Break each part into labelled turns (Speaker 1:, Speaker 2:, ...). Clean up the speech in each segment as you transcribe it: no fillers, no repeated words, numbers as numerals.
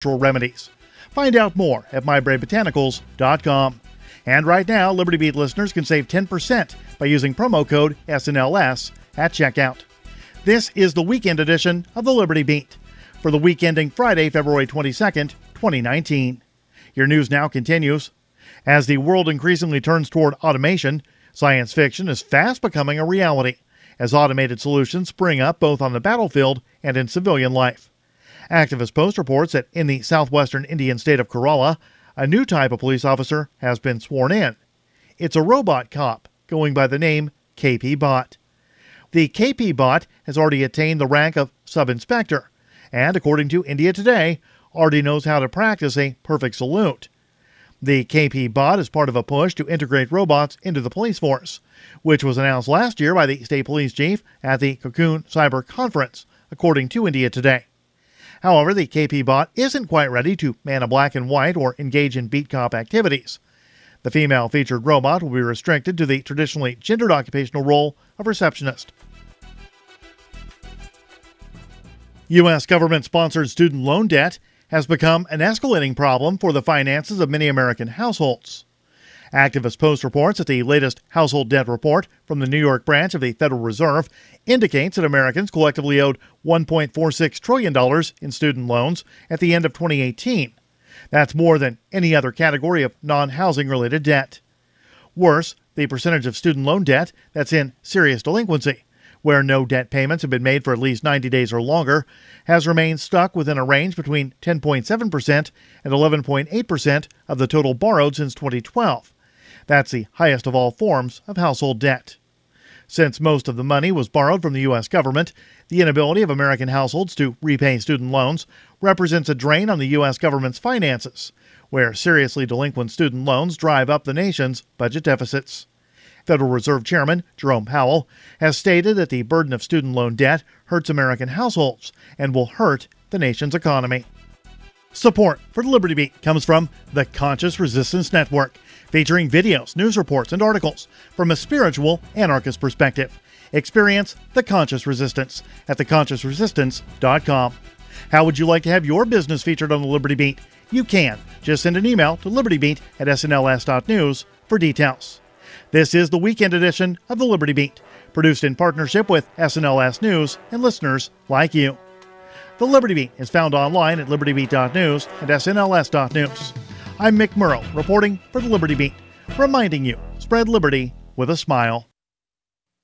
Speaker 1: remedies. Find out more at mybravebotanicals.com. And right now, Liberty Beat listeners can save 10% by using promo code SNLS at checkout. This is the weekend edition of the Liberty Beat for the week ending Friday, February 22nd, 2019. Your news now continues. As the world increasingly turns toward automation, science fiction is fast becoming a reality as automated solutions spring up both on the battlefield and in civilian life. Activist Post reports that in the southwestern Indian state of Kerala, a new type of police officer has been sworn in. It's a robot cop going by the name KP Bot. The KP Bot has already attained the rank of sub-inspector, and according to India Today, already knows how to practice a perfect salute. The KP Bot is part of a push to integrate robots into the police force, which was announced last year by the state police chief at the Cocoon Cyber Conference, according to India Today. However, the KP Bot isn't quite ready to man a black and white or engage in beat cop activities. The female-featured robot will be restricted to the traditionally gendered occupational role of receptionist. U.S. government-sponsored student loan debt has become an escalating problem for the finances of many American households. Activist Post reports that the latest household debt report from the New York branch of the Federal Reserve indicates that Americans collectively owed $1.46 trillion in student loans at the end of 2018. That's more than any other category of non-housing related debt. Worse, the percentage of student loan debt that's in serious delinquency, where no debt payments have been made for at least 90 days or longer, has remained stuck within a range between 10.7% and 11.8% of the total borrowed since 2012. That's the highest of all forms of household debt. Since most of the money was borrowed from the U.S. government, the inability of American households to repay student loans represents a drain on the U.S. government's finances, where seriously delinquent student loans drive up the nation's budget deficits. Federal Reserve Chairman Jerome Powell has stated that the burden of student loan debt hurts American households and will hurt the nation's economy. Support for the Liberty Beat comes from the Conscious Resistance Network, featuring videos, news reports, and articles from a spiritual anarchist perspective. Experience the Conscious Resistance at theconsciousresistance.com. How would you like to have your business featured on the Liberty Beat? You can. Just send an email to libertybeat@snls.news for details. This is the weekend edition of the Liberty Beat, produced in partnership with SNLS News and listeners like you. The Liberty Beat is found online at libertybeat.news and snls.news. I'm Mick Murrow, reporting for the Liberty Beat, reminding you, spread liberty with a smile.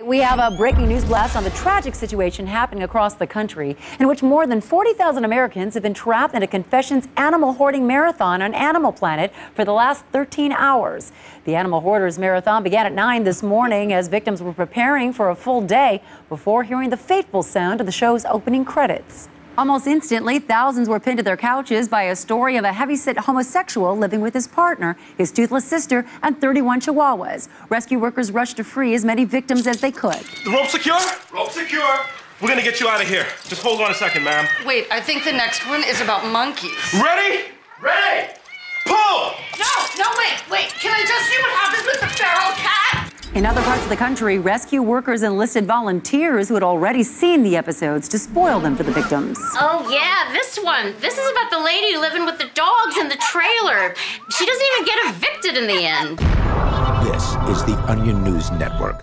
Speaker 2: We have a breaking news blast on the tragic situation happening across the country, in which more than 40,000 Americans have been trapped in a confessions animal hoarding marathon on Animal Planet for the last 13 hours. The Animal Hoarders Marathon began at 9 this morning as victims were preparing for a full day before hearing the fateful sound of the show's opening credits. Almost instantly, thousands were pinned to their couches by a story of a heavyset homosexual living with his partner, his toothless sister, and 31 chihuahuas. Rescue workers rushed to free as many victims as they could.
Speaker 3: The rope secure? Rope secure. We're gonna get you out of here. Just hold on a second, ma'am.
Speaker 4: Wait, I think the next one is about monkeys.
Speaker 3: Ready? Ready! Pull!
Speaker 4: No, wait. Can I just see what happens with the feral cat?
Speaker 2: In other parts of the country, rescue workers enlisted volunteers who had already seen the episodes to spoil them for the victims.
Speaker 5: Oh, yeah, this one. This is about the lady living with the dogs in the trailer. She doesn't even get evicted in the end.
Speaker 6: This is the Onion News Network.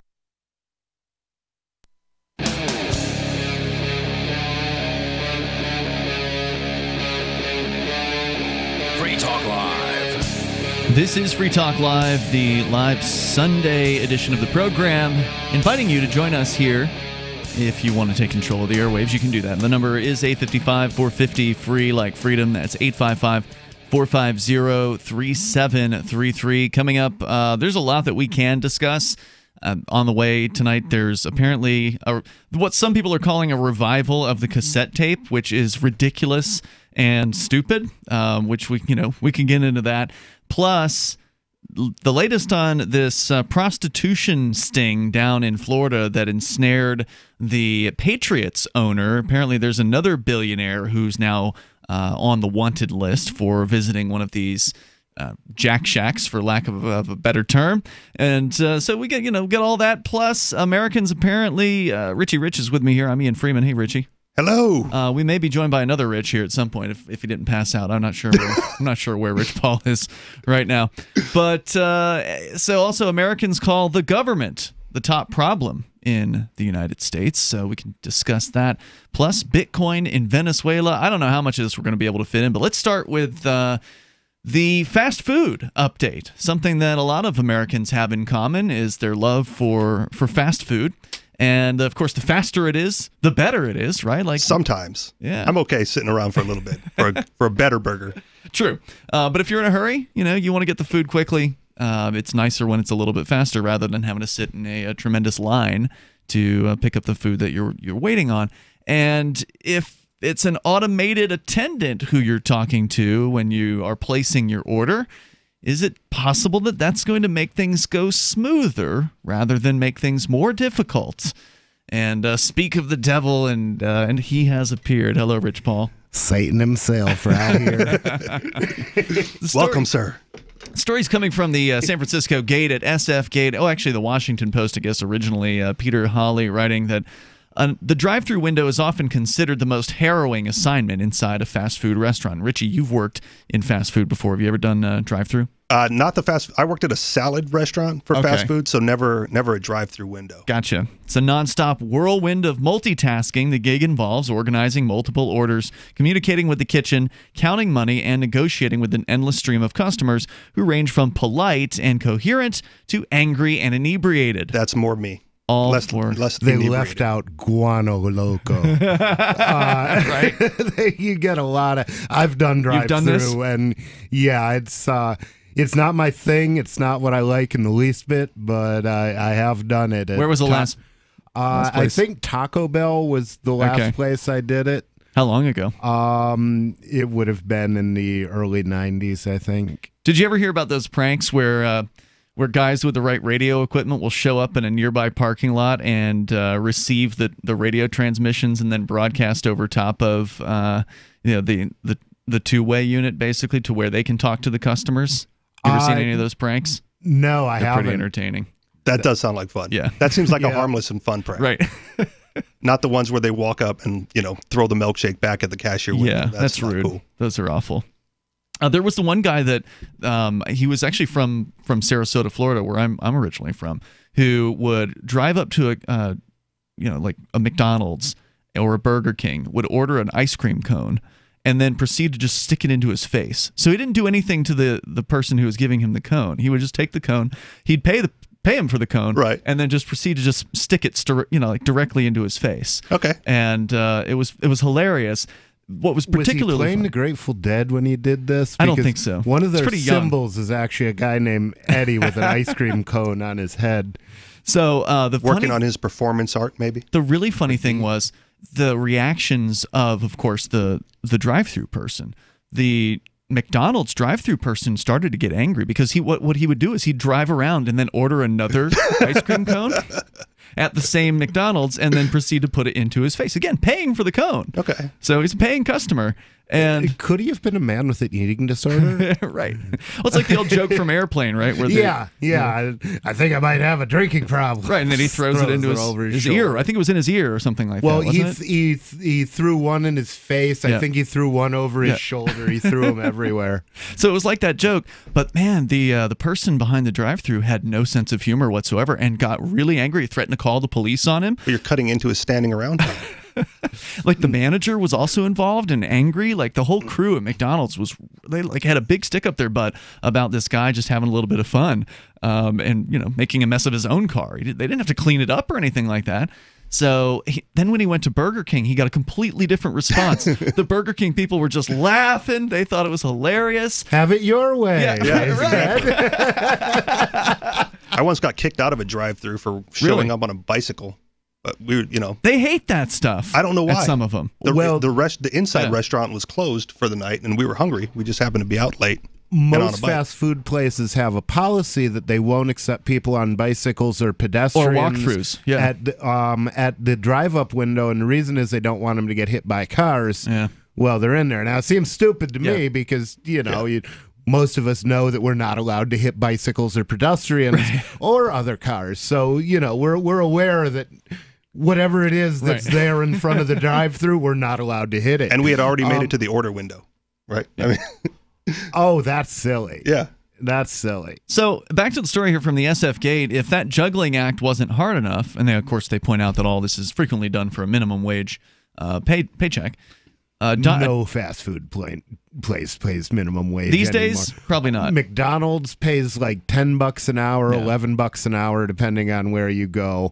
Speaker 7: Free Talk Live.
Speaker 8: This is Free Talk Live, the live Sunday edition of the program, inviting you to join us here. If you want to take control of the airwaves, you can do that. The number is 855-450-FREE, like freedom. That's 855-450-3733. Coming up, there's a lot that we can discuss. On the way tonight, there's apparently what some people are calling a revival of the cassette tape, which is ridiculous and stupid, which we can get into that. Plus, the latest on this prostitution sting down in Florida that ensnared the Patriots owner. Apparently, there's another billionaire who's now on the wanted list for visiting one of these Jack Shacks, for lack of a better term. And so we get all that. Plus, Americans apparently, Richie Rich is with me here. I'm Ian Freeman. Hey, Richie.
Speaker 9: Hello.
Speaker 8: We may be joined by another Rich here at some point if he didn't pass out. I'm not sure. I'm not sure where Rich Paul is right now. But so also Americans call the government the top problem in the United States, so we can discuss that. Plus, Bitcoin in Venezuela. I don't know how much of this we're going to be able to fit in, but let's start with the fast food update. Something that a lot of Americans have in common is their love for fast food. And, of course, the faster it is, the better it is, right? Like
Speaker 9: sometimes.
Speaker 8: Yeah.
Speaker 9: I'm okay sitting around for a little bit for a better burger.
Speaker 8: True. But if you're in a hurry, you want to get the food quickly. It's nicer when it's a little bit faster rather than having to sit in a tremendous line to pick up the food that you're waiting on. And if it's an automated attendant who you're talking to when you are placing your order, is it possible that that's going to make things go smoother rather than make things more difficult? And speak of the devil, and he has appeared. Hello, Rich Paul.
Speaker 10: Satan himself right here.
Speaker 9: Welcome, sir.
Speaker 8: Stories coming from the San Francisco Gate at SF Gate. Oh, actually, the Washington Post, I guess, originally. Peter Hawley writing that the drive-thru window is often considered the most harrowing assignment inside a fast food restaurant. Richie, you've worked in fast food before. Have you ever done drive-thru?
Speaker 9: Not the fast. I worked at a salad restaurant for fast food, so never a drive-through window.
Speaker 8: Gotcha. It's a nonstop whirlwind of multitasking. The gig involves organizing multiple orders, communicating with the kitchen, counting money, and negotiating with an endless stream of customers who range from polite and coherent to angry and inebriated.
Speaker 9: That's more me.
Speaker 8: Less
Speaker 10: they left out guano loco.
Speaker 8: Right?
Speaker 10: You get a lot of. I've done drive-through, and yeah, it's not my thing. It's not what I like in the least bit, but I have done it.
Speaker 8: Where was the last place?
Speaker 10: I think Taco Bell was the last place I did it.
Speaker 8: How long ago?
Speaker 10: It would have been in the early 90s, I think.
Speaker 8: Did you ever hear about those pranks where guys with the right radio equipment will show up in a nearby parking lot and receive the radio transmissions and then broadcast over top of the two-way unit, basically, to where they can talk to the customers? You ever seen any of those pranks?
Speaker 10: No, I
Speaker 8: They're
Speaker 10: haven't.
Speaker 8: pretty entertaining.
Speaker 9: That does sound like fun.
Speaker 8: Yeah.
Speaker 9: That seems like a harmless and fun prank.
Speaker 8: Right.
Speaker 9: Not the ones where they walk up and, throw the milkshake back at the cashier window.
Speaker 8: Yeah, that's rude.
Speaker 9: Cool.
Speaker 8: Those are awful. There was the one guy that he was actually from Sarasota, Florida, where I'm originally from, who would drive up to like a McDonald's or a Burger King, would order an ice cream cone, and then proceed to just stick it into his face. So he didn't do anything to the person who was giving him the cone. He would just take the cone. He'd pay him for the cone,
Speaker 9: right,
Speaker 8: and then just proceed to just stick it, directly into his face.
Speaker 9: Okay,
Speaker 8: and it was hilarious. What was particularly
Speaker 10: was he playing
Speaker 8: fun?
Speaker 10: the Grateful Dead when he did this?
Speaker 8: I don't think so.
Speaker 10: One of their
Speaker 8: symbols
Speaker 10: is actually a guy named Eddie with an ice cream cone on his head.
Speaker 8: So
Speaker 9: working on his performance art, maybe.
Speaker 8: The really funny thing was the reactions of course, the drive-through person. The McDonald's drive-through person started to get angry because what he would do is he'd drive around and then order another ice cream cone at the same McDonald's and then proceed to put it into his face. Again, paying for the cone.
Speaker 9: Okay.
Speaker 8: So he's a paying customer. And
Speaker 10: could he have been a man with an eating disorder?
Speaker 8: Right. Well, it's like the old joke from Airplane, right? Where
Speaker 10: I think I might have a drinking problem.
Speaker 8: Right, and then he throws it into his ear. I think it was in his ear or something like that. Wasn't
Speaker 10: he threw one in his face. I think he threw one over his shoulder. He threw them everywhere.
Speaker 8: So it was like that joke. But man, the person behind the drive-thru had no sense of humor whatsoever and got really angry, threatened to call the police on him.
Speaker 9: But you're cutting into his standing around time.
Speaker 8: Like the manager was also involved and angry. Like the whole crew at McDonald's they had a big stick up their butt about this guy just having a little bit of fun, and making a mess of his own car. They didn't have to clean it up or anything like that. So then when he went to Burger King, he got a completely different response. The Burger King people were just laughing. They thought it was hilarious.
Speaker 10: Have it your way.
Speaker 8: Yeah, right.
Speaker 9: I once got kicked out of a drive-thru for showing up on a bicycle. But
Speaker 8: they hate that stuff.
Speaker 9: I don't know why.
Speaker 8: Some of them.
Speaker 9: The inside restaurant was closed for the night, and we were hungry. We just happened to be out late.
Speaker 10: Most fast food places have a policy that they won't accept people on bicycles or pedestrians
Speaker 8: or walkthroughs. Yeah.
Speaker 10: At the drive-up window, and the reason is they don't want them to get hit by cars.
Speaker 8: Yeah.
Speaker 10: Well, they're in there now. It seems stupid to me because most of us know that we're not allowed to hit bicycles or pedestrians or other cars. So we're aware that whatever it is that's there in front of the drive-thru, we're not allowed to hit it.
Speaker 9: And we had already made it to the order window, right? I mean,
Speaker 10: oh, that's silly.
Speaker 9: Yeah.
Speaker 10: That's silly.
Speaker 8: So back to the story here from the SF Gate. If that juggling act wasn't hard enough, and of course they point out that all this is frequently done for a minimum wage paycheck.
Speaker 10: No fast food place pays minimum wage
Speaker 8: these
Speaker 10: anymore.
Speaker 8: days. Probably not.
Speaker 10: McDonald's pays like $10 an hour, $11 an hour, depending on where you go.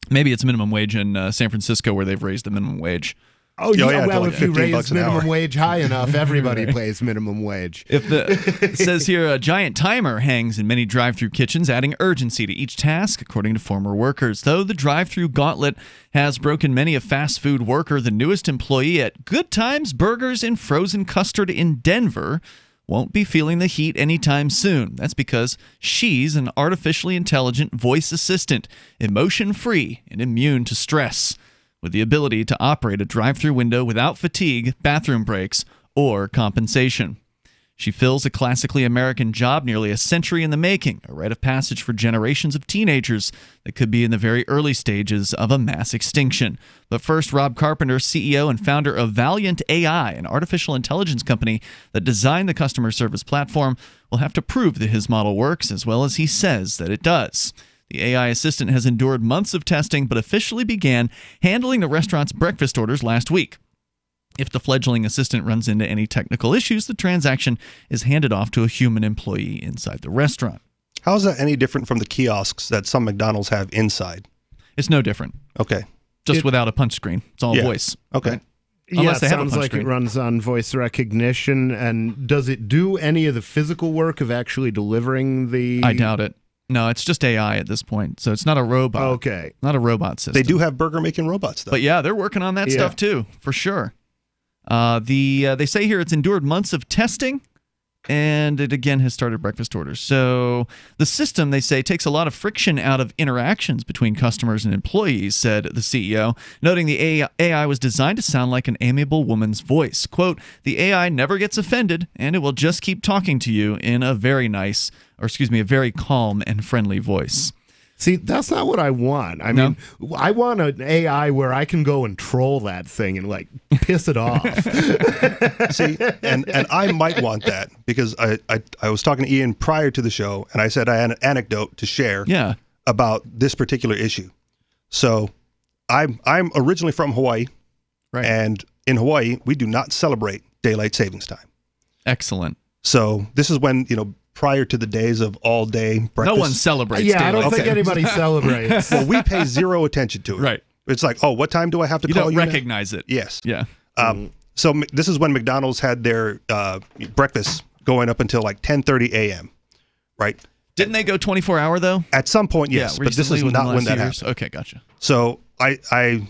Speaker 8: Maybe it's minimum wage in San Francisco where they've raised the minimum wage.
Speaker 10: Oh, yeah. Well,
Speaker 9: like
Speaker 10: if you raise minimum
Speaker 9: hour.
Speaker 10: wage high enough, everybody pays minimum wage.
Speaker 8: It says here, a giant timer hangs in many drive-thru kitchens, adding urgency to each task, according to former workers. Though the drive-thru gauntlet has broken many a fast food worker, the newest employee at Good Times Burgers and Frozen Custard in Denver won't be feeling the heat anytime soon. That's because she's an artificially intelligent voice assistant, emotion-free and immune to stress, with the ability to operate a drive-thru window without fatigue, bathroom breaks, or compensation. She fills a classically American job nearly a century in the making, a rite of passage for generations of teenagers that could be in the very early stages of a mass extinction. But first, Rob Carpenter, CEO and founder of Valiant AI, an artificial intelligence company that designed the customer service platform, will have to prove that his model works as well as he says that it does. The AI assistant has endured months of testing, but officially began handling the restaurant's breakfast orders last week. If the fledgling assistant runs into any technical issues, the transaction is handed off to a human employee inside the restaurant.
Speaker 9: How is that any different from the kiosks that some McDonald's have inside?
Speaker 8: It's no different.
Speaker 9: Okay.
Speaker 8: Just without a punch screen. It's all voice.
Speaker 9: Okay.
Speaker 8: Right? Unless they have a
Speaker 10: sounds
Speaker 8: punch
Speaker 10: like
Speaker 8: screen.
Speaker 10: it runs on voice recognition. And does it do any of the physical work of actually delivering the...
Speaker 8: I doubt it. No, it's just AI at this point, so it's not a robot.
Speaker 10: Okay.
Speaker 8: Not a robot system.
Speaker 9: They do have burger-making robots, though.
Speaker 8: But yeah, they're working on that stuff too, for sure. They say here it's endured months of testing, and it again has started breakfast orders. So the system, they say, takes a lot of friction out of interactions between customers and employees, said the CEO, noting the AI was designed to sound like an amiable woman's voice. Quote, the AI never gets offended, and it will just keep talking to you in a very a very calm and friendly voice.
Speaker 10: See, that's not what I want. I mean, I want an AI where I can go and troll that thing and, like, piss it off.
Speaker 9: See, and I might want that because I was talking to Ian prior to the show, and I said I had an anecdote to share about this particular issue. So I'm originally from Hawaii,
Speaker 8: right?
Speaker 9: And in Hawaii, we do not celebrate daylight savings time.
Speaker 8: Excellent.
Speaker 9: So this is when, prior to the days of all-day breakfast.
Speaker 8: No one celebrates
Speaker 10: I don't think anybody celebrates.
Speaker 9: Well, we pay zero attention to it.
Speaker 8: Right.
Speaker 9: It's like, oh, what time do I have to call you?
Speaker 8: You don't recognize it.
Speaker 9: Yes.
Speaker 8: Yeah.
Speaker 9: So this is when McDonald's had their breakfast going up until like 10:30 a.m., right?
Speaker 8: Didn't they go 24-hour, though?
Speaker 9: At some point, yes. But this is not when that happened.
Speaker 8: Okay, gotcha.
Speaker 9: So I'm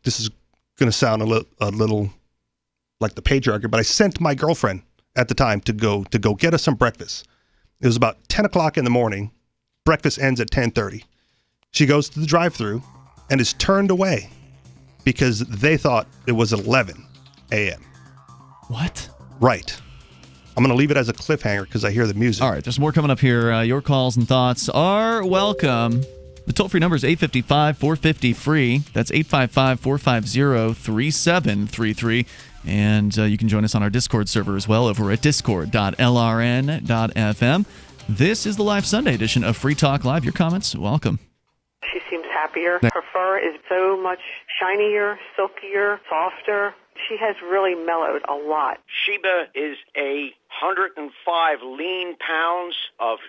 Speaker 9: this is going to sound a little like the patriarchy, but I sent my girlfriend at the time to go get us some breakfast. It was about 10 o'clock in the morning. Breakfast ends at 10:30. She goes to the drive-thru and is turned away because they thought it was 11 a.m.
Speaker 8: What?
Speaker 9: Right. I'm going to leave it as a cliffhanger because I hear the music.
Speaker 8: All right, there's more coming up here. Your calls and thoughts are welcome. The toll-free number is 855-450-FREE. That's 855-450-3733. And you can join us on our Discord server as well over at discord.lrn.fm. This is the live Sunday edition of Free Talk Live. Your comments, welcome.
Speaker 11: She seems happier. Her fur is so much shinier, silkier, softer. She has really mellowed a lot.
Speaker 12: Sheba is 105 lean pounds of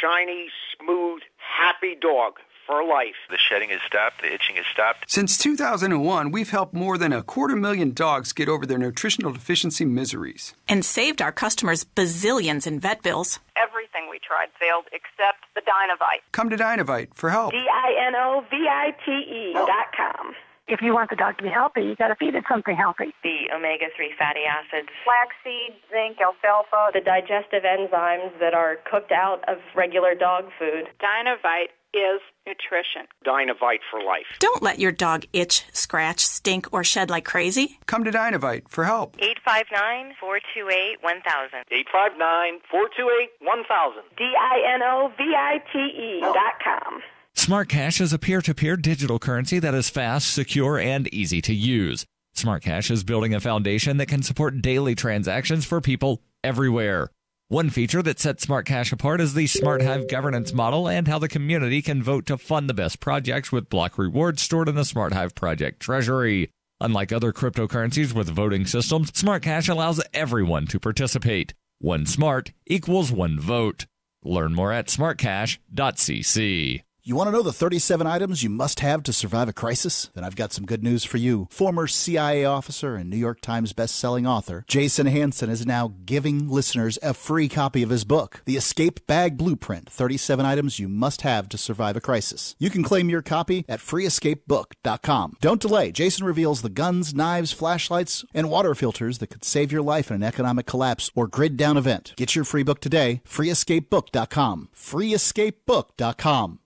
Speaker 12: shiny, smooth, happy dog for life.
Speaker 13: The shedding has stopped. The itching has stopped.
Speaker 14: Since 2001, we've helped more than 250,000 dogs get over their nutritional deficiency miseries.
Speaker 15: And saved our customers bazillions in vet bills.
Speaker 16: Everything we tried failed except the Dinovite.
Speaker 14: Come to Dinovite for help.
Speaker 16: DINOVITE.com.
Speaker 17: If you want the dog to be healthy, you got to feed it something healthy.
Speaker 18: The omega-3 fatty acids.
Speaker 16: Flaxseed, zinc, alfalfa.
Speaker 18: The digestive enzymes that are cooked out of regular dog food.
Speaker 16: Dinovite is nutrition.
Speaker 12: Dinovite for life.
Speaker 15: Don't let your dog itch, scratch, stink, or shed like crazy.
Speaker 14: Come to Dinovite for help.
Speaker 18: 859-428-1000.
Speaker 12: 859-428-1000.
Speaker 16: DINOVITE.com.
Speaker 19: Smart Cash is a peer-to-peer digital currency that is fast, secure, and easy to use. Smart Cash is building a foundation that can support daily transactions for people everywhere. One feature that sets Smart Cash apart is the Smart Hive governance model and how the community can vote to fund the best projects with block rewards stored in the Smart Hive project treasury. Unlike other cryptocurrencies with voting systems, Smart Cash allows everyone to participate. One smart equals one vote. Learn more at smartcash.cc.
Speaker 20: You want to know the 37 items you must have to survive a crisis? Then I've got some good news for you. Former CIA officer and New York Times best-selling author Jason Hansen is now giving listeners a free copy of his book, The Escape Bag Blueprint, 37 Items You Must Have to Survive a Crisis. You can claim your copy at freeescapebook.com. Don't delay. Jason reveals the guns, knives, flashlights, and water filters that could save your life in an economic collapse or grid-down event. Get your free book today, freeescapebook.com. freeescapebook.com.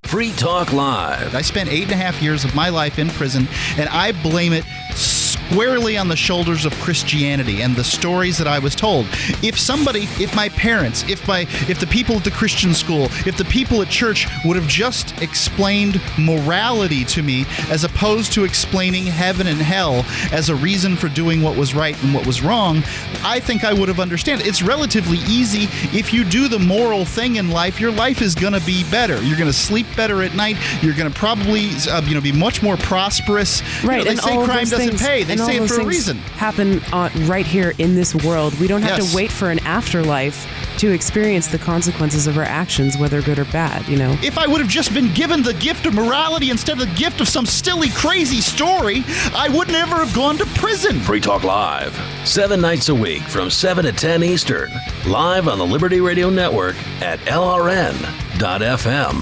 Speaker 7: Free Talk Live.
Speaker 21: I spent 8.5 years of my life in prison, and I blame it squarely on the shoulders of Christianity and the stories that I was told. If my parents, if the people at the Christian school, if the people at church would have just explained morality to me as opposed to explaining heaven and hell as a reason for doing what was right and what was wrong, I think I would have understood. It's relatively easy. If you do the moral thing in life, your life is going to be better. You're going to sleep better at night. You're going to probably be much more prosperous.
Speaker 22: Right,
Speaker 21: they say crime doesn't pay. They say it for a reason.
Speaker 22: Happen right here in this world. We don't have to wait for an afterlife to experience the consequences of our actions, whether good or bad,
Speaker 21: If I would have just been given the gift of morality instead of the gift of some silly, crazy story, I would never have gone to prison.
Speaker 7: Free Talk Live, 7 nights a week from 7 to 10 Eastern, live on the Liberty Radio Network at LRN.FM.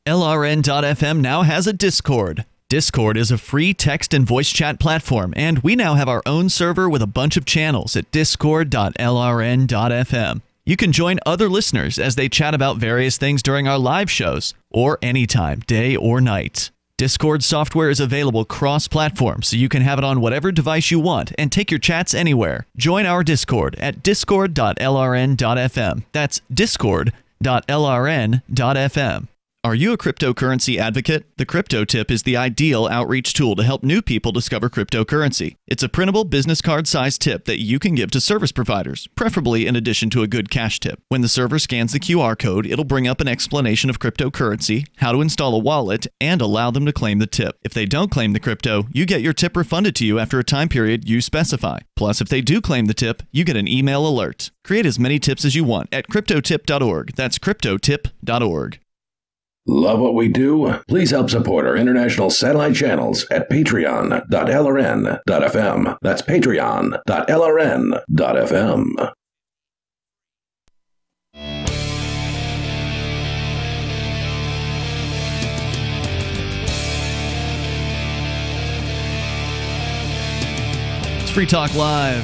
Speaker 8: LRN.FM now has a Discord. Discord is a free text and voice chat platform, and we now have our own server with a bunch of channels at discord.lrn.fm. You can join other listeners as they chat about various things during our live shows, or anytime, day or night. Discord software is available cross-platform, so you can have it on whatever device you want and take your chats anywhere. Join our Discord at discord.lrn.fm. That's discord.lrn.fm. Are you a cryptocurrency advocate? The Crypto Tip is the ideal outreach tool to help new people discover cryptocurrency. It's a printable business card-sized tip that you can give to service providers, preferably in addition to a good cash tip. When the server scans the QR code, it'll bring up an explanation of cryptocurrency, how to install a wallet, and allow them to claim the tip. If they don't claim the crypto, you get your tip refunded to you after a time period you specify. Plus, if they do claim the tip, you get an email alert. Create as many tips as you want at cryptotip.org. That's cryptotip.org.
Speaker 7: Love what we do? Please help support our international satellite channels at patreon.lrn.fm. That's patreon.lrn.fm.
Speaker 8: It's Free Talk Live.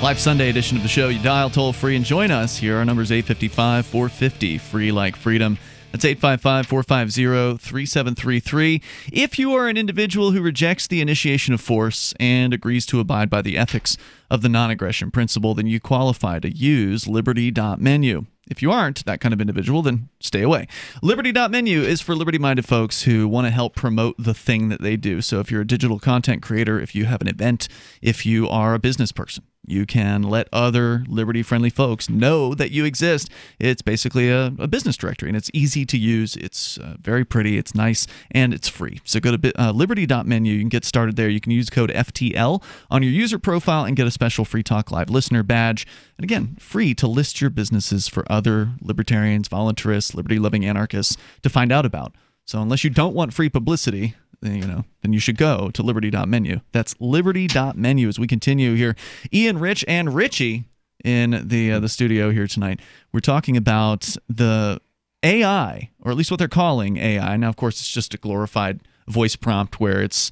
Speaker 8: Live Sunday edition of the show. You dial toll free and join us. Here our number is 855-450, free like freedom. That's 855-450-3733. If you are an individual who rejects the initiation of force and agrees to abide by the ethics of the non-aggression principle, then you qualify to use liberty.menu. If you aren't that kind of individual, then stay away. Liberty.menu is for liberty-minded folks who want to help promote the thing that they do. So if you're a digital content creator, if you have an event, if you are a business person, you can let other liberty-friendly folks know that you exist. It's basically a business directory, and it's easy to use. It's very pretty, it's nice, and it's free. So go to liberty.menu. You can get started there. You can use code FTL on your user profile and get a special Free Talk Live listener badge. And again, free to list your businesses for other libertarians, voluntarists, liberty-loving anarchists to find out about. So unless you don't want free publicity, then you should go to liberty.menu. That's liberty.menu as we continue here. Ian, Rich, and Richie in the studio here tonight. We're talking about the AI, or at least what they're calling AI. Now, of course, it's just a glorified voice prompt where it's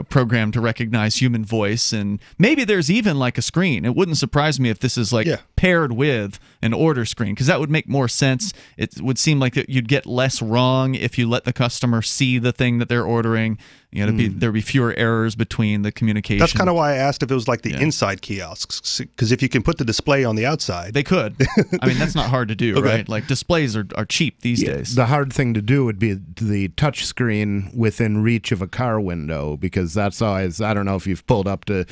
Speaker 8: programmed to recognize human voice, and maybe there's even like a screen. It wouldn't surprise me if this is like paired with an order screen, because that would make more sense. It would seem like that you'd get less wrong if you let the customer see the thing that they're ordering. There'd be fewer errors between the communication.
Speaker 9: That's kind of why I asked if it was like the inside kiosks, because if you can put the display on the outside,
Speaker 8: they could. I mean, that's not hard to do, right? Like displays are cheap these days.
Speaker 10: The hard thing to do would be the touch screen within reach of a car window, because that's always, I don't know if you've pulled up to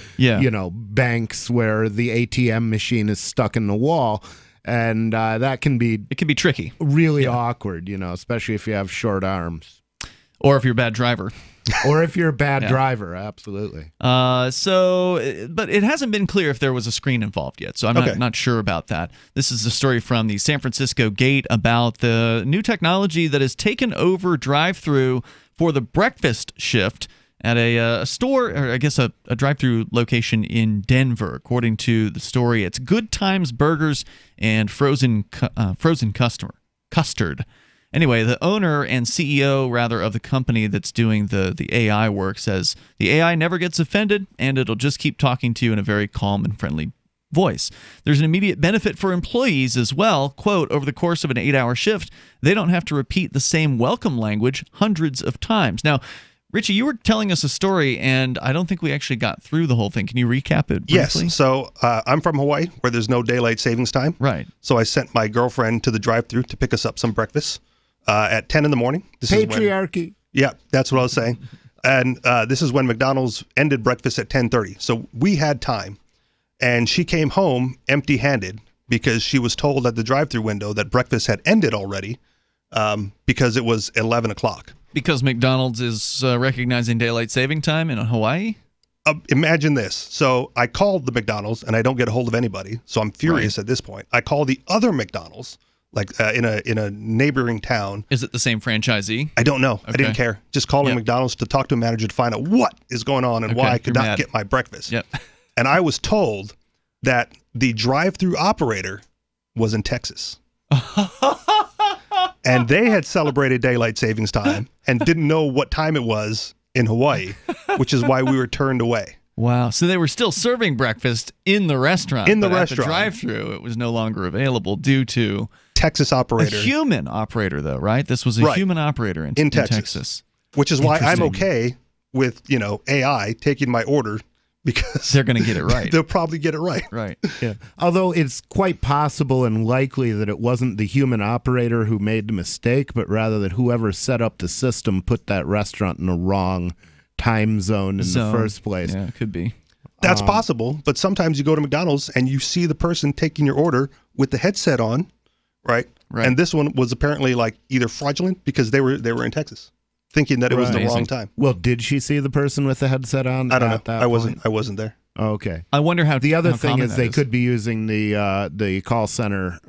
Speaker 10: banks where the ATM machine is stuck in the wall, and that can be
Speaker 8: tricky,
Speaker 10: really awkward, especially if you have short arms,
Speaker 8: or if you're a bad driver.
Speaker 10: Or if you're a bad driver, absolutely.
Speaker 8: But it hasn't been clear if there was a screen involved yet, so I'm not sure about that. This is a story from the San Francisco Gate about the new technology that has taken over drive-thru for the breakfast shift at a store, or I guess a drive-thru location in Denver. According to the story, it's Good Times Burgers and frozen custard. Anyway, the owner and CEO, rather, of the company that's doing the AI work says the AI never gets offended, and it'll just keep talking to you in a very calm and friendly voice. There's an immediate benefit for employees as well. Quote, over the course of an 8-hour shift, they don't have to repeat the same welcome language hundreds of times. Now, Richie, you were telling us a story, and I don't think we actually got through the whole thing. Can you recap it briefly?
Speaker 9: Yes. So I'm from Hawaii, where there's no daylight savings time.
Speaker 8: Right.
Speaker 9: So I sent my girlfriend to the drive-thru to pick us up some breakfast. At 10 in the morning.
Speaker 10: Patriarchy.
Speaker 9: That's what I was saying. And this is when McDonald's ended breakfast at 10:30. So we had time. And she came home empty-handed because she was told at the drive-thru window that breakfast had ended already because it was 11 o'clock.
Speaker 8: Because McDonald's is recognizing daylight saving time in Hawaii?
Speaker 9: Imagine this. So I called the McDonald's, and I don't get a hold of anybody. So I'm furious at this point. I call the other McDonald's, like in a neighboring town.
Speaker 8: Is it the same franchisee?
Speaker 9: I don't know.
Speaker 8: Okay.
Speaker 9: I didn't care. Just calling McDonald's to talk to a manager to find out what is going on and why I could not get my breakfast.
Speaker 8: Yep.
Speaker 9: And I was told that the drive-through operator was in Texas. And they had celebrated daylight savings time and didn't know what time it was in Hawaii, which is why we were turned away.
Speaker 8: Wow. So they were still serving breakfast in the restaurant.
Speaker 9: In the
Speaker 8: but
Speaker 9: restaurant.
Speaker 8: At the drive-thru, it was no longer available due to
Speaker 9: Texas operator.
Speaker 8: A human operator, though, right? This was a human operator in Texas.
Speaker 9: Which is why I'm okay with, AI taking my order, because
Speaker 8: they're going to get it right.
Speaker 9: They'll probably get it right.
Speaker 8: Right.
Speaker 10: Yeah. Although it's quite possible and likely that it wasn't the human operator who made the mistake, but rather that whoever set up the system put that restaurant in the wrong time zone in the first place.
Speaker 8: Yeah, it could be.
Speaker 9: That's possible, but sometimes you go to McDonald's and you see the person taking your order with the headset on, right? And this one was apparently like either fraudulent because they were in Texas, thinking that it was the wrong time.
Speaker 10: Well, did she see the person with the headset on?
Speaker 9: I don't know. I wasn't there.
Speaker 10: Oh, okay.
Speaker 8: I wonder how.
Speaker 10: The other
Speaker 8: how
Speaker 10: thing is they
Speaker 8: is.
Speaker 10: could be using the call center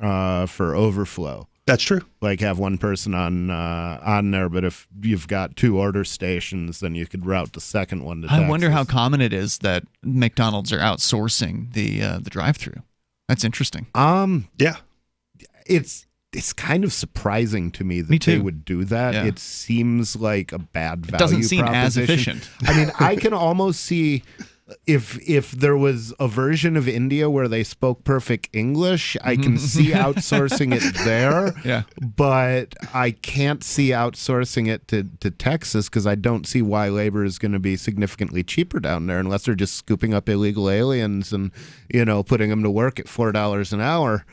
Speaker 10: for overflow.
Speaker 9: That's true.
Speaker 10: Like have one person on there, but if you've got 2 order stations, then you could route the second one to Texas.
Speaker 8: I wonder how common it is that McDonald's are outsourcing the drive-thru. That's interesting.
Speaker 9: Yeah.
Speaker 10: It's kind of surprising to me that they would do that.
Speaker 8: Yeah.
Speaker 10: It seems like a bad value
Speaker 8: doesn't seem as
Speaker 10: proposition.
Speaker 8: efficient.
Speaker 10: I mean, I can almost see if there was a version of India where they spoke perfect English, I can see outsourcing it there.
Speaker 8: Yeah.
Speaker 10: But I can't see outsourcing it to Texas because I don't see why labor is going to be significantly cheaper down there unless they're just scooping up illegal aliens and, putting them to work at $4 an hour.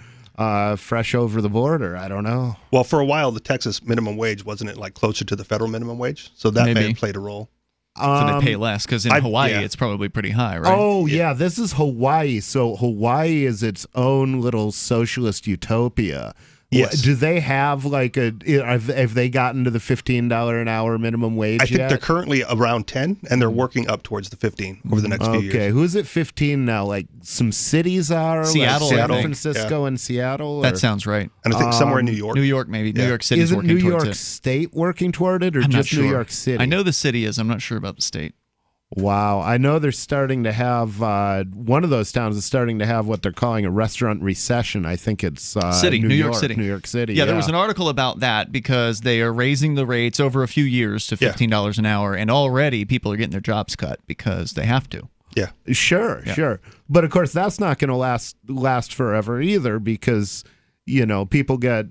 Speaker 10: Fresh over the border. I don't know.
Speaker 9: Well, for a while, the Texas minimum wage, wasn't it like closer to the federal minimum wage? So that may have played a role.
Speaker 8: So they pay less because in Hawaii, it's probably pretty high, right?
Speaker 10: Oh, yeah. This is Hawaii. So Hawaii is its own little socialist utopia.
Speaker 9: Yes.
Speaker 10: Do they have have they gotten to the $15 an hour minimum wage
Speaker 9: I think
Speaker 10: yet?
Speaker 9: they're currently around 10, and they're working up towards the 15 over the next few years.
Speaker 10: Okay, who's at 15 now? Like some cities are?
Speaker 8: Seattle,
Speaker 10: like
Speaker 8: I
Speaker 10: San
Speaker 8: think.
Speaker 10: Francisco and Seattle?
Speaker 8: That sounds right.
Speaker 9: And I think somewhere in New York.
Speaker 8: New York, maybe. New York City's
Speaker 10: Isn't
Speaker 8: working
Speaker 10: New
Speaker 8: towards
Speaker 10: York
Speaker 8: it.
Speaker 10: State working toward it, or
Speaker 8: I'm not
Speaker 10: just
Speaker 8: sure.
Speaker 10: New York City?
Speaker 8: I know the city is. I'm not sure about the state.
Speaker 10: Wow. I know they're starting to have, one of those towns is starting to have what they're calling a restaurant recession. I think it's
Speaker 8: New York City.
Speaker 10: New York City.
Speaker 8: Yeah, there was an article about that because they are raising the rates over a few years to $15 an hour, and already people are getting their jobs cut because they have to.
Speaker 9: Yeah.
Speaker 10: Sure. But of course, that's not going to last forever either, because, people get,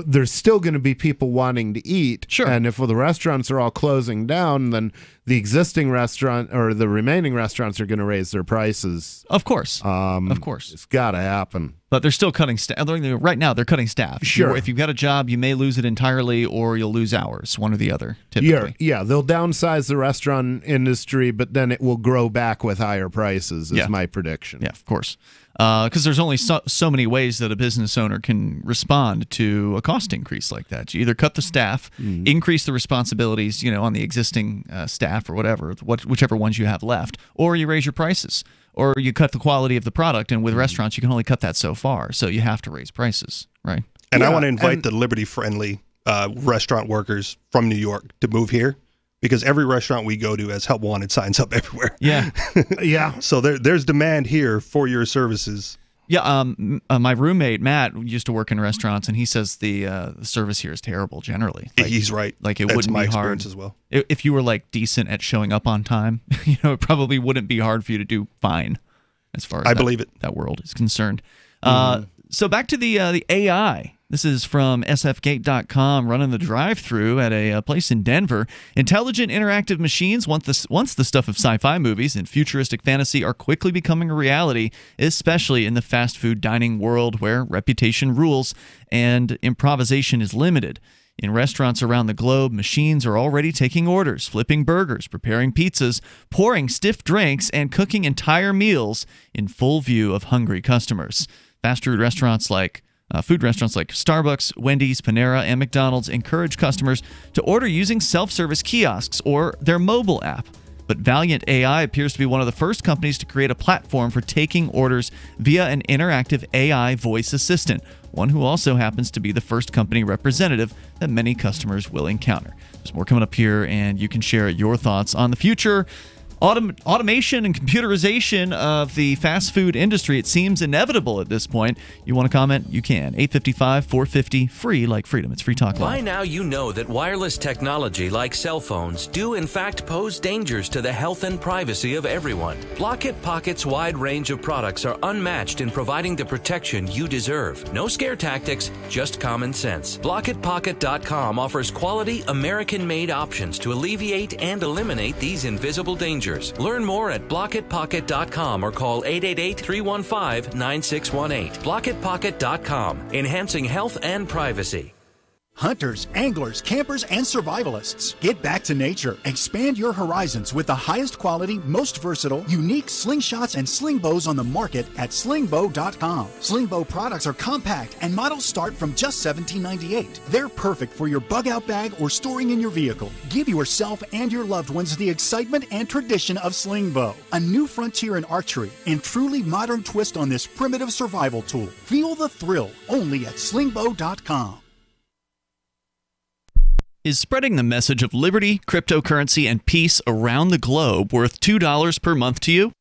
Speaker 10: there's still going to be people wanting to eat.
Speaker 8: Sure.
Speaker 10: And if the restaurants are all closing down, then the existing restaurant or the remaining restaurants are going to raise their prices.
Speaker 8: Of course. It's
Speaker 10: got to happen.
Speaker 8: But they're still cutting staff. Right now, they're cutting staff.
Speaker 10: Sure.
Speaker 8: If you've got a job, you may lose it entirely, or you'll lose hours, one or the other, typically.
Speaker 10: Yeah, they'll downsize the restaurant industry, but then it will grow back with higher prices, is my prediction.
Speaker 8: Yeah, of course. Because there's only so many ways that a business owner can respond to a cost increase like that. You either cut the staff, increase the responsibilities, on the existing staff or whatever, whichever ones you have left, or you raise your prices, or you cut the quality of the product. And with restaurants, you can only cut that so far, so you have to raise prices, right?
Speaker 9: And I want to invite the liberty-friendly restaurant workers from New York to move here, because every restaurant we go to has help wanted signs up everywhere.
Speaker 8: Yeah.
Speaker 10: Yeah.
Speaker 9: So there's demand here for your services.
Speaker 8: Yeah, my roommate, Matt, used to work in restaurants, and he says the service here is terrible generally.
Speaker 9: He's right.
Speaker 8: Like,
Speaker 9: That's
Speaker 8: wouldn't
Speaker 9: my
Speaker 8: be hard
Speaker 9: experience as well.
Speaker 8: If you were, decent at showing up on time, it probably wouldn't be hard for you to do fine as far as
Speaker 9: believe it.
Speaker 8: That world is concerned. So back to the AI. This is from sfgate.com, running the drive-thru at a place in Denver. Intelligent interactive machines, once the stuff of sci-fi movies and futuristic fantasy, are quickly becoming a reality, especially in the fast food dining world where reputation rules and improvisation is limited. In restaurants around the globe, machines are already taking orders, flipping burgers, preparing pizzas, pouring stiff drinks, and cooking entire meals in full view of hungry customers. Fast food restaurants like Starbucks, Wendy's, Panera, and McDonald's encourage customers to order using self-service kiosks or their mobile app. But Valiant AI appears to be one of the first companies to create a platform for taking orders via an interactive AI voice assistant, one who also happens to be the first company representative that many customers will encounter. There's more coming up here, and you can share your thoughts on the future automation and computerization of the fast food industry. It seems inevitable at this point. You want to comment? You can. 855-450, free like freedom. It's Free Talk Live.
Speaker 1: By now you know that wireless technology like cell phones do in fact pose dangers to the health and privacy of everyone. Block-It Pocket's wide range of products are unmatched in providing the protection you deserve. No scare tactics, just common sense. BlockItPocket.com offers quality American-made options to alleviate and eliminate these invisible dangers. Learn more at blockitpocket.com or call 888-315-9618. blockitpocket.com, enhancing health and privacy.
Speaker 3: Hunters, anglers, campers, and survivalists. Get back to nature. Expand your horizons with the highest quality, most versatile, unique slingshots and sling bows on the market at slingbow.com. Sling bow products are compact and models start from just $17.98. They're perfect for your bug out bag or storing in your vehicle. Give yourself and your loved ones the excitement and tradition of sling bow. A new frontier in archery and truly modern twist on this primitive survival tool. Feel the thrill only at slingbow.com.
Speaker 8: Is spreading the message of liberty, cryptocurrency, and peace around the globe worth $2 per month to you?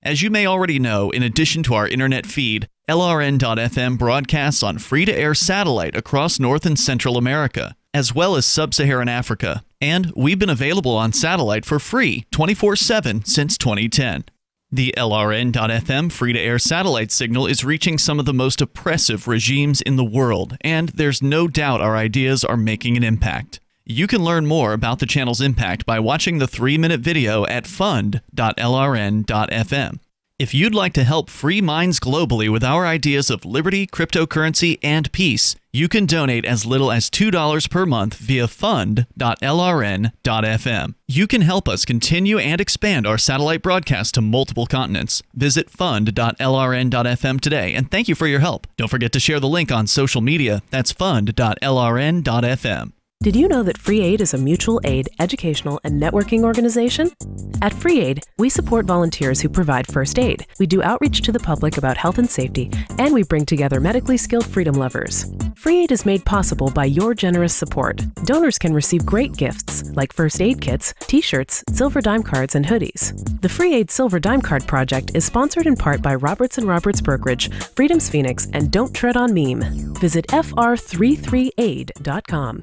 Speaker 8: As you may already know, in addition to our internet feed, LRN.FM broadcasts on free-to-air satellite across North and Central America, as well as Sub-Saharan Africa. And we've been available on satellite for free 24/7 since 2010. The LRN.FM free-to-air satellite signal is reaching some of the most oppressive regimes in the world, and there's no doubt our ideas are making an impact. You can learn more about the channel's impact by watching the 3-minute video at fund.lrn.fm. If you'd like to help free minds globally with our ideas of liberty, cryptocurrency, and peace, you can donate as little as $2 per month via fund.lrn.fm. You can help us continue and expand our satellite broadcast to multiple continents. Visit fund.lrn.fm today, and thank you for your help. Don't forget to share the link on social media. That's fund.lrn.fm.
Speaker 22: Did you know that Free Aid is a mutual aid, educational, and networking organization? At Free Aid, we support volunteers who provide first aid. We do outreach to the public about health and safety, and we bring together medically skilled freedom lovers. Free Aid is made possible by your generous support. Donors can receive great gifts like first aid kits, t-shirts, silver dime cards, and hoodies. The Free Aid Silver Dime Card Project is sponsored in part by Roberts & Roberts Brokerage, Freedom's Phoenix, and Don't Tread on Meme. Visit fr33aid.com.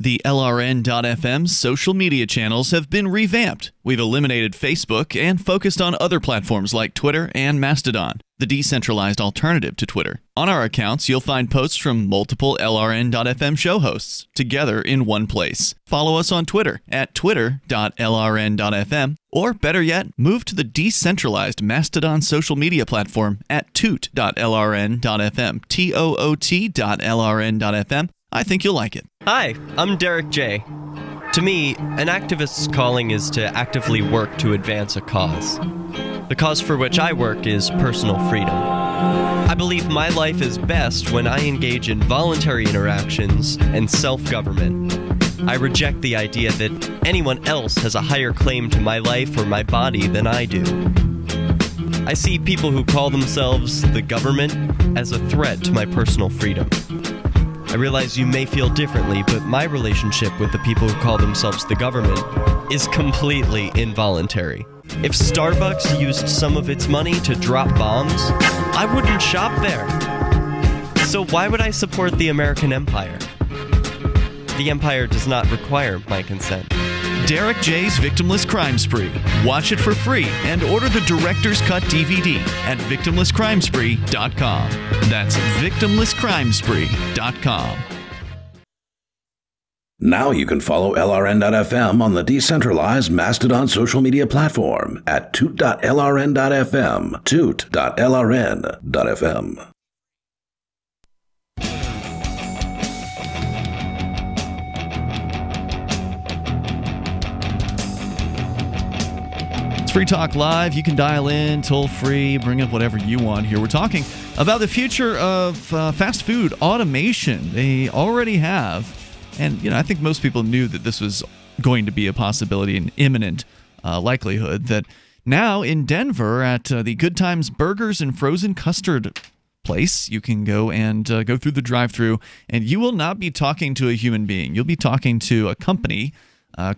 Speaker 8: The LRN.FM social media channels have been revamped. We've eliminated Facebook and focused on other platforms like Twitter and Mastodon, the decentralized alternative to Twitter. On our accounts, you'll find posts from multiple LRN.FM show hosts together in one place. Follow us on Twitter at twitter.lrn.fm, or better yet, move to the decentralized Mastodon social media platform at toot.lrn.fm, toot.lrn.fm. I think you'll like it.
Speaker 2: Hi, I'm Derek J. To me, an activist's calling is to actively work to advance a cause. The cause for which I work is personal freedom. I believe my life is best when I engage in voluntary interactions and self-government. I reject the idea that anyone else has a higher claim to my life or my body than I do. I see people who call themselves the government as a threat to my personal freedom. I realize you may feel differently, but my relationship with the people who call themselves the government is completely involuntary. If Starbucks used some of its money to drop bombs, I wouldn't shop there. So why would I support the American empire? The empire does not require my consent.
Speaker 8: Derek J's Victimless Crime Spree. Watch it for free and order the Director's Cut DVD at victimlesscrimespree.com. That's victimlesscrimespree.com.
Speaker 4: Now you can follow LRN.FM on the decentralized Mastodon social media platform at toot.lrn.fm, toot.lrn.fm.
Speaker 8: Free Talk Live. You can dial in, toll free, bring up whatever you want here. We're talking about the future of fast food automation. They already have, and I think most people knew that this was going to be a possibility, an imminent likelihood, that now in Denver at the Good Times Burgers and Frozen Custard place, you can go and go through the drive-thru, and you will not be talking to a human being. You'll be talking to a company,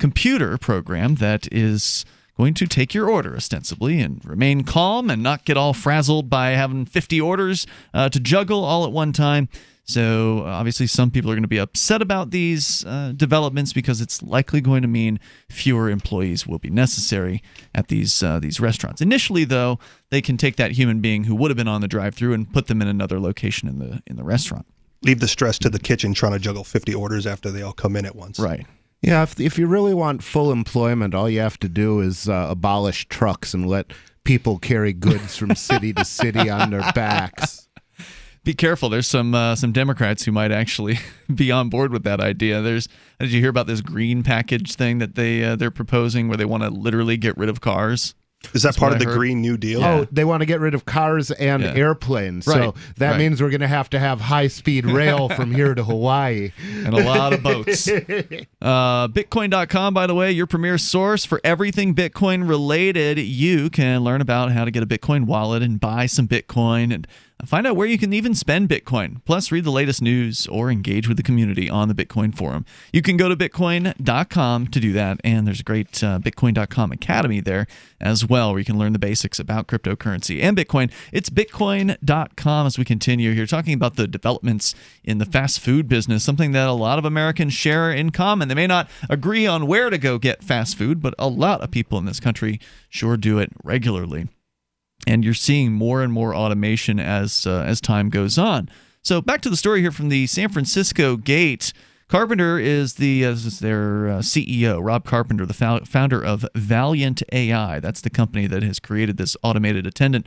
Speaker 8: computer program that is going to take your order, ostensibly, and remain calm and not get all frazzled by having 50 orders to juggle all at one time. So, obviously, some people are going to be upset about these developments because it's likely going to mean fewer employees will be necessary at these restaurants. Initially, though, they can take that human being who would have been on the drive-thru and put them in another location in the restaurant.
Speaker 9: Leave the stress to the kitchen trying to juggle 50 orders after they all come in at once.
Speaker 8: Right.
Speaker 10: Yeah, if you really want full employment, all you have to do is abolish trucks and let people carry goods from city to city on their backs.
Speaker 8: Be careful. There's some Democrats who might actually be on board with that idea. Did you hear about this green package thing that they're proposing, where they want to literally get rid of cars?
Speaker 9: Is that part of the Green New Deal?
Speaker 10: Yeah. Oh, they want to get rid of cars and airplanes.
Speaker 8: Right.
Speaker 10: So that means we're going to have high-speed rail from here to Hawaii.
Speaker 8: And a lot of boats. Bitcoin.com, by the way, your premier source for everything Bitcoin related. You can learn about how to get a Bitcoin wallet and buy some Bitcoin and find out where you can even spend Bitcoin. Plus, read the latest news or engage with the community on the Bitcoin forum. You can go to Bitcoin.com to do that, and there's a great Bitcoin.com Academy there as well, where you can learn the basics about cryptocurrency and Bitcoin. It's Bitcoin.com as we continue here, talking about the developments in the fast food business, something that a lot of Americans share in common. They may not agree on where to go get fast food, but a lot of people in this country sure do it regularly. And you're seeing more and more automation as time goes on. So back to the story here from the San Francisco Gate. Carpenter is their CEO, Rob Carpenter, the founder of Valiant AI. That's the company that has created this automated attendant.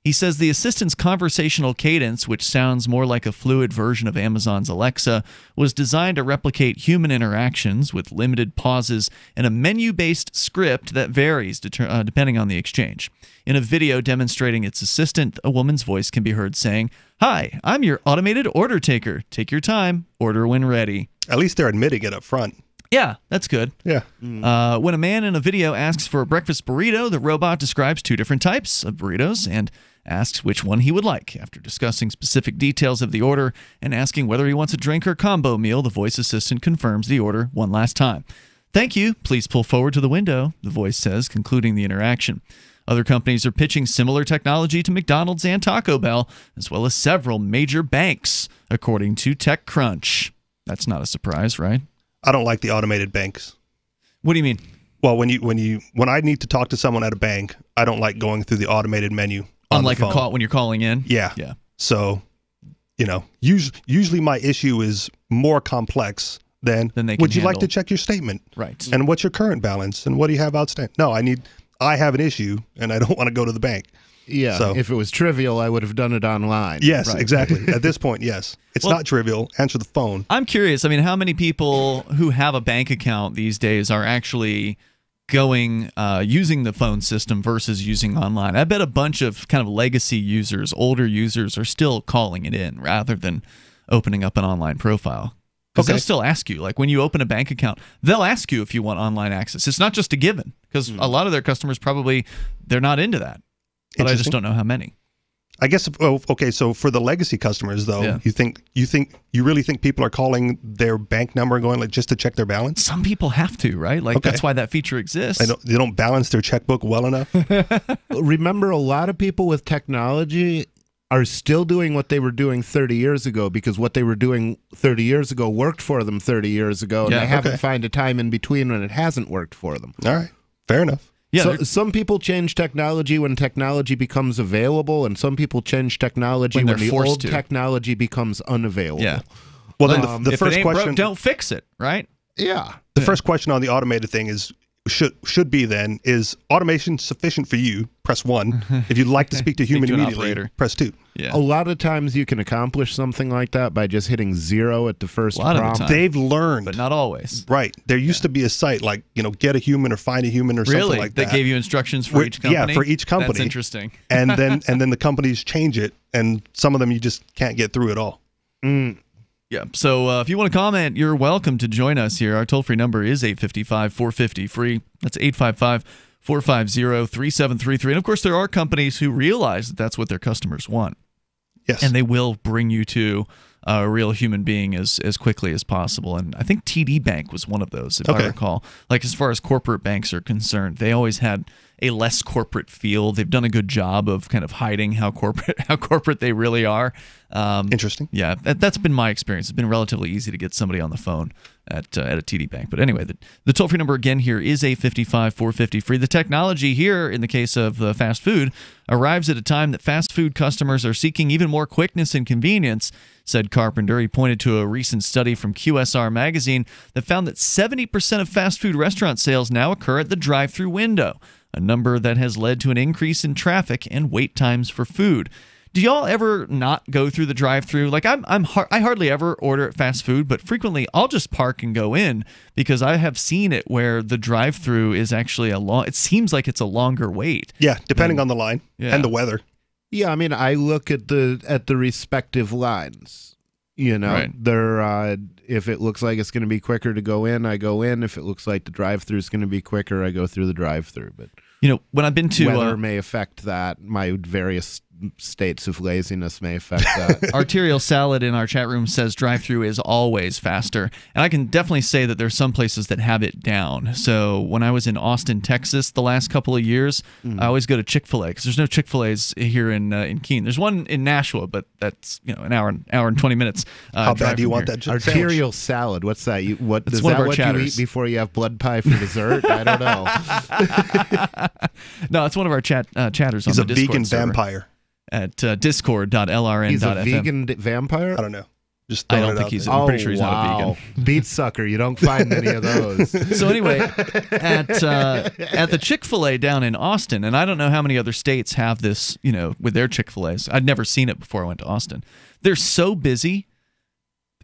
Speaker 8: He says the assistant's conversational cadence, which sounds more like a fluid version of Amazon's Alexa, was designed to replicate human interactions with limited pauses and a menu-based script that varies depending on the exchange. In a video demonstrating its assistant, a woman's voice can be heard saying, "Hi, I'm your automated order taker. Take your time. Order when ready."
Speaker 9: At least they're admitting it up front.
Speaker 8: Yeah, that's good.
Speaker 9: Yeah.
Speaker 8: When a man in a video asks for a breakfast burrito, the robot describes two different types of burritos and asks which one he would like. After discussing specific details of the order and asking whether he wants a drink or combo meal, the voice assistant confirms the order one last time. "Thank you. Please pull forward to the window," the voice says, concluding the interaction. Other companies are pitching similar technology to McDonald's and Taco Bell, as well as several major banks, according to TechCrunch. That's not a surprise, right?
Speaker 9: I don't like the automated banks.
Speaker 8: What do you mean?
Speaker 9: Well, when I need to talk to someone at a bank, I don't like going through the automated menu on
Speaker 8: Unlike
Speaker 9: the phone.
Speaker 8: a call when you're calling in?
Speaker 9: Yeah.
Speaker 8: Yeah.
Speaker 9: So, usually my issue is more complex than
Speaker 8: they can
Speaker 9: would you like
Speaker 8: handle.
Speaker 9: to check your statement?
Speaker 8: Right.
Speaker 9: And what's your current balance? And what do you have outstanding? No, I have an issue and I don't want to go to the bank.
Speaker 10: Yeah,
Speaker 9: So,
Speaker 10: if it was trivial, I would have done it online.
Speaker 9: yes,
Speaker 8: Right.
Speaker 9: exactly. At this point, yes. It's not trivial. Answer the phone.
Speaker 8: I'm curious. I mean, how many people who have a bank account these days are actually going using the phone system versus using online? I bet a bunch of kind of legacy users, older users, are still calling it in rather than opening up an online profile. Because they'll still ask you, like when you open a bank account, they'll ask you if you want online access. It's not just a given, because a lot of their customers probably, they're not into that. But I just don't know how many.
Speaker 9: I guess. Okay. So for the legacy customers, though, you really think people are calling their bank number and going like just to check their balance?
Speaker 8: Some people have to, right? Like that's why that feature exists.
Speaker 9: They don't balance their checkbook well enough.
Speaker 10: Remember, a lot of people with technology are still doing what they were doing 30 years ago because what they were doing 30 years ago worked for them 30 years ago, and they haven't found a time in between when it hasn't worked for them.
Speaker 9: All right. Fair enough.
Speaker 10: Yeah, so some people change technology when technology becomes available, and some people change technology when the old technology becomes unavailable.
Speaker 8: Yeah.
Speaker 9: Well, then the
Speaker 8: if
Speaker 9: first
Speaker 8: it ain't
Speaker 9: question,
Speaker 8: broke, don't fix it, right?
Speaker 10: Yeah.
Speaker 9: The first question on the automated thing should be then, is automation sufficient for you? Press 1. If you'd like to speak to a human immediately, press 2.
Speaker 8: Yeah.
Speaker 10: A lot of times you can accomplish something like that by just hitting 0 at the first prompt.
Speaker 9: They've learned.
Speaker 8: But not always.
Speaker 9: Right. There used to be a site like, get a human or find a human or something like that.
Speaker 8: That gave you instructions for each company?
Speaker 9: Yeah, for each company.
Speaker 8: That's interesting.
Speaker 9: and then the companies change it, and some of them you just can't get through at all.
Speaker 8: Yeah. So if you want to comment, you're welcome to join us here. Our toll-free number is 855-450-FREE. That's 855-450-3733. And, of course, there are companies who realize that that's what their customers want.
Speaker 9: Yes.
Speaker 8: And they will bring you to a real human being as quickly as possible. And I think TD Bank was one of those, if I recall. Like, as far as corporate banks are concerned, they always had a less corporate feel. They've done a good job of kind of hiding how corporate they really are.
Speaker 9: Interesting.
Speaker 8: Yeah, that's been my experience. It's been relatively easy to get somebody on the phone at a TD Bank. But anyway, the toll-free number again here is 855-450-FREE. The technology here, in the case of fast food, arrives at a time that fast food customers are seeking even more quickness and convenience, said Carpenter. He pointed to a recent study from QSR Magazine that found that 70% of fast food restaurant sales now occur at the drive-thru window, a number that has led to an increase in traffic and wait times for food. Do y'all ever not go through the drive-thru? Like I hardly ever order at fast food, but frequently I'll just park and go in because I have seen it where the drive-thru is actually it seems like it's a longer wait.
Speaker 9: Yeah, depending on the line and the weather.
Speaker 10: Yeah, I mean, I look at the respective lines. They're if it looks like it's going to be quicker to go in, I go in. If it looks like the drive-thru is going to be quicker, I go through the drive-thru. But
Speaker 8: when I've been to
Speaker 10: weather may affect that. My various states of laziness may affect that.
Speaker 8: Arterial Salad in our chat room says drive-thru is always faster, and I can definitely say that there's some places that have it down. So when I was in Austin, Texas, the last couple of years, I always go to Chik-fil-A because there's no Chick-fil-A's here in Keene. There's one in Nashua, but that's an hour and 20 minutes.
Speaker 9: How bad do you want that?
Speaker 10: Arterial salad. What's that? Is that what you eat before you have blood pie for dessert? I don't know.
Speaker 8: No, it's one of our chatters.
Speaker 9: He's
Speaker 8: on the Discord
Speaker 9: vegan
Speaker 8: server.
Speaker 9: vampire.
Speaker 8: At discord.lrn.fm.
Speaker 10: He's a vegan vampire?
Speaker 9: I don't know.
Speaker 8: I don't think he's. I'm pretty sure he's not a vegan.
Speaker 10: Beet sucker. You don't find many of those.
Speaker 8: So anyway, at the Chick-fil-A down in Austin, and I don't know how many other states have this, with their Chick-fil-A's. I'd never seen it before I went to Austin. They're so busy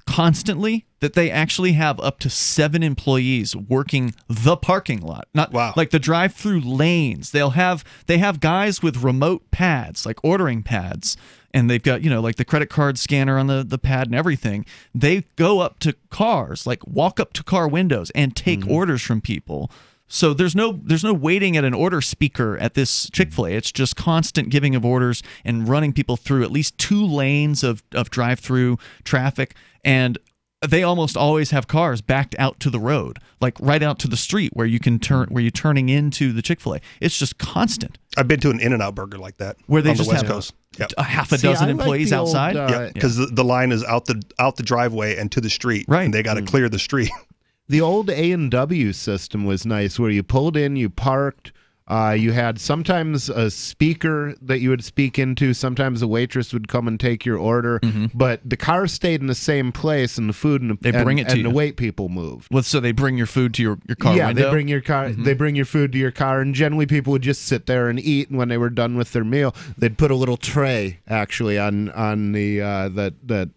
Speaker 8: constantly that they actually have up to 7 employees working the parking lot, not like the drive-through lanes. They have guys with remote pads, like ordering pads, and they've got like the credit card scanner on the pad and everything. They go up to cars, like walk up to car windows and take orders from people. So there's no waiting at an order speaker at this Chick-fil-A. It's just constant giving of orders and running people through at least 2 lanes of drive-through traffic. And they almost always have cars backed out to the road, like right out to the street where you're turning into the Chick-fil-A. It's just constant.
Speaker 9: I've been to an In-N-Out Burger like that
Speaker 8: where they
Speaker 9: on
Speaker 8: just
Speaker 9: the West
Speaker 8: have
Speaker 9: Coast. Yep.
Speaker 8: a half a dozen employees outside.
Speaker 9: Because the line is out the driveway and to the street,
Speaker 8: right?
Speaker 9: And they got to clear the street.
Speaker 10: The old A&W system was nice, where you pulled in, you parked, you had sometimes a speaker that you would speak into, sometimes a waitress would come and take your order, but the car stayed in the same place, and the food and the wait people moved.
Speaker 8: Well, so they bring your food to your car window?
Speaker 10: Yeah, they bring your car. They bring your food to your car, and generally people would just sit there and eat, and when they were done with their meal, they'd put a little tray, actually, on the that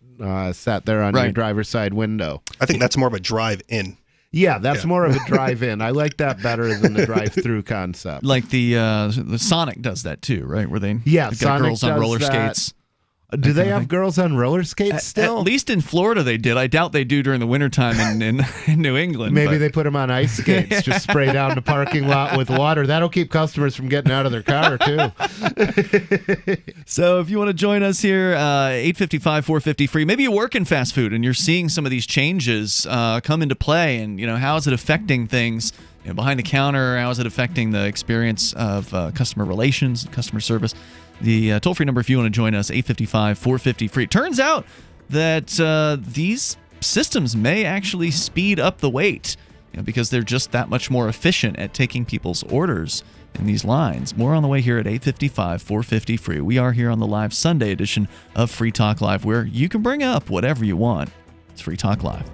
Speaker 10: sat there on your driver's side window.
Speaker 9: I think that's more of a drive-in.
Speaker 10: Yeah, that's more of a drive-in. I like that better than the drive-through concept.
Speaker 8: Like the Sonic does that too, right? Where they got
Speaker 10: Sonic
Speaker 8: girls on roller
Speaker 10: does that.
Speaker 8: skates.
Speaker 10: Do they have girls on roller skates still?
Speaker 8: At least in Florida they did. I doubt they do during the wintertime in New England.
Speaker 10: Maybe they put them on ice skates, just spray down the parking lot with water. That'll keep customers from getting out of their car, too.
Speaker 8: So if you want to join us here, 855-450 free. Maybe you work in fast food and you're seeing some of these changes come into play, and how is it affecting things behind the counter? How is it affecting the experience of customer relations, customer service? The toll-free number, if you want to join us, 855-450 free. It turns out that these systems may actually speed up the wait because they're just that much more efficient at taking people's orders in these lines. More on the way here at 855-450 free. We are here on the live Sunday edition of Free Talk Live, where you can bring up whatever you want. It's Free Talk Live.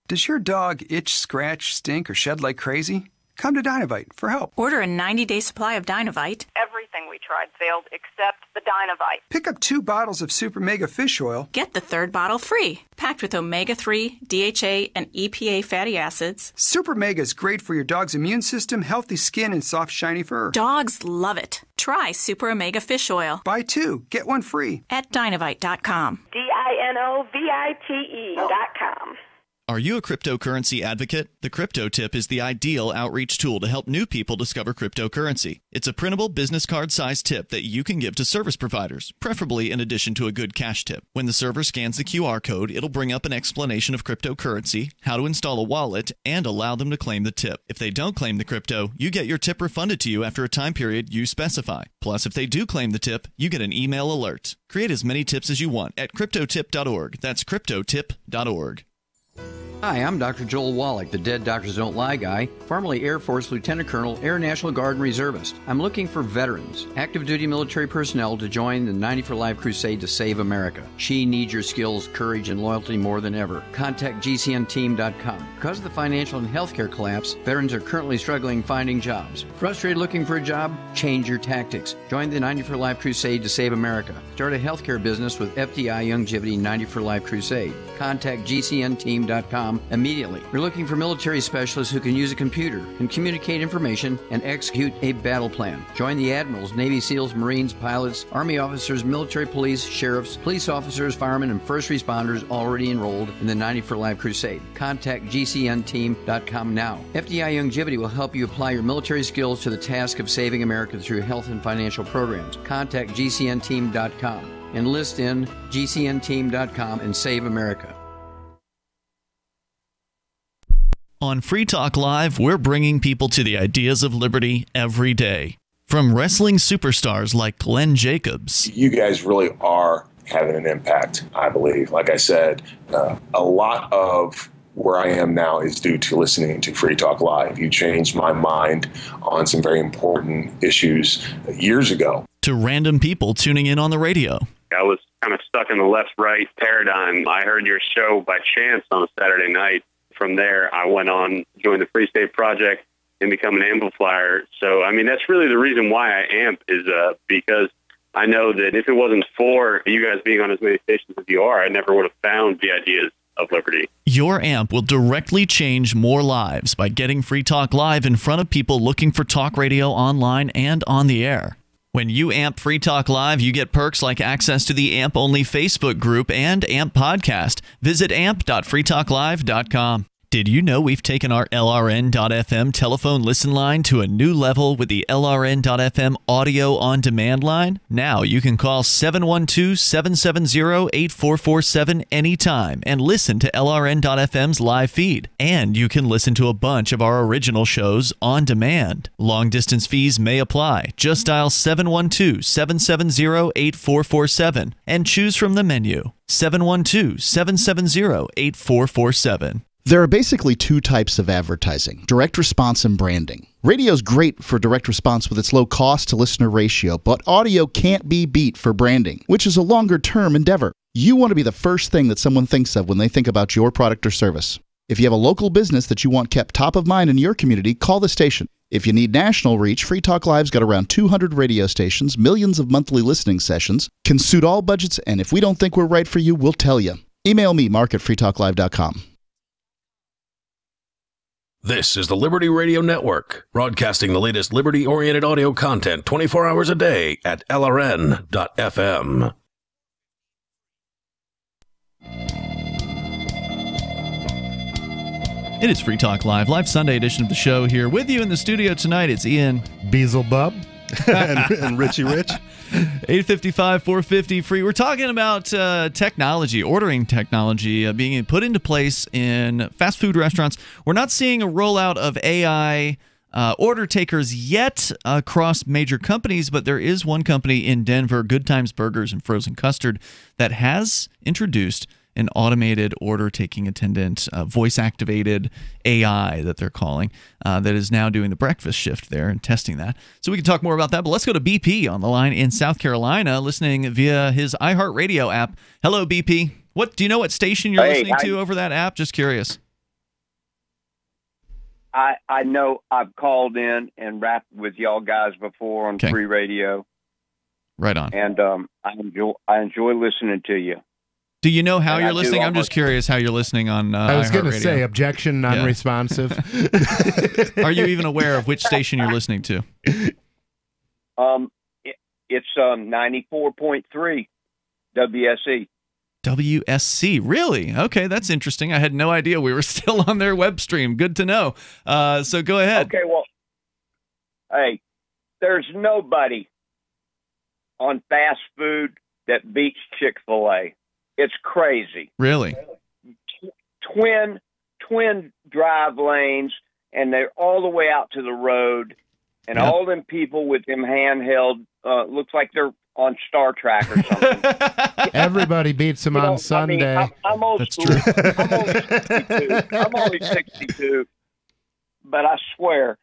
Speaker 14: Does your dog itch, scratch, stink, or shed like crazy? Come to Dynavite for help.
Speaker 15: Order a 90-day supply of Dynavite.
Speaker 16: Everything we tried failed except the Dynavite.
Speaker 14: Pick up 2 bottles of Super Mega Fish Oil.
Speaker 15: Get the 3rd bottle free. Packed with omega-3, DHA, and EPA fatty acids.
Speaker 14: Super Mega is great for your dog's immune system, healthy skin, and soft, shiny fur.
Speaker 15: Dogs love it. Try Super Omega Fish Oil.
Speaker 14: Buy 2, get 1 free.
Speaker 15: At Dynavite.com.
Speaker 16: DINOVITE.com.
Speaker 1: Are you a cryptocurrency advocate? The Crypto Tip is the ideal outreach tool to help new people discover cryptocurrency. It's a printable business card-sized tip that you can give to service providers, preferably in addition to a good cash tip. When the server scans the QR code, it'll bring up an explanation of cryptocurrency, how to install a wallet, and allow them to claim the tip. If they don't claim the crypto, you get your tip refunded to you after a time period you specify. Plus, if they do claim the tip, you get an email alert. Create as many tips as you want at cryptotip.org. That's cryptotip.org.
Speaker 5: Hi, I'm Dr. Joel Wallach, the Dead Doctors Don't Lie guy, formerly Air Force Lieutenant Colonel, Air National Guard and Reservist. I'm looking for veterans, active duty military personnel to join the 90 for Life crusade to save America. She needs your skills, courage, and loyalty more than ever. Contact GCNteam.com. Because of the financial and healthcare collapse, veterans are currently struggling finding jobs. Frustrated looking for a job? Change your tactics. Join the 90 for Life crusade to save America. Start a healthcare business with FDI Longevity 90 for Life crusade. Contact GCNteam.com immediately. We're looking for military specialists who can use a computer, can communicate information, and execute a battle plan. Join the admirals, Navy SEALs, Marines, pilots, Army officers, military police, sheriffs, police officers, firemen, and first responders already enrolled in the 90 for Life crusade. Contact GCNteam.com now. FDI Longevity will help you apply your military skills to the task of saving America through health and financial programs. Contact GCNteam.com. Enlist in GCNteam.com and save America.
Speaker 1: On Free Talk Live, we're bringing people to the ideas of liberty every day. From wrestling superstars like Glenn Jacobs.
Speaker 6: You guys really are having an impact, I believe. Like I said, a lot of where I am now is due to listening to Free Talk Live. You changed my mind on some very important issues years ago.
Speaker 1: To random people tuning in on the radio.
Speaker 23: I was kind of stuck in the left-right paradigm. I heard your show by chance on a Saturday night. From there, I went on, joined the Free State Project, and become an amplifier. So, I mean, that's really the reason why I amp is because I know that if it wasn't for you guys being on as many stations as you are, I never would have found the ideas of liberty.
Speaker 1: Your amp will directly change more lives by getting Free Talk Live in front of people looking for talk radio online and on the air. When you amp Free Talk Live, you get perks like access to the AMP-only Facebook group and AMP podcast. Visit amp.freetalklive.com. Did you know we've taken our LRN.FM telephone listen line to a new level with the LRN.FM audio on demand line? Now you can call 712-770-8447 anytime and listen to LRN.FM's live feed. And you can listen to a bunch of our original shows on demand. Long distance fees may apply. Just dial 712-770-8447 and choose from the menu. 712-770-8447.
Speaker 20: There are basically two types of advertising, direct response and branding. Radio's great for direct response with its low cost to listener ratio, but audio can't be beat for branding, which is a longer-term endeavor. You want to be the first thing that someone thinks of when they think about your product or service. If you have a local business that you want kept top of mind in your community, call the station. If you need national reach, Free Talk Live's got around 200 radio stations, millions of monthly listening sessions, can suit all budgets, and if we don't think we're right for you, we'll tell you. Email me, mark@freetalklive.com.
Speaker 7: This is the Liberty Radio Network, broadcasting the latest liberty-oriented audio content 24 hours a day at LRN.FM.
Speaker 8: It is Free Talk Live Sunday edition of the show here. With you in the studio tonight, it's Ian.
Speaker 10: Beelzebub.
Speaker 9: and Richie Rich.
Speaker 8: 855 450 free. We're talking about technology, ordering technology being put into place in fast food restaurants. We're not seeing a rollout of AI order takers yet across major companies, but there is one company in Denver, Good Times Burgers and Frozen Custard, that has introduced an automated order-taking attendant, voice-activated AI that they're calling, that is now doing the breakfast shift there and testing that. So we can talk more about that, but let's go to BP on the line in South Carolina, listening via his iHeartRadio app. Hello, BP. Do you know what station you're listening to over that app? Just curious.
Speaker 11: I know I've called in and rapped with y'all guys before on free radio.
Speaker 8: Right on.
Speaker 11: And I enjoy listening to you.
Speaker 8: Do you know how you're listening? I'm just curious how you're listening on
Speaker 10: I was going to say, objection, non-responsive.
Speaker 8: Are you even aware of which station you're listening to?
Speaker 11: It's 94.3 WSE.
Speaker 8: WSC, really? Okay, that's interesting. I had no idea we were still on their web stream. Good to know. So go ahead.
Speaker 11: Okay, well, hey, there's nobody on fast food that beats Chik-fil-A. It's crazy.
Speaker 8: Really?
Speaker 11: Twin drive lanes, and they're all the way out to the road, and all them people with them handheld, looks like they're on Star Trek or something.
Speaker 10: Everybody beats them on Sunday.
Speaker 11: I mean, I'm old
Speaker 8: That's
Speaker 11: school.
Speaker 8: true.
Speaker 11: I'm only 62, but I swear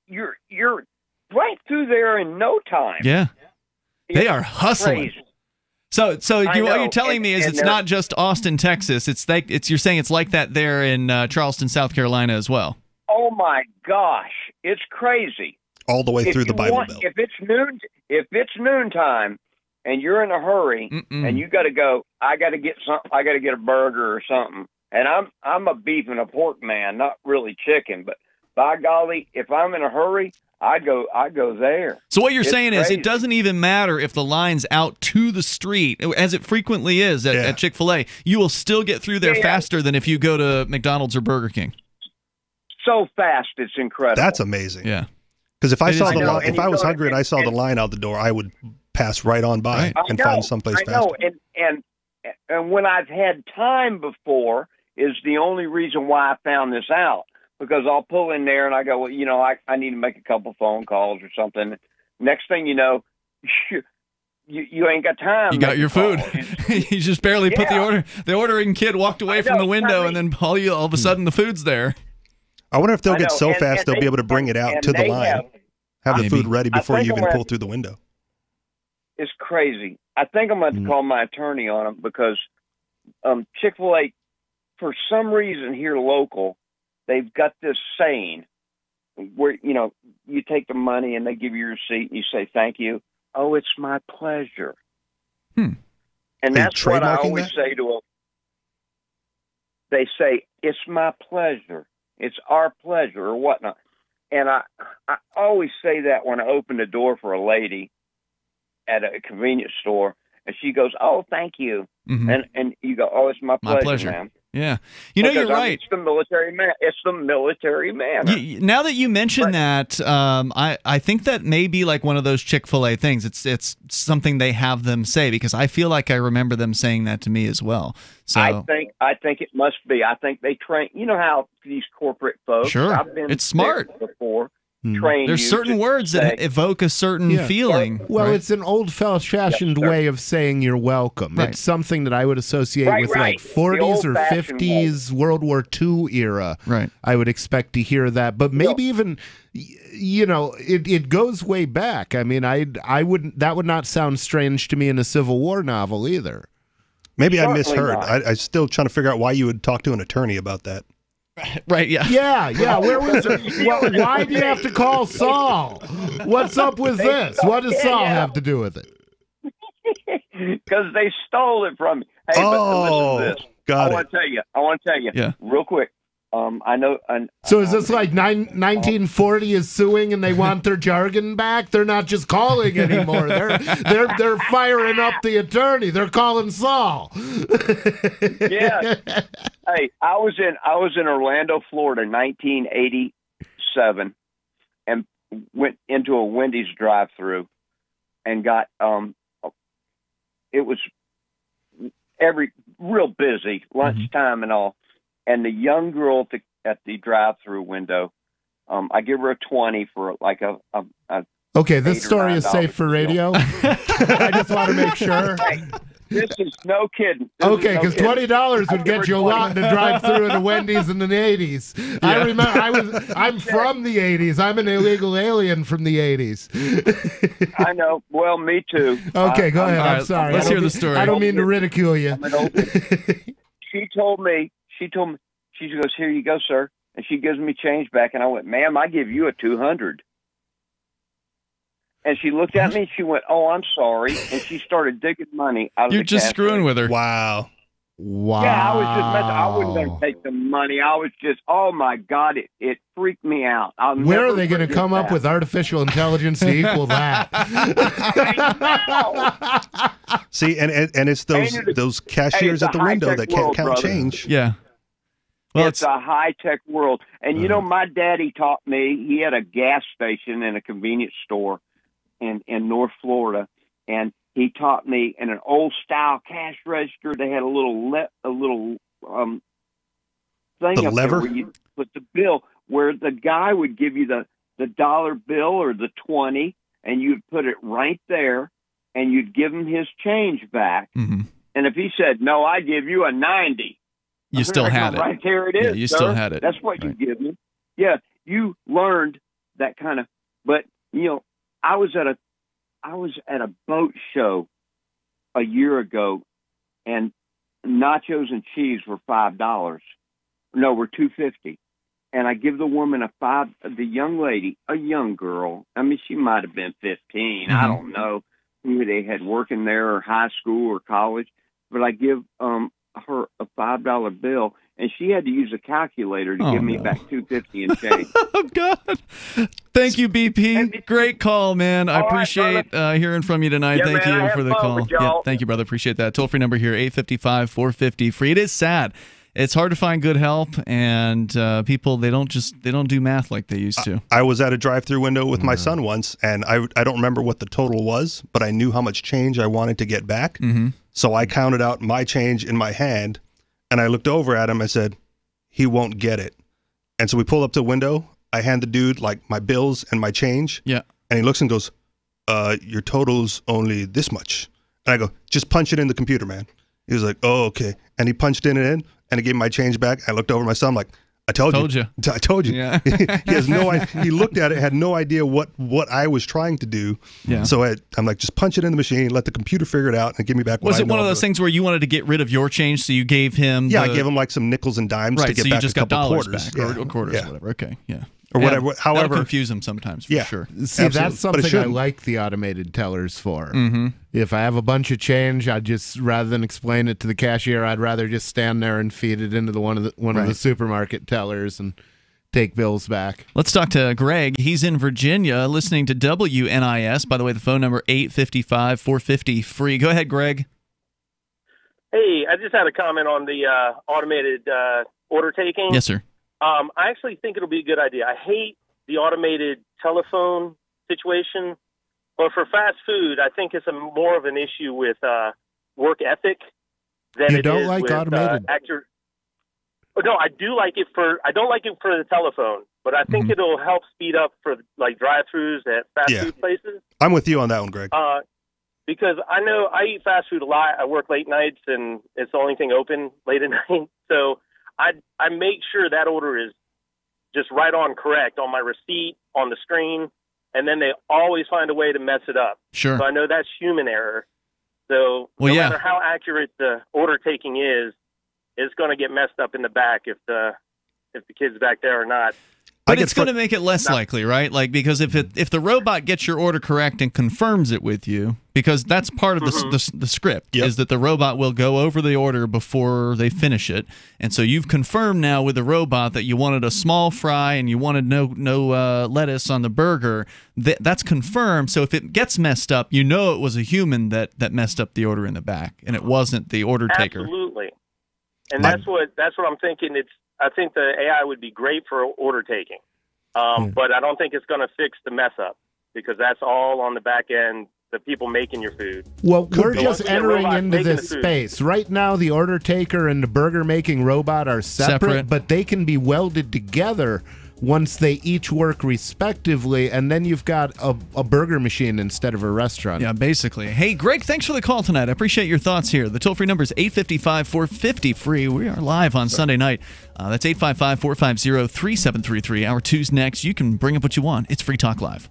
Speaker 11: you're right through there in no time.
Speaker 8: Yeah, they are hustling.
Speaker 11: Crazy.
Speaker 8: So what you're telling me is it's not just Austin, Texas. You're saying it's like that there in Charleston, South Carolina as well.
Speaker 11: Oh my gosh, it's crazy.
Speaker 9: All the way through the Bible Belt.
Speaker 11: If it's noontime and you're in a hurry and you got to go, I got to get a burger or something. And I'm a beef and a pork man, not really chicken, but by golly, if I'm in a hurry, I go there.
Speaker 8: So what you're saying is it doesn't even matter if the line's out to the street, as it frequently is at Chick-fil-A. You will still get through there faster than if you go to McDonald's or Burger King.
Speaker 11: So fast, it's incredible.
Speaker 9: That's amazing.
Speaker 8: Yeah.
Speaker 9: Because if I was hungry and I saw the line out the door, I would pass right on by and find someplace faster.
Speaker 11: I know, and when I've had time before is the only reason why I found this out. Because I'll pull in there and I go, well, I need to make a couple phone calls or something. Next thing you know, you ain't got time.
Speaker 8: You got your food. You just barely put the order. The ordering kid walked away from the window, and then all of a sudden the food's there.
Speaker 9: I wonder if they'll get so fast they'll be able to bring it out to the line, have the food ready before you even pull through the window.
Speaker 11: It's crazy. I think I'm going to call my attorney on them because Chick-fil-A, for some reason here local, they've got this saying where, you take the money and they give you your receipt and you say, thank you. Oh, it's my pleasure. And that's what I always say to them. They say, it's my pleasure. It's our pleasure or whatnot. And I always say that when I open the door for a lady at a convenience store and she goes, oh, thank you. And you go, oh, it's my pleasure, ma'am.
Speaker 8: Yeah. You're right.
Speaker 11: It's the military man. It's the military manner.
Speaker 8: Now that you mention that, I think that may be like one of those Chick-fil-A things. It's something they have them say because I feel like I remember them saying that to me as well. So
Speaker 11: I think it must be. I think they train. You know how these corporate folks.
Speaker 8: Sure.
Speaker 11: I've been
Speaker 8: it's smart
Speaker 11: before. train
Speaker 8: There's
Speaker 11: you
Speaker 8: certain
Speaker 11: to
Speaker 8: words
Speaker 11: say,
Speaker 8: that evoke a certain feeling.
Speaker 10: Well,
Speaker 8: right?
Speaker 10: it's an old-fashioned way of saying you're welcome.
Speaker 8: Right.
Speaker 10: It's something that I would associate with like 40s or 50s World War II era.
Speaker 8: Right.
Speaker 10: I would expect to hear that, but maybe even, it goes way back. I mean, I wouldn't. That would not sound strange to me in a Civil War novel either.
Speaker 9: Maybe I misheard. I'm still trying to figure out why you would talk to an attorney about that.
Speaker 8: Right, yeah.
Speaker 10: Yeah. Where was it? Why do you have to call Saul? What's up with this? What does Saul have to do with it?
Speaker 11: Because they stole it from me. Hey, but listen to this. I want to tell you real quick. I know.
Speaker 10: So is this like 1940 is suing and they want their jargon back? They're not just calling anymore. They're firing up the attorney. They're calling Saul.
Speaker 11: Yeah. Hey, I was in Orlando, Florida, 1987, and went into a Wendy's drive-through, and got it was real busy, lunchtime and all. And the young girl at the drive-through window, I give her a 20 for like a
Speaker 10: okay, this story is safe for radio. I just want to make sure.
Speaker 11: Hey, this is no kidding.
Speaker 10: Okay, because $20 would get you a lot to drive through at a Wendy's in the 80s. Yeah. I remember. I'm from the 80s. I'm an illegal alien from the 80s.
Speaker 11: I know. Well, me too.
Speaker 10: Okay, go ahead. I'm sorry.
Speaker 8: Let's hear the story.
Speaker 10: I don't mean to ridicule you.
Speaker 11: She told me, she goes, "Here you go, sir." And she gives me change back. And I went, "Ma'am, I give you a 200. And she looked at me and she went, "Oh, I'm sorry." And she started digging money out of the
Speaker 8: You're just screwing with her.
Speaker 9: Wow.
Speaker 11: Yeah, I was just messing. I wasn't going to take the money. I was just, oh my God, it freaked me out.
Speaker 10: Where are they going to come up with artificial intelligence to equal that?
Speaker 9: See, and it's those cashiers at the window that can't count change.
Speaker 8: Yeah.
Speaker 11: Well, it's a high-tech world. And, my daddy taught me, he had a gas station and a convenience store in North Florida. And he taught me in an old-style cash register, they had a little thing
Speaker 9: the
Speaker 11: up
Speaker 9: lever?
Speaker 11: there where you put the bill, where the guy would give you the dollar bill or the 20, and you'd put it right there, and you'd give him his change back.
Speaker 8: Mm-hmm.
Speaker 11: And if he said, "No, I give you a 90.
Speaker 8: You still had it.
Speaker 11: Right there it is.
Speaker 8: Yeah, you
Speaker 11: sir.
Speaker 8: still had it.
Speaker 11: That's what you give me. Yeah, you learned that kind of. But I was at a boat show a year ago, and nachos and cheese were $5. No, were $2.50. And I give the woman the young lady, a young girl. I mean, she might have been 15.
Speaker 8: Mm-hmm.
Speaker 11: I don't know who they had working there, or high school or college. But I give her a $5 bill, and she had to use a calculator to give me back $2.50 and change.
Speaker 8: Oh God! Thank you, BP. Great call, man. I appreciate hearing from you tonight.
Speaker 11: Yeah,
Speaker 8: thank
Speaker 11: man,
Speaker 8: you for the call.
Speaker 11: Yeah,
Speaker 8: thank you, brother. Appreciate that. Toll free number here 855-450-FREE. It is sad. It's hard to find good help, and people they don't do math like they used to.
Speaker 9: I was at a drive-through window with my son once, and I don't remember what the total was, but I knew how much change I wanted to get back.
Speaker 8: Mm-hmm.
Speaker 9: So I counted out my change in my hand, and I looked over at him and said, "He won't get it." And so we pulled up to the window. I hand the dude like my bills and my change.
Speaker 8: Yeah.
Speaker 9: And he looks and goes, "Your total's only this much." And I go, "Just punch it in the computer, man." He was like, "Oh, okay." And he punched it in, and he gave me my change back. I looked over at my son, like, I told you. I told you.
Speaker 8: Yeah.
Speaker 9: He has no idea. He looked at it, had no idea what I was trying to do.
Speaker 8: Yeah.
Speaker 9: So I'm like, just punch it in the machine, let the computer figure it out, and give me back.
Speaker 8: Was it one of those things where you wanted to get rid of your change, so you gave him?
Speaker 9: Yeah, I gave him like some nickels and dimes to get
Speaker 8: so
Speaker 9: back
Speaker 8: you just
Speaker 9: a couple
Speaker 8: got dollars
Speaker 9: quarters.
Speaker 8: back, or quarters, or whatever. Okay, yeah.
Speaker 9: Or whatever. However,
Speaker 8: that'll confuse them sometimes, for sure.
Speaker 10: See, that's something I like the automated tellers for.
Speaker 8: Mm-hmm.
Speaker 10: If I have a bunch of change, I just, rather than explain it to the cashier, I'd rather just stand there and feed it into one of the supermarket tellers and take bills back.
Speaker 8: Let's talk to Greg. He's in Virginia, listening to WNIS. By the way, the phone number 855-450-FREE. Go ahead, Greg.
Speaker 13: Hey, I just had a comment on the automated order taking.
Speaker 8: Yes, sir.
Speaker 13: I actually think it'll be a good idea. I hate the automated telephone situation, but for fast food, I think it's more of an issue with work ethic than
Speaker 10: you
Speaker 13: it
Speaker 10: don't
Speaker 13: is
Speaker 10: like
Speaker 13: with
Speaker 10: automated.
Speaker 13: No, I do like it I don't like it for the telephone, but I think it'll help speed up for like drive-thrus at fast food places.
Speaker 9: I'm with you on that one, Greg.
Speaker 13: Because I know I eat fast food a lot. I work late nights, and it's the only thing open late at night. So I make sure that order is just right on correct on my receipt, on the screen, and then they always find a way to mess it up.
Speaker 8: Sure.
Speaker 13: So I know that's human error. So no matter how accurate the order taking is, it's going to get messed up in the back if the kid's back there or not.
Speaker 8: But it's going to make it less likely, right? Like, because if the robot gets your order correct and confirms it with you, because that's part of the script, is that the robot will go over the order before they finish it. And so you've confirmed now with the robot that you wanted a small fry and you wanted no lettuce on the burger. That's confirmed. So if it gets messed up, you know it was a human that messed up the order in the back, and it wasn't the order taker.
Speaker 13: Absolutely. And that's what I'm thinking. I think the AI would be great for order taking, but I don't think it's going to fix the mess up because that's all on the back end, the people making your food.
Speaker 10: Well, we're just entering into this space. Right now, the order taker and the burger making robot are separate, but they can be welded together once they each work respectively, and then you've got a burger machine instead of a restaurant.
Speaker 8: Yeah, basically. Hey, Greg, thanks for the call tonight. I appreciate your thoughts here. The toll-free number is 855-450-FREE. We are live on Sunday night. That's 855-450-3733. Hour 2's next. You can bring up what you want. It's Free Talk Live.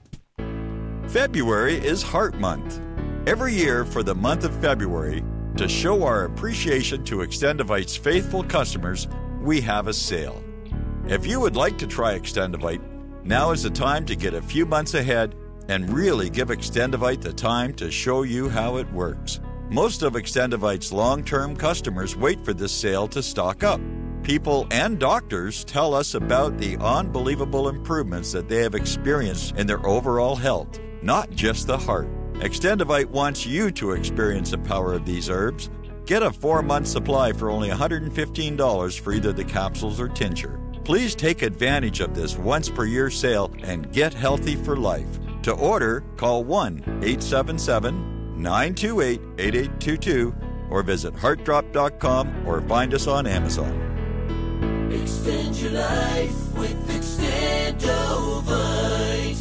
Speaker 12: February is Heart Month. Every year for the month of February, to show our appreciation to Extendivite's faithful customers, we have a sale. If you would like to try Extendivite, now is the time to get a few months ahead and really give Extendivite the time to show you how it works. Most of Extendivite's long-term customers wait for this sale to stock up. People and doctors tell us about the unbelievable improvements that they have experienced in their overall health, not just the heart. Extendivite wants you to experience the power of these herbs. Get a 4-month supply for only $115 for either the capsules or tincture. Please take advantage of this once-per-year sale and get healthy for life. To order, call 1-877-928-8822 or visit heartdrop.com or find us on Amazon.
Speaker 17: Extend your life with Extendovite.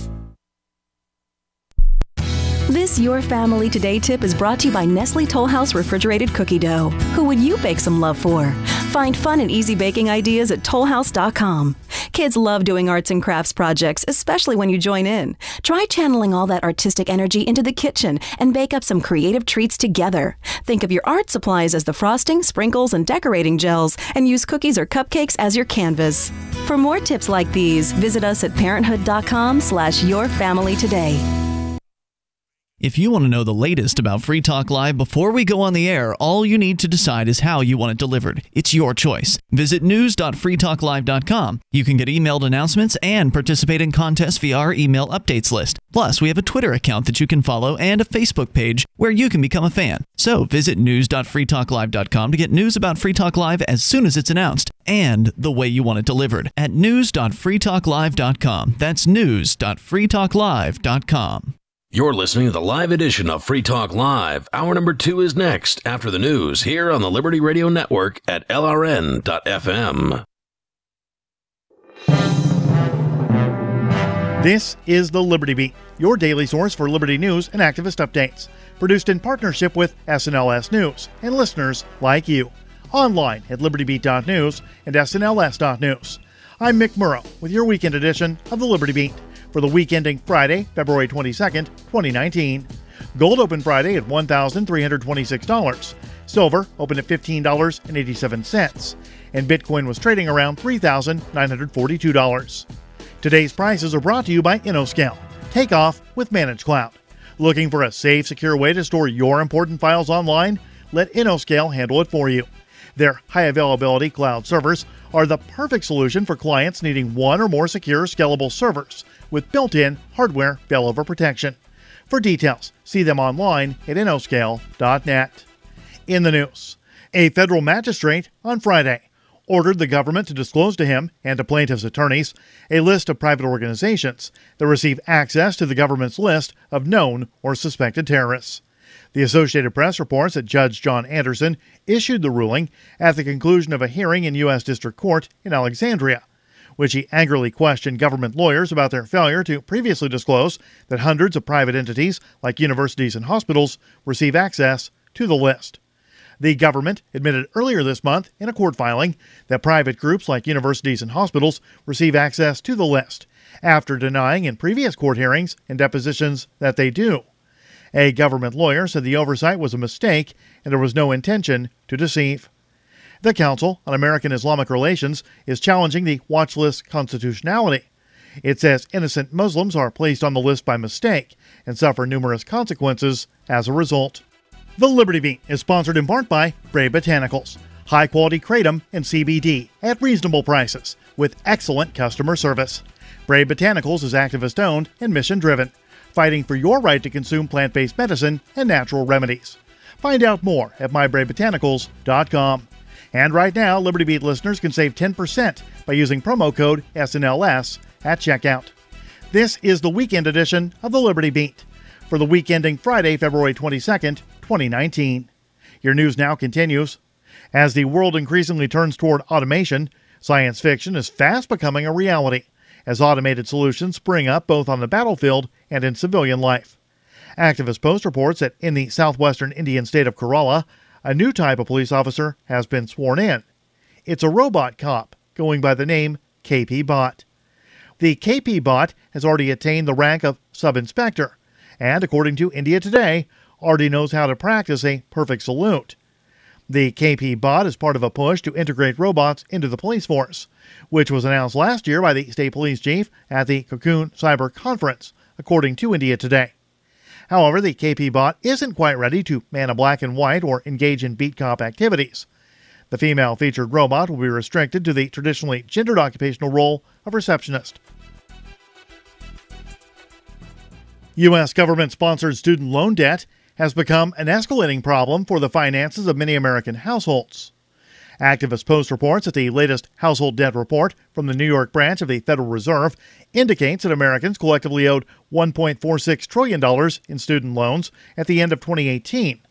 Speaker 18: This Your Family Today tip is brought to you by Nestle Toll House Refrigerated Cookie Dough. Who would you bake some love for? Find fun and easy baking ideas at tollhouse.com. Kids love doing arts and crafts projects, especially when you join in. Try channeling all that artistic energy into the kitchen and bake up some creative treats together. Think of your art supplies as the frosting, sprinkles, and decorating gels, and use cookies or cupcakes as your canvas. For more tips like these, visit us at parenthood.com/yourfamilytoday.
Speaker 8: If you want to know the latest about Free Talk Live before we go on the air, all you need to decide is how you want it delivered. It's your choice. Visit news.freetalklive.com. You can get emailed announcements and participate in contests via our email updates list. Plus, we have a Twitter account that you can follow and a Facebook page where you can become a fan. So visit news.freetalklive.com to get news about Free Talk Live as soon as it's announced and the way you want it delivered at news.freetalklive.com. That's news.freetalklive.com.
Speaker 7: You're listening to the live edition of Free Talk Live. Hour number 2 is next after the news here on the Liberty Radio Network at LRN.FM.
Speaker 24: This is the Liberty Beat, your daily source for Liberty news and activist updates. Produced in partnership with SNLS News and listeners like you. Online at libertybeat.news and snls.news. I'm Mick Murrow with your weekend edition of the Liberty Beat for the week ending Friday, February 22nd, 2019. Gold opened Friday at $1,326. Silver opened at $15.87. And Bitcoin was trading around $3,942. Today's prices are brought to you by InnoScale. Take off with Managed Cloud. Looking for a safe, secure way to store your important files online? Let InnoScale handle it for you. Their high-availability cloud servers are the perfect solution for clients needing one or more secure, scalable servers with built-in hardware failover protection. For details, see them online at innoscale.net. In the news, a federal magistrate on Friday ordered the government to disclose to him and to plaintiffs' attorneys a list of private organizations that receive access to the government's list of known or suspected terrorists. The Associated Press reports that Judge John Anderson issued the ruling at the conclusion of a hearing in U.S. District Court in Alexandria, which he angrily questioned government lawyers about their failure to previously disclose that hundreds of private entities, like universities and hospitals, receive access to the list. The government admitted earlier this month in a court filing that private groups like universities and hospitals receive access to the list, after denying in previous court hearings and depositions that they do. A government lawyer said the oversight was a mistake and there was no intention to deceive. The Council on American Islamic Relations is challenging the watch list's constitutionality. It says innocent Muslims are placed on the list by mistake and suffer numerous consequences as a result. The Liberty Beat is sponsored in part by Brave Botanicals, high-quality kratom and CBD at reasonable prices with excellent customer service. Brave Botanicals is activist-owned and mission-driven, fighting for your right to consume plant-based medicine and natural remedies. Find out more at myBraveBotanicals.com. And right now, Liberty Beat listeners can save 10% by using promo code SNLS at checkout. This is the weekend edition of the Liberty Beat for the week ending Friday, February 22nd, 2019. Your news now continues. As the world increasingly turns toward automation, science fiction is fast becoming a reality as automated solutions spring up both on the battlefield and in civilian life. Activist Post reports that in the southwestern Indian state of Kerala, a new type of police officer has been sworn in. It's a robot cop going by the name KP Bot. The KP Bot has already attained the rank of sub-inspector, and according to India Today, already knows how to practice a perfect salute. The KP Bot is part of a push to integrate robots into the police force, which was announced last year by the state police chief at the Cocoon Cyber Conference, according to India Today. However, the KP Bot isn't quite ready to man a black and white or engage in beat cop activities. The female-featured robot will be restricted to the traditionally gendered occupational role of receptionist. U.S. government-sponsored student loan debt has become an escalating problem for the finances of many American households. Activist Post reports that the latest household debt report from the New York branch of the Federal Reserve indicates that Americans collectively owed $1.46 trillion in student loans at the end of 2018.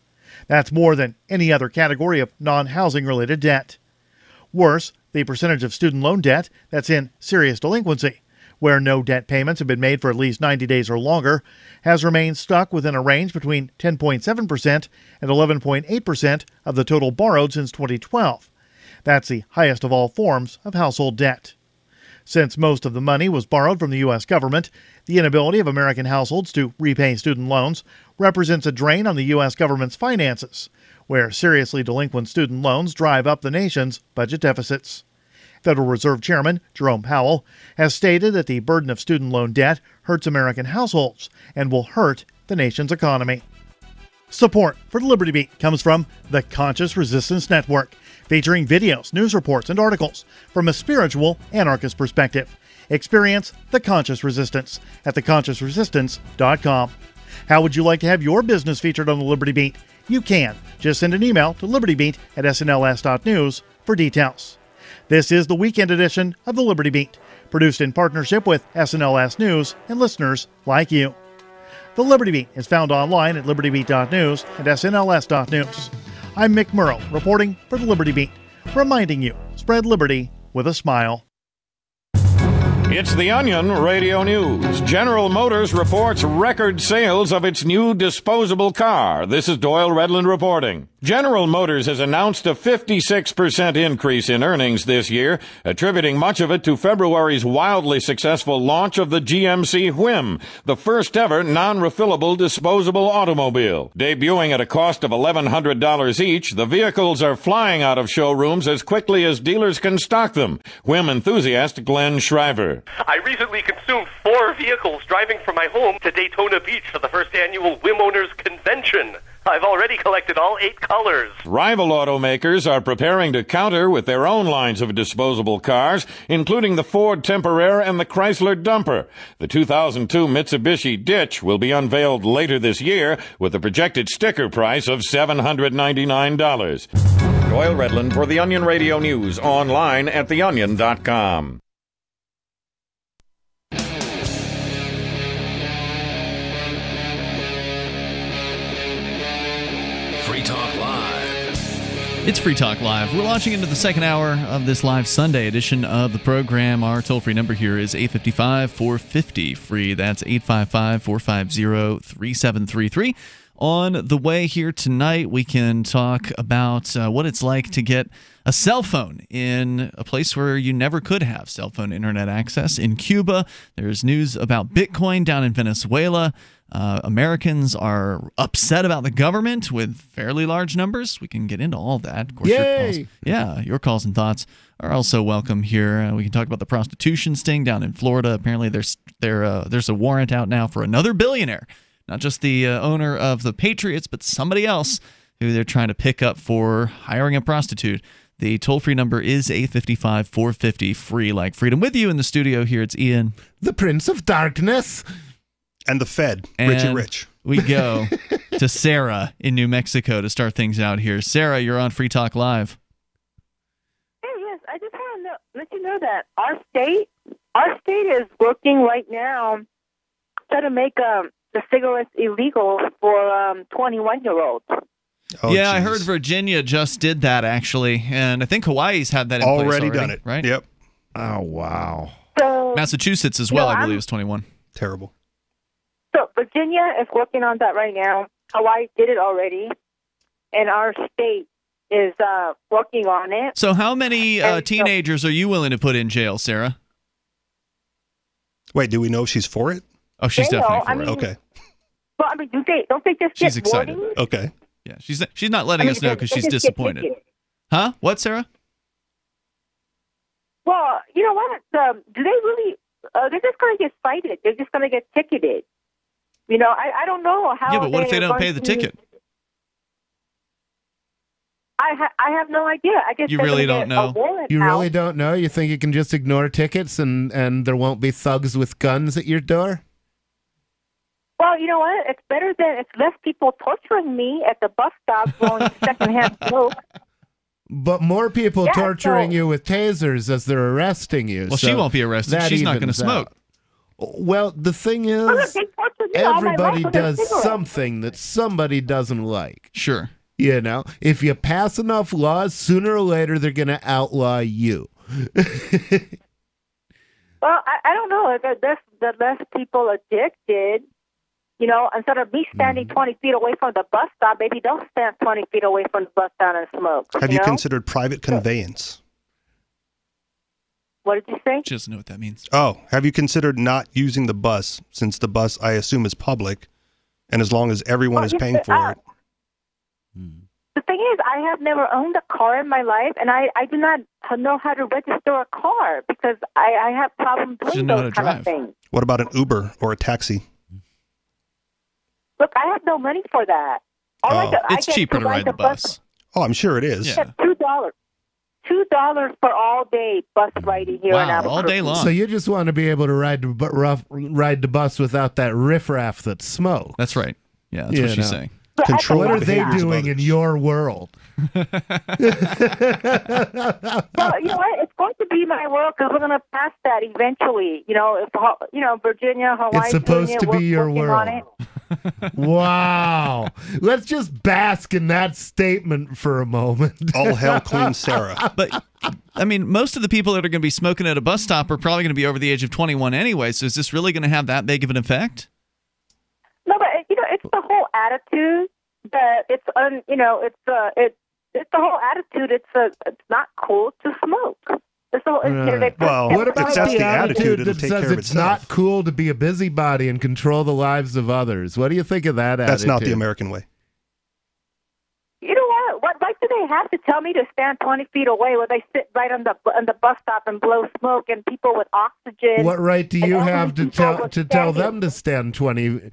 Speaker 24: That's more than any other category of non-housing related debt. Worse, the percentage of student loan debt that's in serious delinquency, where no debt payments have been made for at least 90 days or longer, has remained stuck within a range between 10.7% and 11.8% of the total borrowed since 2012. That's the highest of all forms of household debt. Since most of the money was borrowed from the U.S. government, the inability of American households to repay student loans represents a drain on the U.S. government's finances, where seriously delinquent student loans drive up the nation's budget deficits. Federal Reserve Chairman Jerome Powell has stated that the burden of student loan debt hurts American households and will hurt the nation's economy. Support for the Liberty Beat comes from the Conscious Resistance Network, featuring videos, news reports, and articles from a spiritual anarchist perspective. Experience the Conscious Resistance at theconsciousresistance.com. How would you like to have your business featured on the Liberty Beat? You can. Just send an email to libertybeat@snls.news for details. This is the weekend edition of the Liberty Beat, produced in partnership with SNLS News and listeners like you. The Liberty Beat is found online at libertybeat.news and snls.news. I'm Mick Murrow, reporting for the Liberty Beat, reminding you, spread liberty with a smile.
Speaker 3: It's the Onion Radio News. General Motors reports record sales of its new disposable car. This is Doyle Redland reporting. General Motors has announced a 56% increase in earnings this year, attributing much of it to February's wildly successful launch of the GMC Whim, the first ever non-refillable disposable automobile. Debuting at a cost of $1,100 each, the vehicles are flying out of showrooms as quickly as dealers can stock them. Whim enthusiast Glenn Shriver.
Speaker 19: I recently consumed 4 vehicles driving from my home to Daytona Beach for the first annual Whim Owners Convention. I've already collected all 8 colors.
Speaker 3: Rival automakers are preparing to counter with their own lines of disposable cars, including the Ford Temporare and the Chrysler Dumper. The 2002 Mitsubishi Ditch will be unveiled later this year with a projected sticker price of $799. Doyle Redland for the Onion Radio News, online at theonion.com.
Speaker 7: Free Talk Live.
Speaker 8: It's Free Talk Live. We're launching into the second hour of this live Sunday edition of the program. Our toll-free number here is 855-450-FREE. That's 855-450-3733. On the way here tonight, we can talk about what it's like to get a cell phone in a place where you never could have cell phone internet access. In Cuba, there's news about Bitcoin down in Venezuela. Americans are upset about the government with fairly large numbers. We can get into all that. Of course,
Speaker 10: Yay!
Speaker 8: Your calls and thoughts are also welcome here. We can talk about the prostitution sting down in Florida. Apparently, there's a warrant out now for another billionaire. Not just the owner of the Patriots, but somebody else who they're trying to pick up for hiring a prostitute. The toll-free number is 855-450-FREE, like freedom. With you in the studio here, it's Ian.
Speaker 10: The Prince of Darkness.
Speaker 9: And the Fed,
Speaker 8: and
Speaker 9: Richie Rich.
Speaker 8: We go to Sarah in New Mexico to start things out here. Sarah, you're on Free Talk Live.
Speaker 2: Hey, yes, I just want to let you know that our state is working right now to make the cigarettes illegal for 21-year-olds.
Speaker 8: Oh, yeah, geez. I heard Virginia just did that, actually, and I think Hawaii's had that in place already.
Speaker 9: Done it,
Speaker 8: right?
Speaker 9: Yep.
Speaker 10: Oh, wow.
Speaker 2: So,
Speaker 8: Massachusetts as well, I believe, is 21.
Speaker 9: Terrible.
Speaker 2: So Virginia is working on that right now. Hawaii did it already, and our state is working on it.
Speaker 8: So how many teenagers are you willing to put in jail, Sarah?
Speaker 9: Wait, do we know if she's for it?
Speaker 8: Oh, she's definitely for it.
Speaker 9: Okay.
Speaker 2: Well, I mean, don't they just
Speaker 8: she's
Speaker 2: get
Speaker 8: excited.
Speaker 2: warnings?
Speaker 9: Okay.
Speaker 8: Yeah, she's not letting us know because she's disappointed. Huh? What, Sarah?
Speaker 2: Well, you know what? Do they really? They're just going to get cited. They're just going to get ticketed. You know, I don't know how.
Speaker 8: Yeah, but what if they don't pay the ticket?
Speaker 2: I have no idea. I guess
Speaker 8: you really don't know.
Speaker 10: You really don't know? You think you can just ignore tickets and there won't be thugs with guns at your door?
Speaker 2: Well, you know what? It's less people torturing me at the bus stop blowing secondhand smoke.
Speaker 10: But more people torturing you with tasers as they're arresting you.
Speaker 8: Well, she won't be arrested. She's not going to smoke.
Speaker 10: Well, the thing is, everybody does something that somebody doesn't like.
Speaker 8: Sure.
Speaker 10: You know, if you pass enough laws, sooner or later they're going to outlaw you.
Speaker 2: Well, I don't know. The less people addicted, you know, instead of me standing 20 feet away from the bus stop, maybe don't stand 20 feet away from the bus stop and smoke.
Speaker 9: Have you considered private conveyance?
Speaker 2: What did you say?
Speaker 8: She doesn't know what that means.
Speaker 9: Oh, have you considered not using the bus, since the bus, I assume, is public, and as long as everyone is paying for it?
Speaker 2: The thing is, I have never owned a car in my life, and I do not know how to register a car because I have problems doing those kind of things.
Speaker 9: What about an Uber or a taxi?
Speaker 2: Look, I have no money for that.
Speaker 8: It's cheaper to ride the bus.
Speaker 9: Oh, I'm sure it is.
Speaker 8: Yeah.
Speaker 2: $2 for all day bus riding here in Albuquerque.
Speaker 8: All day long.
Speaker 10: So you just want to be able to ride the bus without that riffraff that smoke.
Speaker 8: That's right. Yeah, that's what she's saying.
Speaker 10: What are they doing in your world?
Speaker 2: Well, you know what? It's going to be my world because we're going to pass that eventually. You know, Virginia, Hawaii.
Speaker 10: It's supposed to be your world. Wow. Let's just bask in that statement for a moment.
Speaker 9: All hail Queen Sarah.
Speaker 8: But, I mean, most of the people that are going to be smoking at a bus stop are probably going to be over the age of 21 anyway, so is this really going to have that big of an effect?
Speaker 2: No, but, it's the whole attitude that it's the whole attitude. It's not cool to smoke.
Speaker 10: What about the attitude that says it's not cool to be a busybody and control the lives of others? What do you think of that attitude?
Speaker 9: That's not the American way.
Speaker 2: You know what? What right do they have to tell me to stand 20 feet away where they sit right on the bus stop and blow smoke and people with oxygen?
Speaker 10: What right do you have to tell them to stand 20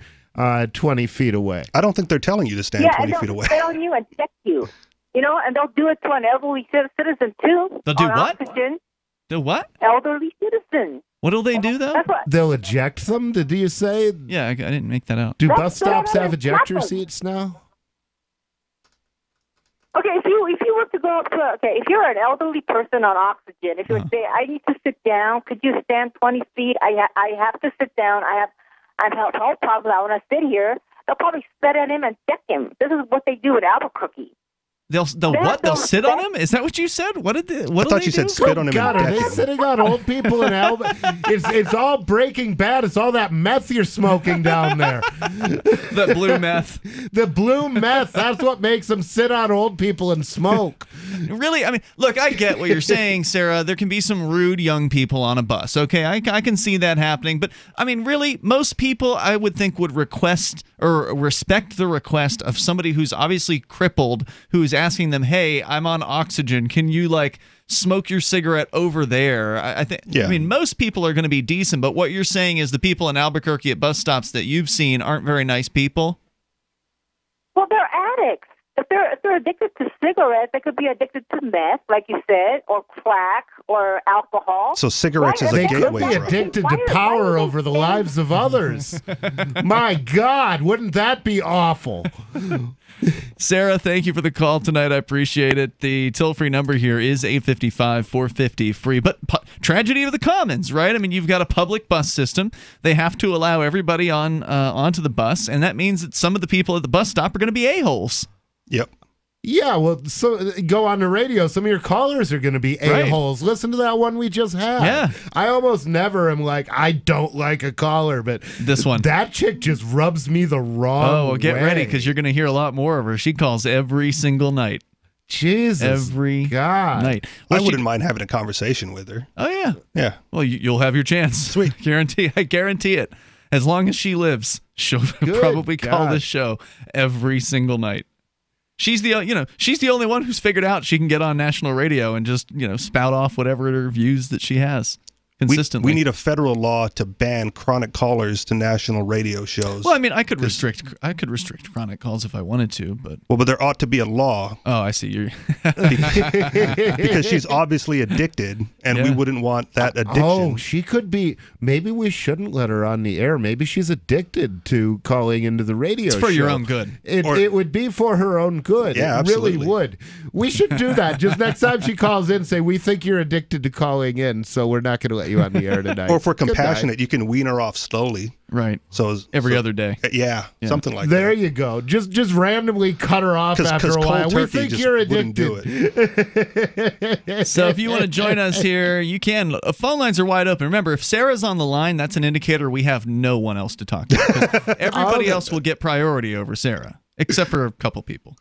Speaker 10: feet away?
Speaker 9: I don't think they're telling you to stand 20 feet away.
Speaker 2: They'll on you and check you. You know, and they'll do it to an elderly citizen too.
Speaker 8: They'll do what?
Speaker 2: Oxygen.
Speaker 8: Do what?
Speaker 2: Elderly citizens.
Speaker 8: What do they do, though?
Speaker 10: They'll eject them? Did you say?
Speaker 8: Yeah, I didn't make that out.
Speaker 10: Do bus stops have ejector seats now?
Speaker 2: Okay, if you were to go up to, if you're an elderly person on oxygen, if you would say, I need to sit down, could you stand 20 feet? I have to sit down. I have health problems. I want to sit here. they'll probably spit at him and deck him. This is what they do at Albuquerque.
Speaker 8: They'll what? They'll sit on him? Is that what you said? What did they? What
Speaker 9: I thought you said spit on him.
Speaker 10: God, are they sitting on old people in Albuquerque? It's all Breaking Bad. It's all that meth you're smoking down there.
Speaker 8: The blue meth.
Speaker 10: The blue meth. That's what makes them sit on old people and smoke.
Speaker 8: Really? I mean, look, I get what you're saying, Sarah. There can be some rude young people on a bus. Okay, I can see that happening. But, I mean, really, most people, I would think, would request or respect the request of somebody who's obviously crippled, who's asking them, hey, I'm on oxygen. Can you, like, smoke your cigarette over there? I think. Yeah. I mean, most people are going to be decent. But what you're saying is the people in Albuquerque at bus stops that you've seen aren't very nice people?
Speaker 2: Well, they're addicts. If they're addicted to cigarettes, they could be addicted to meth, like you said, or crack, or alcohol.
Speaker 9: So cigarettes is a gateway drug.
Speaker 10: They could be addicted to power over the lives of others. My God, wouldn't that be awful?
Speaker 8: Sarah, thank you for the call tonight. I appreciate it. The toll-free number here is 855-450-FREE. But tragedy of the commons, right? I mean, you've got a public bus system. They have to allow everybody onto the bus, and that means that some of the people at the bus stop are going to be a-holes.
Speaker 9: Yep.
Speaker 10: Yeah, well, so go on the radio. Some of your callers are going to be a-holes. Right. Listen to that one we just had.
Speaker 8: Yeah.
Speaker 10: I almost never am like, I don't like a caller, but
Speaker 8: this one,
Speaker 10: that chick just rubs me the wrong way.
Speaker 8: Oh, well, get ready, because you're going to hear a lot more of her. She calls every single night.
Speaker 10: Jesus.
Speaker 8: Every
Speaker 10: God.
Speaker 8: night.
Speaker 9: Well, I wouldn't mind having a conversation with her.
Speaker 8: Oh, yeah.
Speaker 9: Yeah.
Speaker 8: Well, you'll have your chance.
Speaker 9: Sweet.
Speaker 8: I guarantee it. As long as she lives, she'll probably call this show every single night. She's the only one who's figured out she can get on national radio and just spout off whatever views that she has consistently.
Speaker 9: We need a federal law to ban chronic callers to national radio shows.
Speaker 8: Well, I mean, I could restrict chronic calls if I wanted to, but
Speaker 9: there ought to be a law.
Speaker 8: Oh, I see. You're
Speaker 9: because she's obviously addicted, and we wouldn't want that addiction.
Speaker 10: Oh, she could be. Maybe we shouldn't let her on the air. Maybe she's addicted to calling into the radio.
Speaker 8: It's for
Speaker 10: show.
Speaker 8: your own good.
Speaker 10: It would be for her own good.
Speaker 9: Yeah,
Speaker 10: it
Speaker 9: absolutely.
Speaker 10: really would. We should do that. Just next time she calls in, say, we think you're addicted to calling in, so we're not going to let you on the air tonight.
Speaker 9: Or if we're compassionate, you can wean her off slowly.
Speaker 8: Right.
Speaker 9: So
Speaker 8: every other day.
Speaker 9: Yeah, something like
Speaker 10: there
Speaker 9: that.
Speaker 10: You go. Just randomly cut her off after a while. We think you're addicted.
Speaker 8: So if you want to join us here, you can. Phone lines are wide open. Remember, if Sarah's on the line, that's an indicator we have no one else to talk to. Because everybody else will get priority over Sarah, except for a couple people.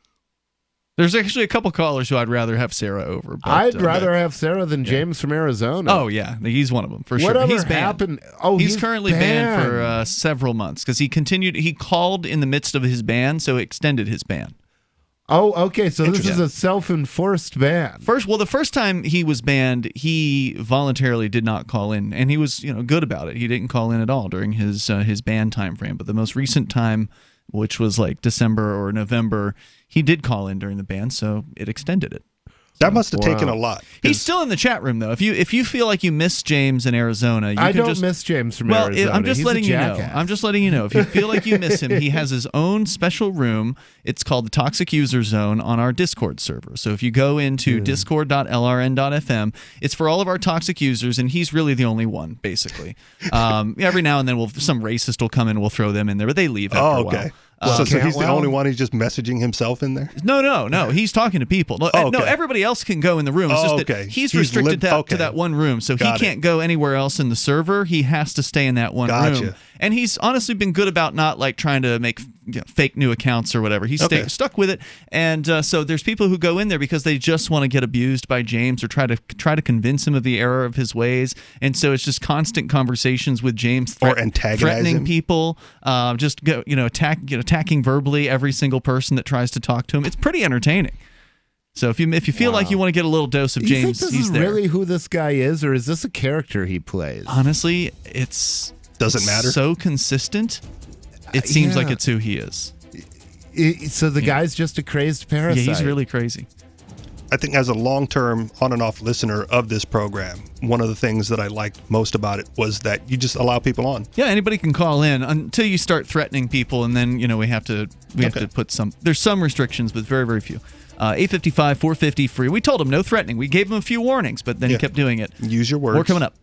Speaker 8: There's actually a couple callers who I'd rather have Sarah over. But,
Speaker 10: I'd rather have Sarah than James from Arizona.
Speaker 8: Oh, yeah. He's one of them, for sure.
Speaker 10: Whatever
Speaker 8: He's banned.
Speaker 10: happened? Oh,
Speaker 8: he's currently banned for several months because he called in the midst of his ban, so extended his ban.
Speaker 10: Oh, okay. So this is a self-enforced ban.
Speaker 8: The first time he was banned, he voluntarily did not call in, and he was good about it. He didn't call in at all during his ban time frame. But the most recent time, which was like December or November, he did call in during the ban, so it extended it.
Speaker 9: That must have taken a lot.
Speaker 8: He's still in the chat room, though. If you feel like you miss James in Arizona,
Speaker 10: I don't miss James from Arizona.
Speaker 8: I'm just letting you know.
Speaker 10: Jackass.
Speaker 8: I'm just letting you know. If you feel like you miss him, he has his own special room. It's called the Toxic User Zone on our Discord server. So if you go into discord.lrn.fm, it's for all of our toxic users, and he's really the only one, basically. Every now and then, some racist will come in and we'll throw them in there, but they leave after a while.
Speaker 9: So he's the only one who's just messaging himself in there?
Speaker 8: No. He's talking to people. No, everybody else can go in the room. It's just that he's restricted to that one room, so he can't go anywhere else in the server. He has to stay in that one room. And he's honestly been good about not trying to make fake new accounts or whatever. He's stuck with it. And so there's people who go in there because they just want to get abused by James or try to convince him of the error of his ways. And so it's just constant conversations with James threatening people, attacking verbally every single person that tries to talk to him. It's pretty entertaining. So if you feel like you want to get a little dose of James,
Speaker 10: he's there.
Speaker 8: Is
Speaker 10: really who this guy is, or is this a character he plays?
Speaker 8: Honestly, it's
Speaker 9: doesn't matter.
Speaker 8: So consistent. It seems like it's who he is.
Speaker 10: So the guy's just a crazed parasite.
Speaker 8: Yeah, he's really crazy.
Speaker 9: I think as a long-term on and off listener of this program, one of the things that I liked most about it was that you just allow people on.
Speaker 8: Yeah, anybody can call in until you start threatening people, and then we have to put some. There's some restrictions, but very, very few. 855-450-FREE. We told him no threatening. We gave him a few warnings, but then he kept doing it.
Speaker 9: Use your words.
Speaker 8: More coming up.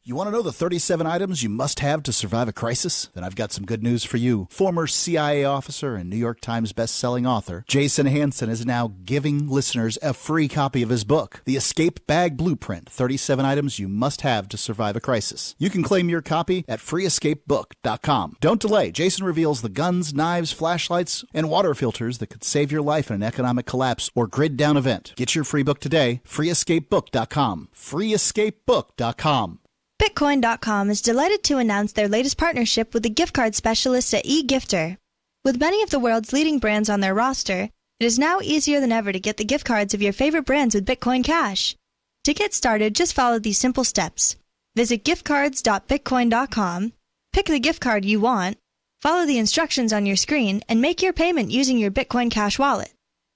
Speaker 20: You want to know the 37 items you must have to survive a crisis? Then I've got some good news for you. Former CIA officer and New York Times best-selling author Jason Hansen is now giving listeners a free copy of his book, The Escape Bag Blueprint, 37 Items You Must Have to Survive a Crisis. You can claim your copy at freeescapebook.com. Don't delay. Jason reveals the guns, knives, flashlights, and water filters that could save your life in an economic collapse or grid-down event. Get your free book today, freeescapebook.com. freeescapebook.com.
Speaker 4: Bitcoin.com is delighted to announce their latest partnership with the gift card specialists at eGifter. With many of the world's leading brands on their roster, it is now easier than ever to get the gift cards of your favorite brands with Bitcoin Cash. To get started, just follow these simple steps. Visit giftcards.bitcoin.com, pick the gift card you want, follow the instructions on your screen, and make your payment using your Bitcoin Cash wallet.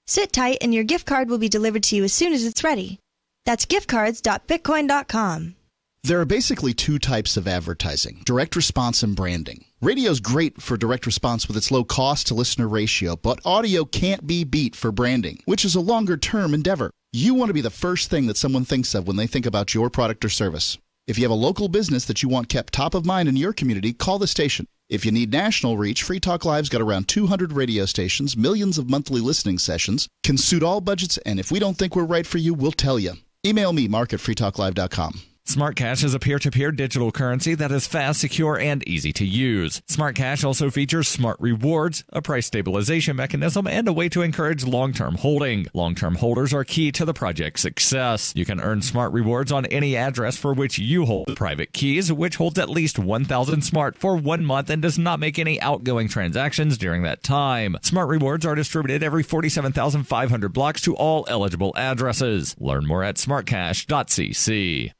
Speaker 4: Sit tight and your gift card will be delivered to you as soon as it's ready. That's giftcards.bitcoin.com.
Speaker 20: There are basically two types of advertising, direct response and branding. Radio's great for direct response with its low cost to listener ratio, but audio can't be beat for branding, which is a longer-term endeavor. You want to be the first thing that someone thinks of when they think about your product or service. If you have a local business that you want kept top of mind in your community, call the station. If you need national reach, Free Talk Live's got around 200 radio stations, millions of monthly listening sessions, can suit all budgets, and if we don't think we're right for you, we'll tell you. Email me, mark@freetalklive.com.
Speaker 14: Smart Cash is a peer-to-peer digital currency that is fast, secure, and easy to use. Smart Cash also features smart rewards, a price stabilization mechanism, and a way to encourage long-term holding. Long-term holders are key to the project's success. You can earn smart rewards on any address for which you hold private keys, which holds at least 1,000 smart for 1 month and does not make any outgoing transactions during that time. Smart rewards are distributed every 47,500 blocks to all eligible addresses. Learn more at smartcash.cc.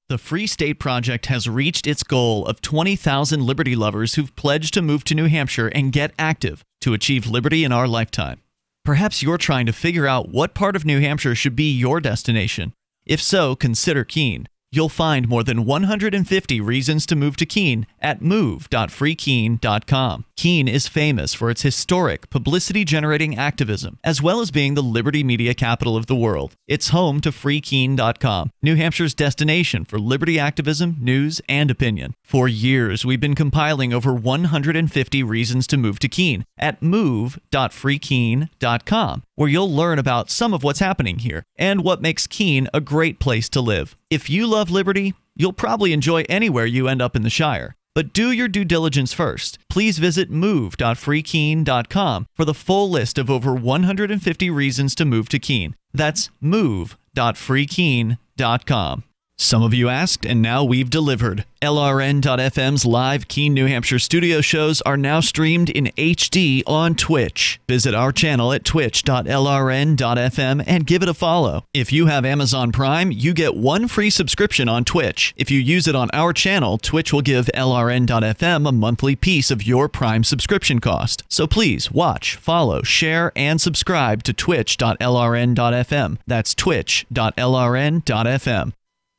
Speaker 8: The Free State Project has reached its goal of 20,000 liberty lovers who've pledged to move to New Hampshire and get active to achieve liberty in our lifetime. Perhaps you're trying to figure out what part of New Hampshire should be your destination. If so, consider Keene. You'll find more than 150 reasons to move to Keene at move.freekeene.com. Keene is famous for its historic, publicity-generating activism, as well as being the liberty media capital of the world. It's home to freekeene.com, New Hampshire's destination for liberty activism, news, and opinion. For years, we've been compiling over 150 reasons to move to Keene at move.freekeene.com, where you'll learn about some of what's happening here and what makes Keene a great place to live. If you love liberty, you'll probably enjoy anywhere you end up in the Shire. But do your due diligence first. Please visit move.freekeene.com for the full list of over 150 reasons to move to Keene. That's move.freekeene.com. Some of you asked, and now we've delivered. LRN.FM's live Keene, New Hampshire studio shows are now streamed in HD on Twitch. Visit our channel at twitch.lrn.fm and give it a follow. If you have Amazon Prime, you get one free subscription on Twitch. If you use it on our channel, Twitch will give LRN.FM a monthly piece of your Prime subscription cost. So please watch, follow, share, and subscribe to twitch.lrn.fm. That's twitch.lrn.fm.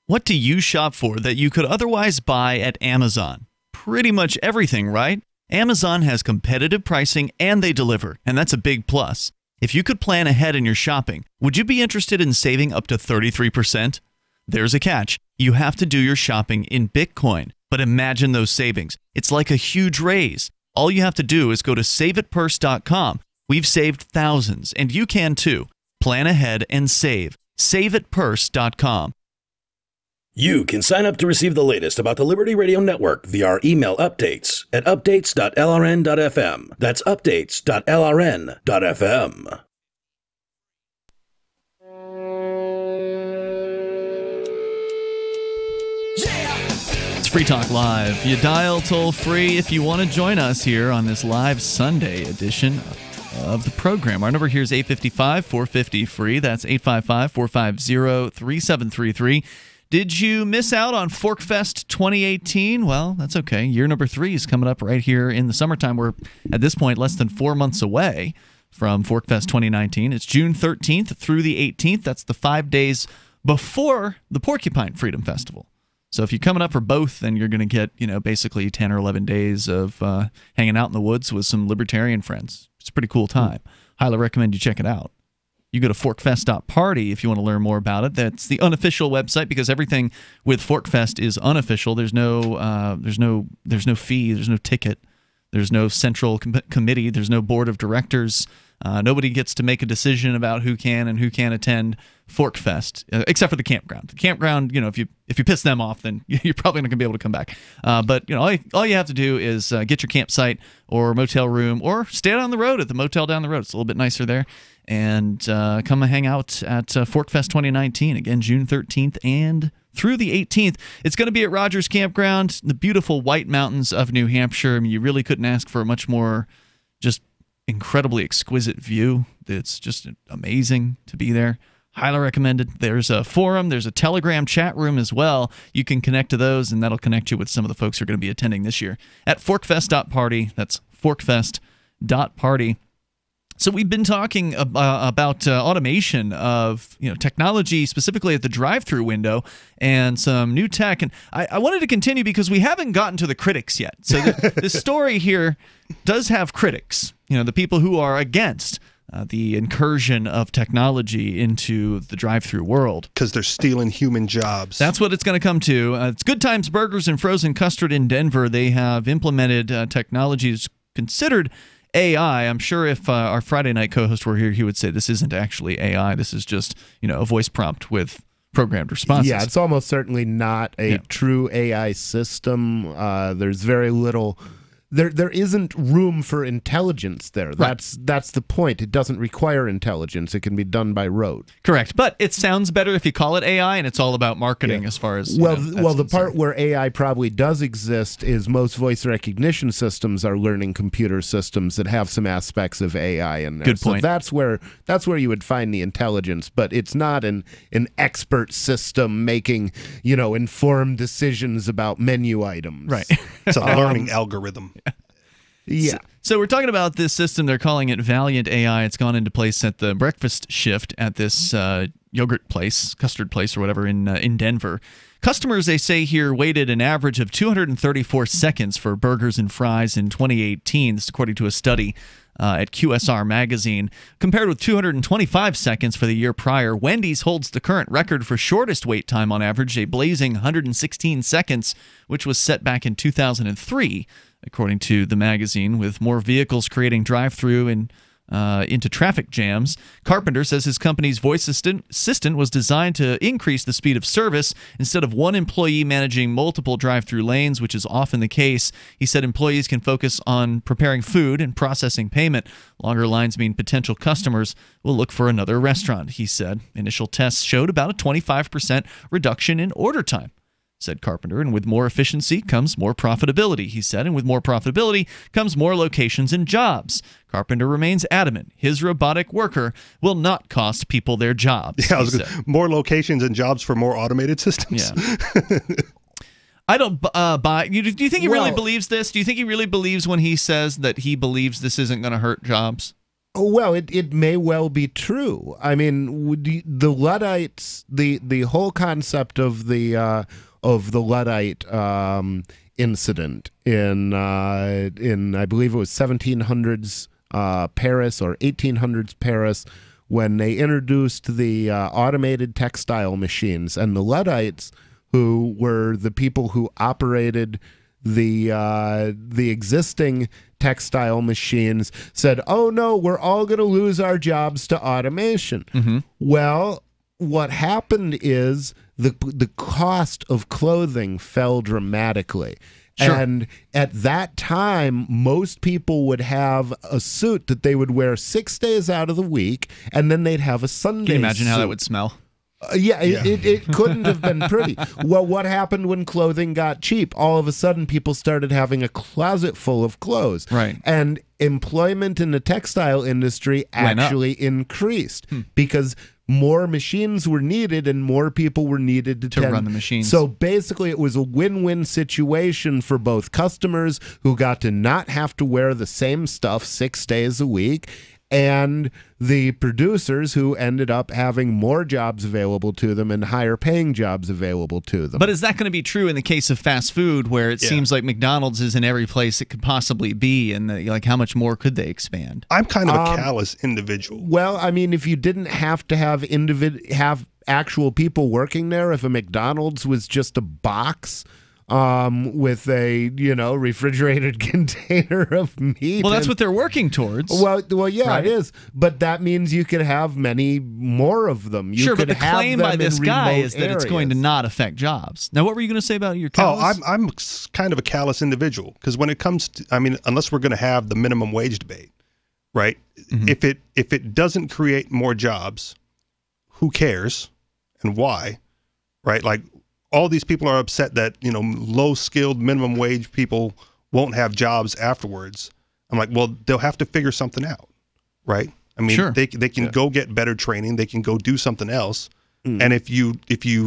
Speaker 8: What do you shop for that you could otherwise buy at Amazon? Pretty much everything, right? Amazon has competitive pricing and they deliver, and that's a big plus. If you could plan ahead in your shopping, would you be interested in saving up to 33%? There's a catch. You have to do your shopping in Bitcoin. But imagine those savings. It's like a huge raise. All you have to do is go to saveitpurse.com. We've saved thousands, and you can too. Plan ahead and save. Saveitpurse.com.
Speaker 7: You can sign up to receive the latest about the Liberty Radio Network via our email updates at updates.lrn.fm. That's updates.lrn.fm.
Speaker 8: It's Free Talk Live. You dial toll free if you want to join us here on this live Sunday edition of the program. Our number here is 855-450-FREE. That's 855-450-3733. Did you miss out on ForkFest 2018? Well, that's okay. Year number 3 is coming up right here in the summertime. We're, at this point, less than 4 months away from ForkFest 2019. It's June 13th through the 18th. That's the 5 days before the Porcupine Freedom Festival. So if you're coming up for both, then you're going to get, basically 10 or 11 days of hanging out in the woods with some libertarian friends. It's a pretty cool time. Highly recommend you check it out. You go to forkfest.party if you want to learn more about it. That's the unofficial website because everything with Forkfest is unofficial. There's no fee, there's no ticket, there's no central committee, there's no board of directors. Nobody gets to make a decision about who can and who can't attend Forkfest, except for the campground. The campground, if you piss them off, then you're probably not going to be able to come back. But all you have to do is get your campsite or motel room, or stay on the road at the motel down the road. It's a little bit nicer there, and come and hang out at Forkfest 2019 again, June 13th and through the 18th. It's going to be at Rogers Campground, the beautiful White Mountains of New Hampshire. I mean, you really couldn't ask for a much more just incredibly exquisite view. It's just amazing to be there. Highly recommended. There's a forum. There's a Telegram chat room as well. You can connect to those, and that'll connect you with some of the folks who are going to be attending this year at forkfest.party. That's forkfest.party. So we've been talking about automation of technology, specifically at the drive-through window, and some new tech. And I wanted to continue because we haven't gotten to the critics yet. So this story here does have critics, the people who are against the incursion of technology into the drive-through world.
Speaker 9: Because they're stealing human jobs.
Speaker 8: That's what it's going to come to. It's Good Times Burgers and Frozen Custard in Denver. They have implemented technologies considered AI. I'm sure if our Friday night co-host were here, he would say this isn't actually AI. This is just, a voice prompt with programmed responses.
Speaker 10: Yeah, it's almost certainly not a true AI system. There's very little... There isn't room for intelligence there. That's the point. It doesn't require intelligence. It can be done by rote.
Speaker 8: Correct. But it sounds better if you call it AI, and it's all about marketing as far as...
Speaker 10: the part where AI probably does exist is most voice recognition systems are learning computer systems that have some aspects of AI in there.
Speaker 8: Good point.
Speaker 10: So that's where you would find the intelligence, but it's not an expert system making, informed decisions about menu items.
Speaker 8: Right.
Speaker 9: It's a learning algorithm.
Speaker 10: Yeah.
Speaker 8: So we're talking about this system. They're calling it Valiant AI. It's gone into place at the breakfast shift at this yogurt place, custard place or whatever in Denver. Customers, they say here, waited an average of 234 seconds for burgers and fries in 2018. This is according to a study at QSR Magazine, compared with 225 seconds for the year prior. Wendy's holds the current record for shortest wait time on average, a blazing 116 seconds, which was set back in 2003. According to the magazine, with more vehicles creating drive-through and into traffic jams. Carpenter says his company's voice assistant was designed to increase the speed of service instead of one employee managing multiple drive-through lanes, which is often the case. He said employees can focus on preparing food and processing payment. Longer lines mean potential customers will look for another restaurant, he said. Initial tests showed about a 25% reduction in order time, said Carpenter, and with more efficiency comes more profitability, he said, and with more profitability comes more locations and jobs. Carpenter remains adamant his robotic worker will not cost people their jobs.
Speaker 9: Yeah, more locations and jobs for more automated systems.
Speaker 8: Yeah. I don't buy. Do you think he really believes this? Do you think he really believes when he says that he believes this isn't going to hurt jobs?
Speaker 10: Well, it may well be true. I mean, the Luddites, the whole concept of the Luddite incident in I believe it was 1700s Paris or 1800s Paris, when they introduced the automated textile machines, and the Luddites, who were the people who operated the existing textile machines, said, "Oh no, we're all going to lose our jobs to automation."
Speaker 8: Mm-hmm.
Speaker 10: Well, what happened is the cost of clothing fell dramatically.
Speaker 8: Sure.
Speaker 10: And at that time, most people would have a suit that they would wear 6 days out of the week, and then they'd have a Sunday
Speaker 8: Can you imagine
Speaker 10: suit.
Speaker 8: how that would smell?
Speaker 10: It couldn't have been pretty. Well, what happened when clothing got cheap? All of a sudden, people started having a closet full of clothes.
Speaker 8: Right.
Speaker 10: And employment in the textile industry actually increased because more machines were needed and more people were needed to
Speaker 8: run the machines.
Speaker 10: So basically, it was a win-win situation for both customers who got to not have to wear the same stuff 6 days a week, and the producers who ended up having more jobs available to them and higher paying jobs available to them.
Speaker 8: But is that going to be true in the case of fast food, where it seems like McDonald's is in every place it could possibly be, and like how much more could they expand?
Speaker 9: I'm kind of a callous individual.
Speaker 10: Well, I mean, if you didn't have to have actual people working there, if a McDonald's was just a box with a refrigerated container of meat.
Speaker 8: Well, that's what they're working towards.
Speaker 10: Well, yeah,
Speaker 8: right?
Speaker 10: It is. But that means you could have many more of them.
Speaker 8: Sure, but the claim by this guy is that it's going to not affect jobs. Now, what were you going to say about your callous?
Speaker 9: Oh, I'm kind of a callous individual, because when it comes to, unless we're going to have the minimum wage debate, right? Mm-hmm. If it doesn't create more jobs, who cares and why, right? Like, all these people are upset that, low-skilled minimum wage people won't have jobs afterwards. I'm like, well, they'll have to figure something out, right? I mean,
Speaker 8: sure.
Speaker 9: they can go get better training. They can go do something else. And if you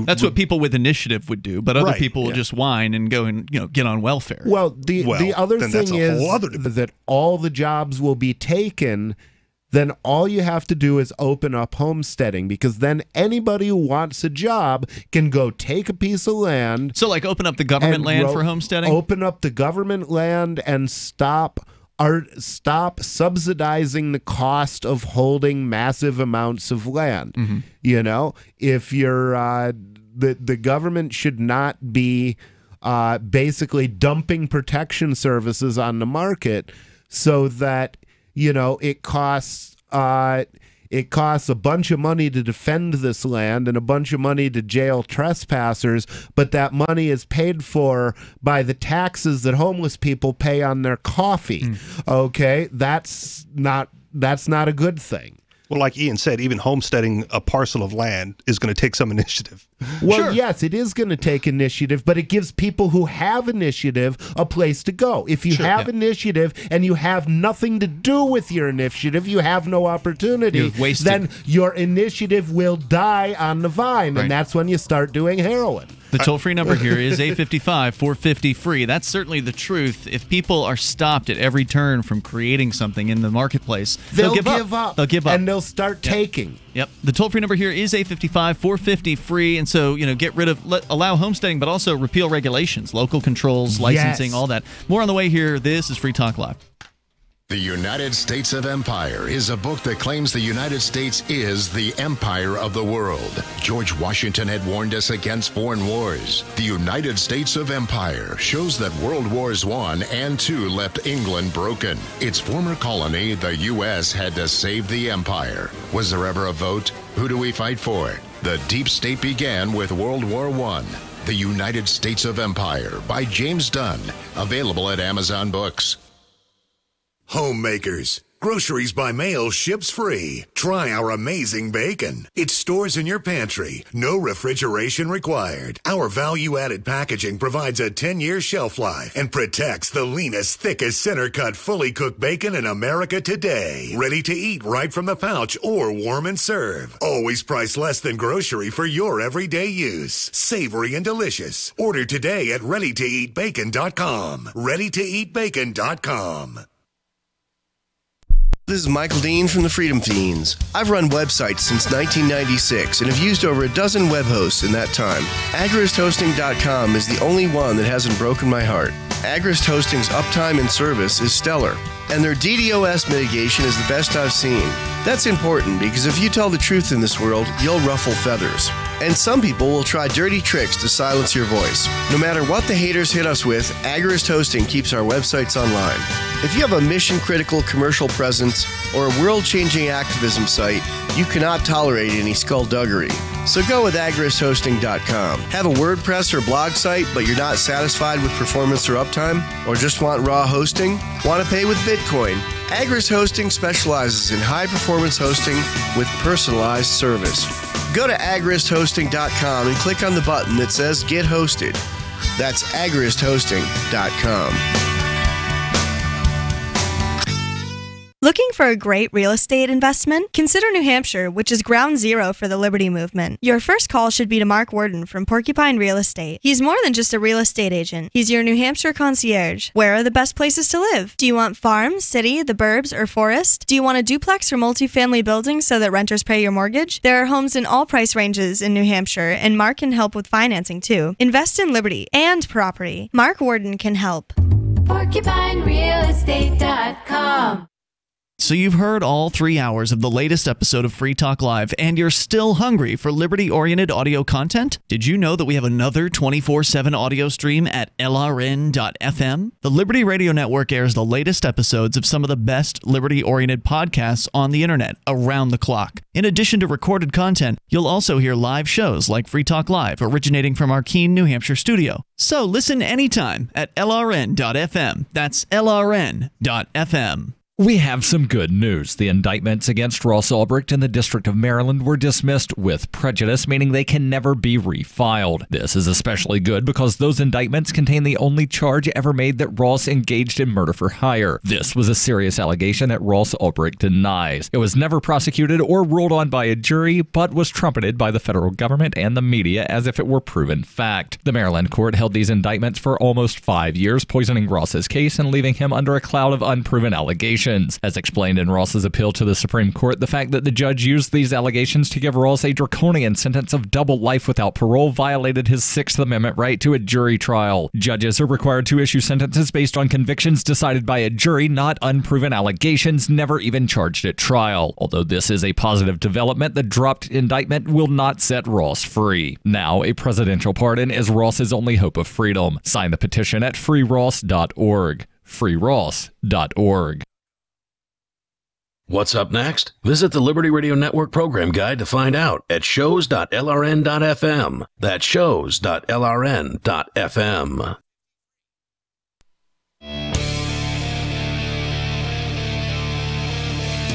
Speaker 8: that's what people with initiative would do, but other people will just whine and go and get on welfare.
Speaker 10: Well, the other thing is that all the jobs will be taken. Then all you have to do is open up homesteading, because then anybody who wants a job can go take a piece of land.
Speaker 8: So like open up the government land for homesteading?
Speaker 10: Open up the government land and stop subsidizing the cost of holding massive amounts of land. Mm-hmm. If you're the government should not be basically dumping protection services on the market so that it costs a bunch of money to defend this land and a bunch of money to jail trespassers, but that money is paid for by the taxes that homeless people pay on their coffee. Okay, that's not a good thing.
Speaker 9: Well, like Ian said, even homesteading a parcel of land is going to take some initiative.
Speaker 10: Well, yes, it is going to take initiative, but it gives people who have initiative a place to go. If you have initiative and you have nothing to do with your initiative, you have no opportunity, then your initiative will die on the vine, and that's when you start doing heroin.
Speaker 8: The toll-free number here is 855-450-FREE. That's certainly the truth. If people are stopped at every turn from creating something in the marketplace, they'll give up. They'll give up.
Speaker 10: And they'll start taking.
Speaker 8: Yep. The toll-free number here is 855-450-FREE. And so, get rid of, allow homesteading, but also repeal regulations, local controls, licensing, all that. More on the way here. This is Free Talk Live.
Speaker 15: The United States of Empire is a book that claims the United States is the empire of the world. George Washington had warned us against foreign wars. The United States of Empire shows that World Wars I and II left England broken. Its former colony, the U.S., had to save the empire. Was there ever a vote? Who do we fight for? The deep state began with World War I. The United States of Empire by James Dunn. Available at Amazon Books.
Speaker 16: Homemakers. Groceries by mail ships free. Try our amazing bacon. It stores in your pantry. No refrigeration required. Our value-added packaging provides a 10-year shelf life and protects the leanest, thickest, center-cut, fully cooked bacon in America today. Ready to eat right from the pouch or warm and serve. Always priced less than grocery for your everyday use. Savory and delicious. Order today at readytoeatbacon.com. readytoeatbacon.com.
Speaker 21: This is Michael Dean from the Freedom Fiends. I've run websites since 1996 and have used over a dozen web hosts in that time. AgorismHosting.com is the only one that hasn't broken my heart. Agorist Hosting's uptime and service is stellar, and their DDoS mitigation is the best I've seen. That's important because if you tell the truth in this world, you'll ruffle feathers. And some people will try dirty tricks to silence your voice. No matter what the haters hit us with, Agorist Hosting keeps our websites online. If you have a mission-critical commercial presence or a world-changing activism site, you cannot tolerate any skullduggery. So go with AgorismHosting.com. Have a WordPress or blog site, but you're not satisfied with performance or uptime? Or just want raw hosting? Want to pay with Bitcoin? Agorist Hosting specializes in high-performance hosting with personalized service. Go to AgorismHosting.com and click on the button that says Get Hosted. That's AgorismHosting.com.
Speaker 4: Looking for a great real estate investment? Consider New Hampshire, which is ground zero for the Liberty Movement. Your first call should be to Mark Worden from Porcupine Real Estate. He's more than just a real estate agent. He's your New Hampshire concierge. Where are the best places to live? Do you want farm, city, the burbs, or forest? Do you want a duplex or multifamily building so that renters pay your mortgage? There are homes in all price ranges in New Hampshire, and Mark can help with financing too. Invest in liberty and property. Mark Worden can help.
Speaker 5: PorcupineRealEstate.com.
Speaker 8: So you've heard all 3 hours of the latest episode of Free Talk Live, and you're still hungry for liberty-oriented audio content? Did you know that we have another 24/7 audio stream at LRN.FM? The Liberty Radio Network airs the latest episodes of some of the best liberty-oriented podcasts on the internet around the clock. In addition to recorded content, you'll also hear live shows like Free Talk Live, originating from our Keene, New Hampshire studio. So listen anytime at LRN.FM. That's LRN.FM.
Speaker 14: We have some good news. The indictments against Ross Ulbricht in the District of Maryland were dismissed with prejudice, meaning they can never be refiled. This is especially good because those indictments contain the only charge ever made that Ross engaged in murder for hire. This was a serious allegation that Ross Ulbricht denies. It was never prosecuted or ruled on by a jury, but was trumpeted by the federal government and the media as if it were proven fact. The Maryland court held these indictments for almost 5 years, poisoning Ross's case and leaving him under a cloud of unproven allegations. As explained in Ross's appeal to the Supreme Court, the fact that the judge used these allegations to give Ross a draconian sentence of double life without parole violated his Sixth Amendment right to a jury trial. Judges are required to issue sentences based on convictions decided by a jury, not unproven allegations never even charged at trial. Although this is a positive development, the dropped indictment will not set Ross free. Now, a presidential pardon is Ross's only hope of freedom. Sign the petition at freeross.org. freeross.org.
Speaker 7: What's up next? Visit the Liberty Radio Network program guide to find out at shows.lrn.fm. That's shows.lrn.fm.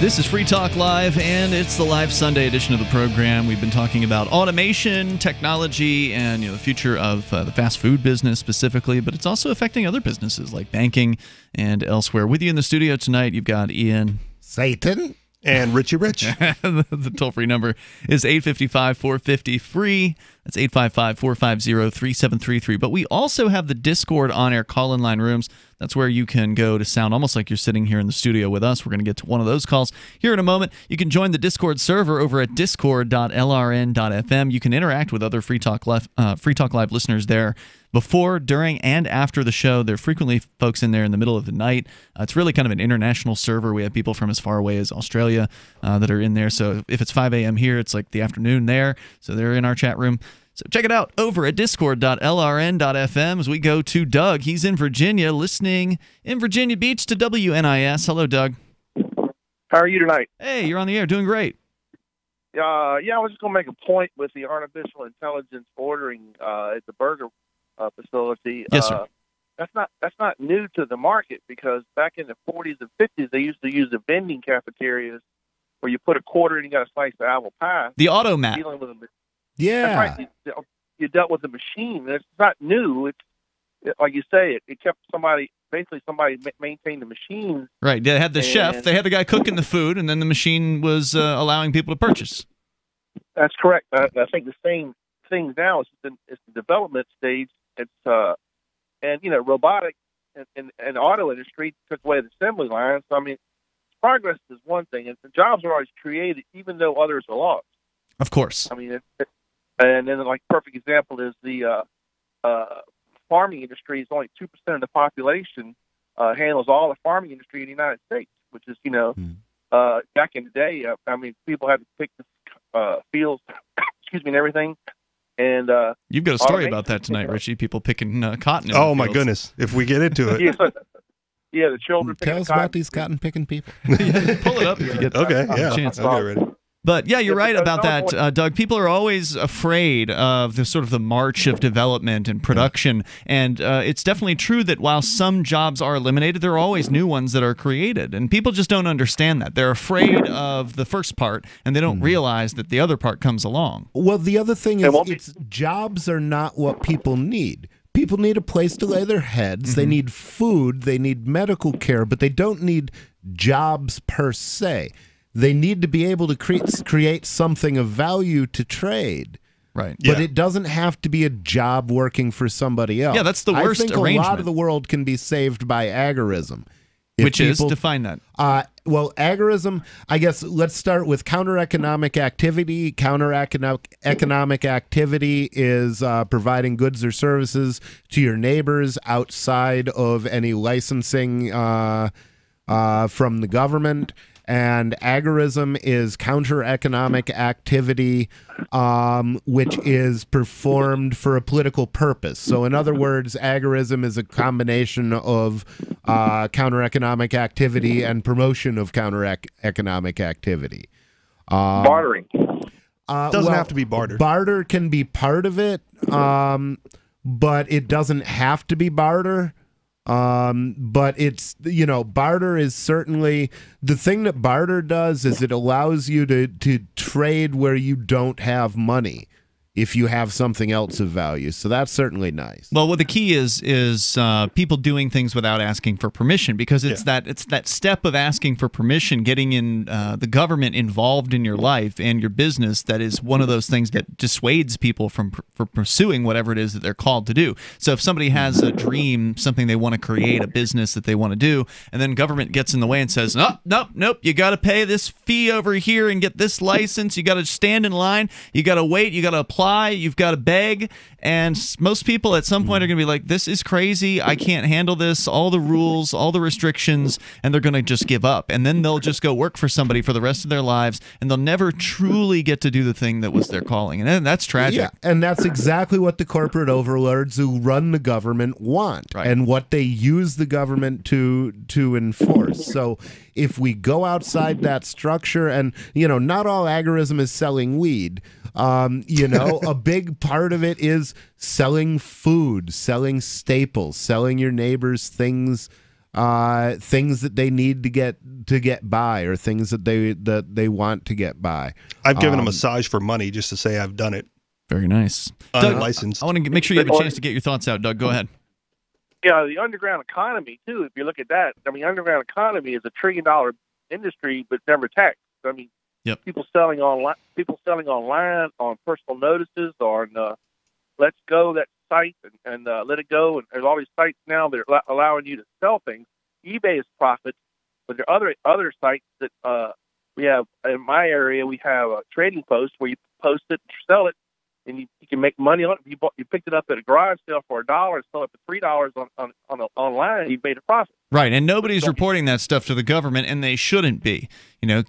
Speaker 8: This is Free Talk Live, and it's the live Sunday edition of the program. We've been talking about automation, technology, and the future of the fast food business specifically, but it's also affecting other businesses like banking and elsewhere. With you in the studio tonight, you've got Ian,
Speaker 9: Satan, and Richie Rich.
Speaker 8: The toll-free number is 855-450-FREE. That's 855-450-3733. But we also have the Discord on-air call-in line rooms. That's where you can go to sound almost like you're sitting here in the studio with us. We're going to get to one of those calls here in a moment. You can join the Discord server over at discord.lrn.fm. You can interact with other Free Talk Live listeners there before, during, and after the show. There are frequently folks in there in the middle of the night. It's really kind of an international server. We have people from as far away as Australia that are in there. So if it's 5 a.m. here, it's like the afternoon there. So they're in our chat room. So check it out over at discord.lrn.fm as we go to Doug. He's in Virginia, listening in Virginia Beach to WNIS. Hello, Doug.
Speaker 6: How are you tonight?
Speaker 8: Hey, you're on the air. Doing great.
Speaker 6: Yeah, I was just going to make a point with the artificial intelligence ordering at the burger facility.
Speaker 8: Yes, sir.
Speaker 6: That's not new to the market, because back in the 40s and 50s, they used to use the vending cafeterias where you put a quarter and you got a slice of apple pie.
Speaker 8: The Automat.
Speaker 6: Dealing with a,
Speaker 10: yeah.
Speaker 6: That's right. You dealt with a machine. It's not new. It's like you say, it kept somebody maintained the machine.
Speaker 8: Right. They had the chef. They had the guy cooking the food, and then the machine was allowing people to purchase.
Speaker 6: That's correct. I think the same thing now. It's the development stage. It's robotic and auto industry took away the assembly lines. So, I mean, progress is one thing, and the jobs are always created, even though others are lost.
Speaker 8: Of course.
Speaker 6: I mean, and then like perfect example is the farming industry. Is only 2% of the population handles all the farming industry in the United States, which is back in the day. I mean, people had to pick the fields, and everything. And
Speaker 8: you've got a story about that tonight, Richie. People picking cotton.
Speaker 9: Oh my goodness! If we get into it,
Speaker 6: the children.
Speaker 10: Tell us about these cotton picking people.
Speaker 8: Pull it up if you get
Speaker 9: a
Speaker 8: chance.
Speaker 9: Okay, ready.
Speaker 8: But yeah, you're right about that, Doug. People are always afraid of the sort of the march of development and production, and it's definitely true that while some jobs are eliminated, there are always new ones that are created, and people just don't understand that. They're afraid of the first part, and they don't realize that the other part comes along.
Speaker 10: Well, the other thing is, jobs are not what people need. People need a place to lay their heads. They need food. They need medical care, but they don't need jobs per se. They need to be able to create something of value to trade.
Speaker 8: Right.
Speaker 10: But it doesn't have to be a job working for somebody else.
Speaker 8: Yeah, that's the worst
Speaker 10: I think
Speaker 8: arrangement.
Speaker 10: a lot of the world can be saved by agorism.
Speaker 8: Which is? Define that.
Speaker 10: Well, agorism, I guess let's start with counter-economic activity. Counter-economic activity is providing goods or services to your neighbors outside of any licensing from the government. And agorism is counter-economic activity which is performed for a political purpose. So in other words, agorism is a combination of counter-economic activity and promotion of counter-economic activity.
Speaker 6: Bartering.
Speaker 9: Doesn't have to be barter.
Speaker 10: Barter can be part of it, but it doesn't have to be barter. But it's, barter is certainly the thing that barter does is it allows you to trade where you don't have money if you have something else of value. So that's certainly nice.
Speaker 8: Well, what the key is people doing things without asking for permission, because it's that step of asking for permission, getting in the government involved in your life and your business, that is one of those things that dissuades people from pursuing whatever it is that they're called to do. So if somebody has a dream, something they want to create, a business that they want to do, and then government gets in the way and says, nope, you got to pay this fee over here and get this license, you got to stand in line, you got to wait, you got to apply, you've got to beg, and most people at some point are going to be like, this is crazy, I can't handle this, all the rules, all the restrictions, and they're going to just give up, and then they'll just go work for somebody for the rest of their lives, and they'll never truly get to do the thing that was their calling, and that's tragic.
Speaker 10: Yeah, and that's exactly what the corporate overlords who run the government want, and what they use the government to enforce. So if we go outside that structure, and not all agorism is selling weed. A big part of it is selling food, selling staples, selling your neighbors things that they need to get by, or things that they want to get by.
Speaker 9: I've given a massage for money just to say I've done it.
Speaker 8: Very nice.
Speaker 9: Unlicensed.
Speaker 8: I want to make sure you have a chance to get your thoughts out, Doug. Go ahead.
Speaker 6: Yeah, the underground economy too. If you look at that, underground economy is $1 trillion industry, but never taxed. People selling online on personal notices, on Let's Go, that site, and Let It Go, and there's all these sites now that are allowing you to sell things. eBay is profit, but there are other sites that we have in my area. We have a trading post where you post it, sell it, and you can make money on it. You picked it up at a garage sale for $1 and sell it for $3 on online. You've made a profit.
Speaker 8: Right, and nobody's reporting that stuff to the government, and they shouldn't be.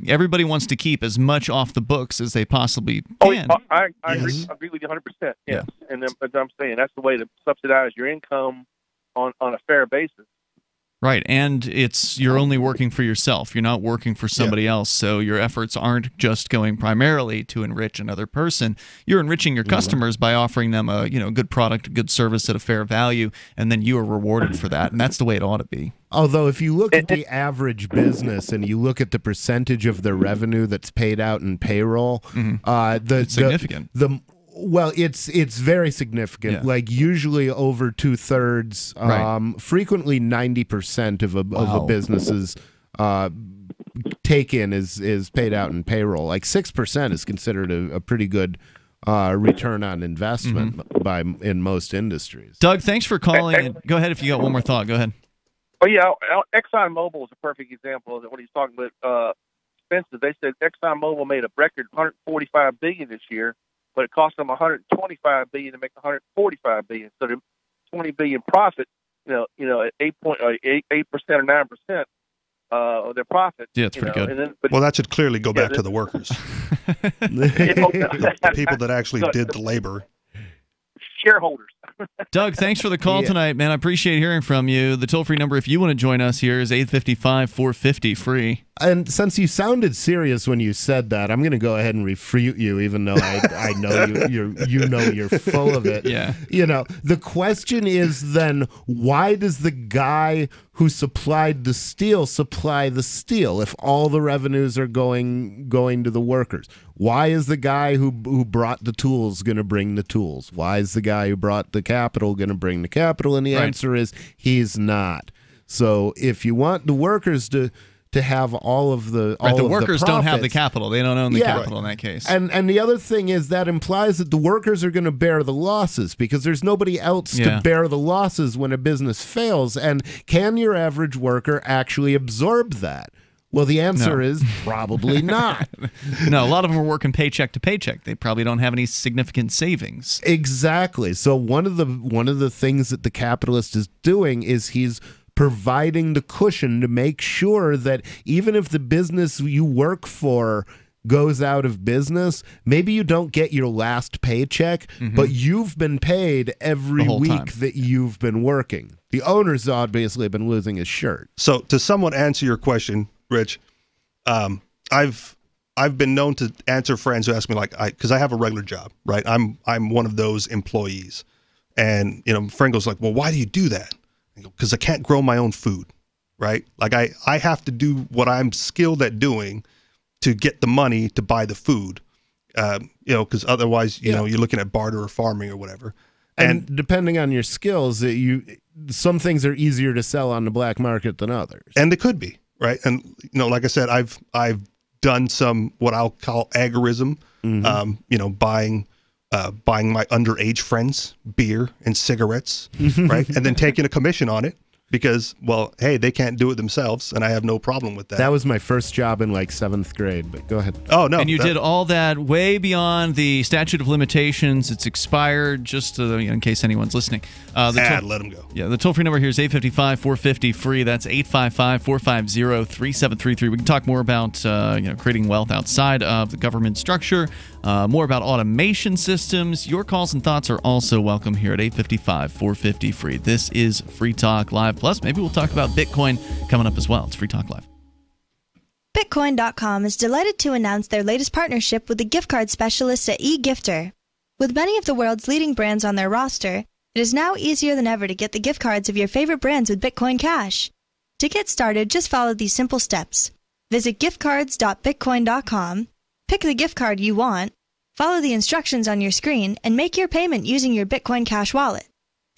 Speaker 8: Everybody wants to keep as much off the books as they possibly can.
Speaker 6: I agree with you 100%. Yes, and as I'm saying, that's the way to subsidize your income on a fair basis.
Speaker 8: Right, and you're only working for yourself. You're not working for somebody else, so your efforts aren't just going primarily to enrich another person. You're enriching your customers by offering them a good product, a good service at a fair value, and then you are rewarded for that, and that's the way it ought to be.
Speaker 10: Although if you look at the average business and you look at the percentage of their revenue that's paid out in payroll,
Speaker 8: it's significant.
Speaker 10: Well, it's very significant.
Speaker 8: Yeah.
Speaker 10: Like usually over 2/3, frequently 90% of a business's take-in is paid out in payroll. Like 6% is considered a pretty good return on investment in most industries.
Speaker 8: Doug, thanks for calling. Go ahead if you got one more thought. Go ahead.
Speaker 6: Oh yeah, ExxonMobil is a perfect example of what he's talking about. Expenses. They said ExxonMobil made a record $145 billion this year, but it cost them $125 billion to make $145 billion. So the $20 billion profit, at 8% or 9% of their profit.
Speaker 8: Yeah, it's pretty good.
Speaker 9: Well, that should clearly go back to the workers, the people that actually did the labor.
Speaker 6: Shareholders.
Speaker 8: Doug, thanks for the call tonight, man. I appreciate hearing from you. The toll-free number, if you want to join us here, is 855-450-FREE.
Speaker 10: And since you sounded serious when you said that, I'm going to go ahead and refute you, even though I know you're full of it.
Speaker 8: Yeah.
Speaker 10: The question is then, why does the guy who supplied the steel supply the steel if all the revenues are going to the workers? Why is the guy who brought the tools going to bring the tools? Why is the guy who brought the capital going to bring the capital? And the answer is he's not. So if you want the workers to to have all of the
Speaker 8: the workers don't have the capital. They don't own the capital in that case.
Speaker 10: And the other thing is that implies that the workers are going to bear the losses because there's nobody else to bear the losses when a business fails. And can your average worker actually absorb that? Well, the answer is probably not.
Speaker 8: No, a lot of them are working paycheck to paycheck. They probably don't have any significant savings.
Speaker 10: Exactly. So one of the things that the capitalist is doing is he's providing the cushion to make sure that even if the business you work for goes out of business, maybe you don't get your last paycheck, but you've been paid every week that you've been working. The owner's obviously been losing his shirt.
Speaker 9: So to somewhat answer your question, Rich, I've been known to answer friends who ask me because I have a regular job, right? I'm one of those employees, and friend goes like, well, why do you do that? Because I can't grow my own food, right? Like I have to do what I'm skilled at doing to get the money to buy the food, because otherwise, you're looking at barter or farming or whatever.
Speaker 10: And depending on your skills, some things are easier to sell on the black market than others.
Speaker 9: And they could be, right? And like I said, I've done some what I'll call agorism, buying my underage friends beer and cigarettes, right? And then taking a commission on it because, well, hey, they can't do it themselves, and I have no problem with that.
Speaker 10: That was my first job in like 7th grade, but go ahead.
Speaker 9: Oh, no.
Speaker 8: And you did all that way beyond the statute of limitations. It's expired, just in case anyone's listening.
Speaker 9: Let them go.
Speaker 8: Yeah, the toll-free number here is 855-450-FREE. That's 855-450-3733. We can talk more about creating wealth outside of the government structure, more about automation systems. Your calls and thoughts are also welcome here at 855-450-FREE. This is Free Talk Live. Plus, maybe we'll talk about Bitcoin coming up as well. It's Free Talk Live.
Speaker 4: Bitcoin.com is delighted to announce their latest partnership with the gift card specialists at eGifter. With many of the world's leading brands on their roster, it is now easier than ever to get the gift cards of your favorite brands with Bitcoin Cash. To get started, just follow these simple steps. Visit giftcards.bitcoin.com, pick the gift card you want, follow the instructions on your screen, and make your payment using your Bitcoin Cash wallet.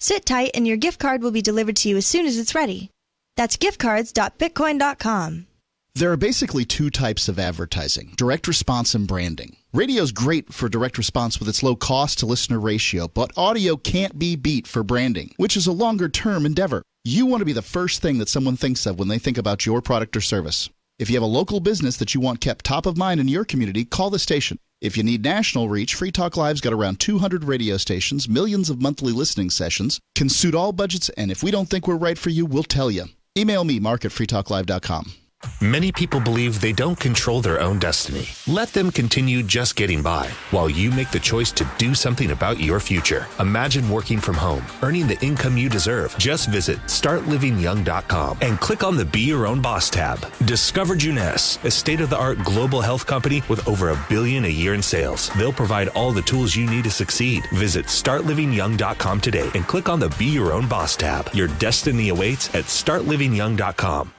Speaker 4: Sit tight and your gift card will be delivered to you as soon as it's ready. That's giftcards.bitcoin.com.
Speaker 20: There are basically two types of advertising, direct response and branding. Radio's great for direct response with its low cost to listener ratio, but audio can't be beat for branding, which is a longer-term endeavor. You want to be the first thing that someone thinks of when they think about your product or service. If you have a local business that you want kept top of mind in your community, call the station. If you need national reach, Free Talk Live's got around 200 radio stations, millions of monthly listening sessions, can suit all budgets, and if we don't think we're right for you, we'll tell you. Email me, mark@freetalklive.com.
Speaker 1: Many people believe they don't control their own destiny. Let them continue just getting by while you make the choice to do something about your future. Imagine working from home, earning the income you deserve. Just visit startlivingyoung.com and click on the Be Your Own Boss tab. Discover Juness, a state-of-the-art global health company with over $1 billion a year in sales. They'll provide all the tools you need to succeed. Visit startlivingyoung.com today and click on the Be Your Own Boss tab. Your destiny awaits at startlivingyoung.com.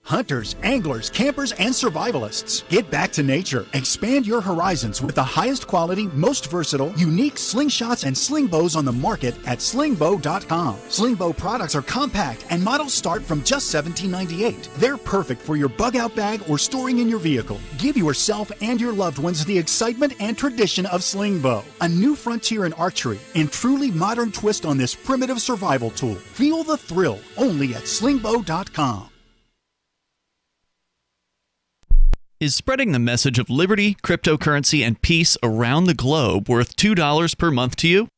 Speaker 5: Hunters, anglers, campers, and survivalists. Get back to nature. Expand your horizons with the highest quality, most versatile, unique slingshots and sling bows on the market at slingbow.com. Slingbow products are compact and models start from just $17.98. They're perfect for your bug-out bag or storing in your vehicle. Give yourself and your loved ones the excitement and tradition of Slingbow, a new frontier in archery and truly modern twist on this primitive survival tool. Feel the thrill only at slingbow.com.
Speaker 8: Is spreading the message of liberty, cryptocurrency, and peace around the globe worth $2 per month to you?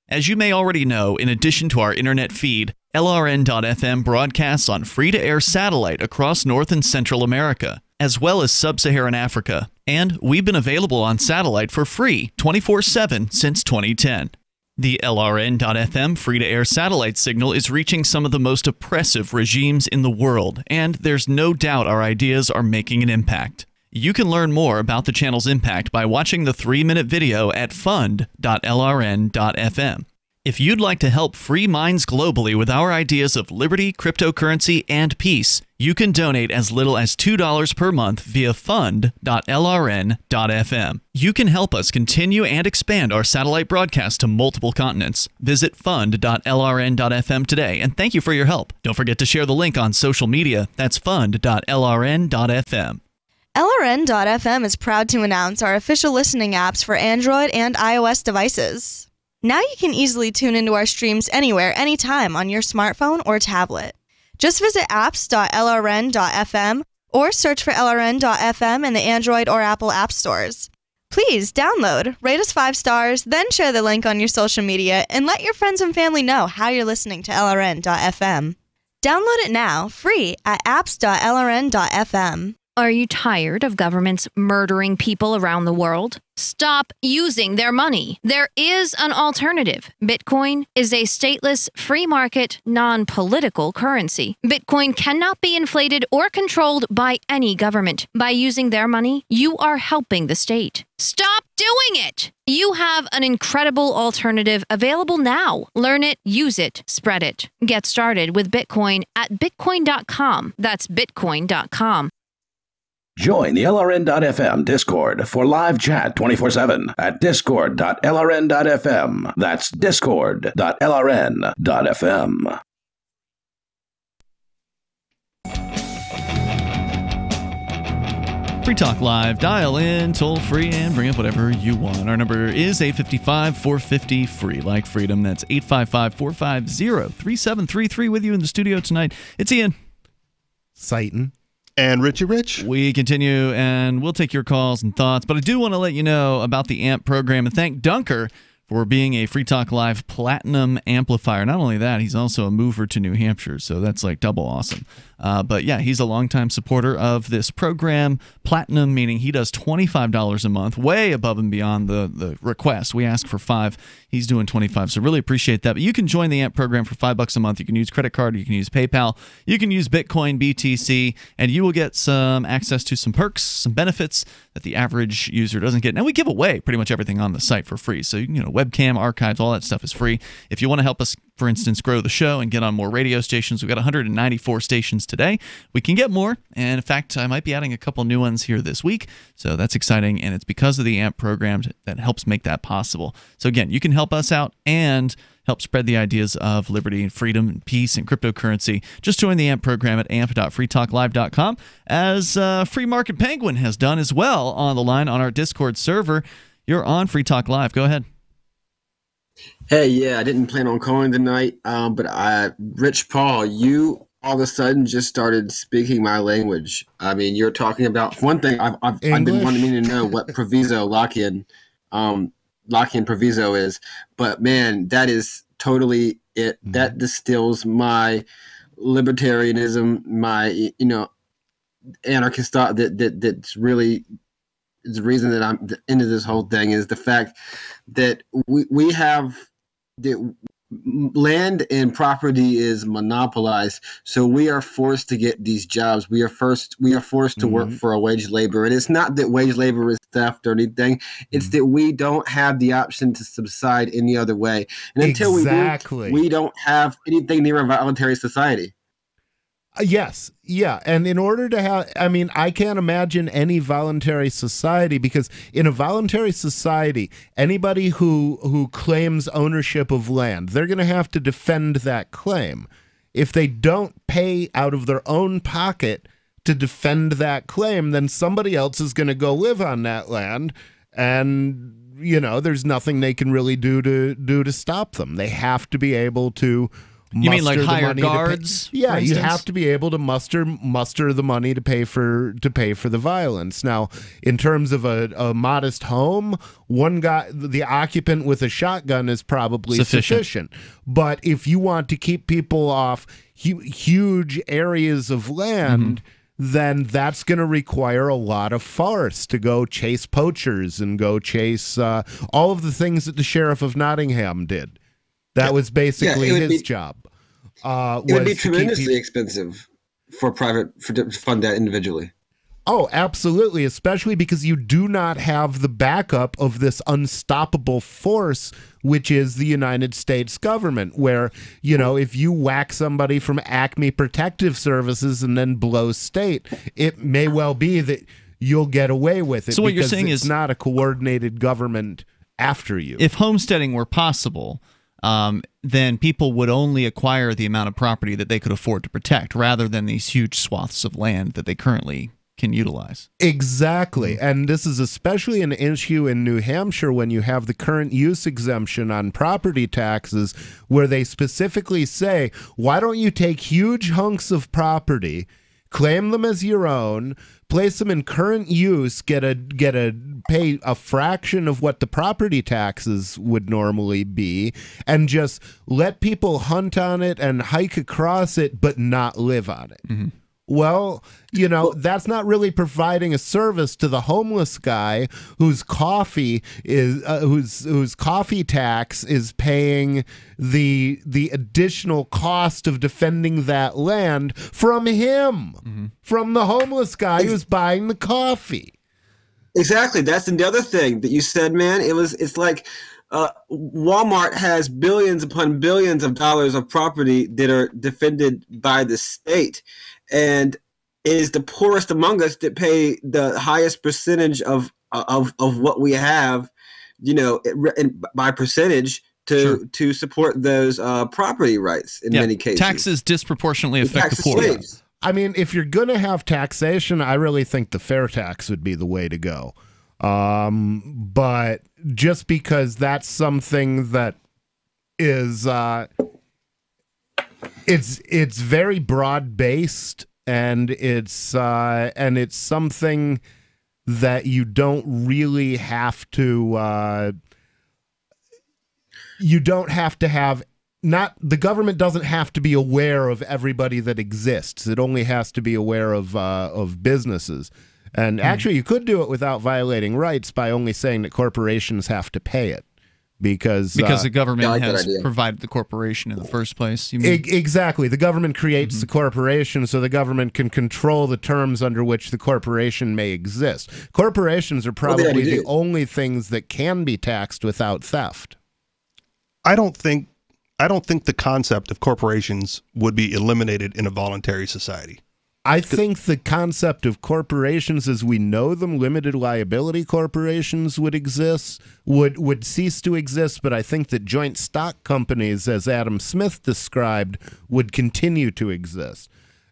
Speaker 8: As you may already know, in addition to our internet feed, LRN.FM broadcasts on free-to-air satellite across North and Central America, as well as Sub-Saharan Africa. And we've been available on satellite for free 24/7 since 2010. The LRN.FM free-to-air satellite signal is reaching some of the most oppressive regimes in the world, and there's no doubt our ideas are making an impact. You can learn more about the channel's impact by watching the 3-minute video at fund.lrn.fm. If you'd like to help free minds globally with our ideas of liberty, cryptocurrency, and peace, you can donate as little as $2 per month via fund.lrn.fm. You can help us continue and expand our satellite broadcast to multiple continents. Visit fund.lrn.fm today, and thank you for your help. Don't forget to share the link on social media. That's fund.lrn.fm.
Speaker 4: LRN.FM is proud to announce our official listening apps for Android and iOS devices. Now you can easily tune into our streams anywhere, anytime on your smartphone or tablet. Just visit apps.lrn.fm or search for LRN.FM in the Android or Apple app stores. Please download, rate us 5 stars, then share the link on your social media and let your friends and family know how you're listening to LRN.FM. Download it now, free at apps.lrn.fm.
Speaker 11: Are you tired of governments murdering people around the world? Stop using their money. There is an alternative. Bitcoin is a stateless, free market, non-political currency. Bitcoin cannot be inflated or controlled by any government. By using their money, you are helping the state. Stop doing it! You have an incredible alternative available now. Learn it, use it, spread it. Get started with Bitcoin at bitcoin.com. That's bitcoin.com.
Speaker 7: Join the LRN.FM Discord for live chat 24/7 at discord.lrn.fm. That's discord.lrn.fm.
Speaker 8: Free Talk Live. Dial in, toll free, and bring up whatever you want. Our number is 855-450-FREE, like freedom. That's 855-450-3733. With you in the studio tonight, it's Ian.
Speaker 10: Satan.
Speaker 9: And Richie Rich.
Speaker 8: We continue, and we'll take your calls and thoughts. But I do want to let you know about the AMP program and thank Dunker for being a Free Talk Live Platinum amplifier. Not only that, he's also a mover to New Hampshire, so that's like double awesome. But yeah, he's a longtime supporter of this program. Platinum meaning he does $25 a month, way above and beyond the request. We ask for $5. He's doing $25, so really appreciate that. But you can join the AMP program for $5 a month. You can use credit card, you can use PayPal, you can use Bitcoin, BTC, and you will get some access to some perks, some benefits that the average user doesn't get. Now, we give away pretty much everything on the site for free. So, webcam, archives, all that stuff is free. If you want to help us, for instance, grow the show and get on more radio stations, we've got 194 stations today. We can get more, and in fact, I might be adding a couple new ones here this week, so that's exciting, and it's because of the AMP program that helps make that possible. So again, you can help us out and help spread the ideas of liberty and freedom and peace and cryptocurrency. Just join the AMP program at amp.freetalklive.com, as Free Market Penguin has done as well on the line on our Discord server. You're on Free Talk Live. Go ahead.
Speaker 13: Hey, yeah, I didn't plan on calling tonight, but Rich Paul, you all of a sudden just started speaking my language. I mean, you're talking about, for one thing, I've been wanting to know what Proviso, Lockean Proviso is, but man, that is totally it. Mm-hmm. That distills my libertarianism, my, anarchist thought that's really the reason that I'm into this whole thing is the fact that we have the land and property is monopolized, so we are forced to get these jobs. We are forced to work for a wage labor, and it's not that wage labor is theft or anything. It's that we don't have the option to subside any other way, and until we do, we don't have anything near a voluntary society.
Speaker 10: Yes. Yeah. And in order to have, I can't imagine any voluntary society, because in a voluntary society, anybody who claims ownership of land, they're going to have to defend that claim. If they don't pay out of their own pocket to defend that claim, then somebody else is going to go live on that land. And, there's nothing they can really do to stop them. They have to be able to.
Speaker 8: You mean like hire guards?
Speaker 10: Yeah, you have to be able to muster the money to pay for the violence. Now, in terms of a modest home, one guy, the occupant with a shotgun is probably sufficient. But if you want to keep people off huge areas of land, then that's going to require a lot of force to go chase poachers and go chase all of the things that the sheriff of Nottingham did. That was basically his job.
Speaker 13: It would be tremendously expensive to fund that individually.
Speaker 10: Oh, absolutely, especially because you do not have the backup of this unstoppable force, which is the United States government, where, if you whack somebody from Acme Protective Services and then blow state, it may well be that you'll get away with it.
Speaker 8: So what you're saying
Speaker 10: it's
Speaker 8: is
Speaker 10: not a coordinated government after you.
Speaker 8: If homesteading were possible, then people would only acquire the amount of property that they could afford to protect, rather than these huge swaths of land that they currently can utilize.
Speaker 10: Exactly. And this is especially an issue in New Hampshire when you have the current use exemption on property taxes, where they specifically say, why don't you take huge hunks of property, claim them as your own, place them in current use, pay a fraction of what the property taxes would normally be, and just let people hunt on it and hike across it, but not live on it.
Speaker 8: Mm-hmm.
Speaker 10: Well, that's not really providing a service to the homeless guy whose coffee is whose coffee tax is paying the additional cost of defending that land from him, from the homeless guy who's buying the coffee.
Speaker 13: Exactly. That's the other thing that you said, man. It's like Walmart has billions upon billions of dollars of property that are defended by the state. And it is the poorest among us that pay the highest percentage of what we have, by percentage to support those property rights in many cases.
Speaker 8: Taxes disproportionately affect the poor.
Speaker 13: Slaves.
Speaker 10: I mean, if you're going to have taxation, I really think the fair tax would be the way to go. But just because that's something that is it's very broad based, and it's something that you don't really have to the government doesn't have to be aware of everybody that exists. It only has to be aware of businesses. And actually, you could do it without violating rights by only saying that corporations have to pay it. Because
Speaker 8: the government has provided the corporation in the first place. You mean?
Speaker 10: Exactly. The government creates the corporation, so the government can control the terms under which the corporation may exist. Corporations are probably the only things that can be taxed without theft.
Speaker 9: I don't think the concept of corporations would be eliminated in a voluntary society.
Speaker 10: I think the concept of corporations as we know them, limited liability corporations, would cease to exist, but I think that joint stock companies, as Adam Smith described, would continue to exist.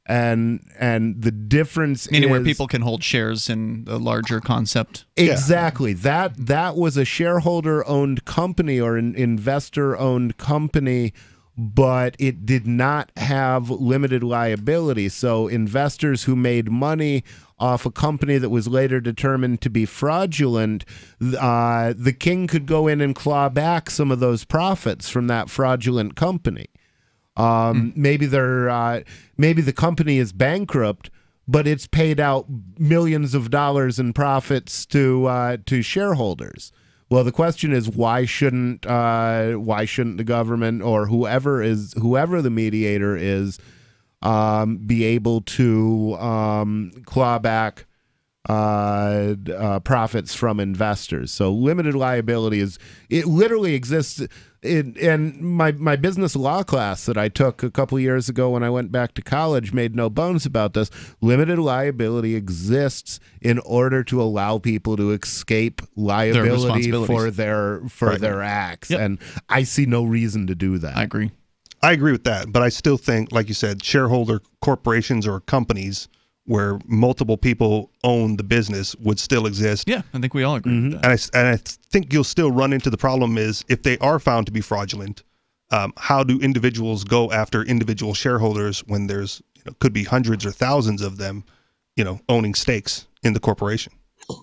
Speaker 10: And the difference
Speaker 8: meaning where people can hold shares in a larger concept.
Speaker 10: Exactly. That was a shareholder-owned company or an investor-owned company, but it did not have limited liability. So investors who made money off a company that was later determined to be fraudulent, the king could go in and claw back some of those profits from that fraudulent company. Maybe the company is bankrupt, but it's paid out millions of dollars in profits to shareholders. Well, the question is, why shouldn't the government or whoever the mediator is be able to claw back profits from investors? So limited liability literally exists. And my business law class that I took a couple years ago when I went back to college made no bones about this. Limited liability exists in order to allow people to escape liability for their acts. Yep. And I see no reason to do that.
Speaker 8: I agree
Speaker 9: with that. But I still think, like you said, shareholder corporations or companies where multiple people own the business would still exist.
Speaker 8: Yeah, I think we all agree with that.
Speaker 9: And I think you'll still run into the problem is if they are found to be fraudulent, how do individuals go after individual shareholders when there's could be hundreds or thousands of them, owning stakes in the corporation?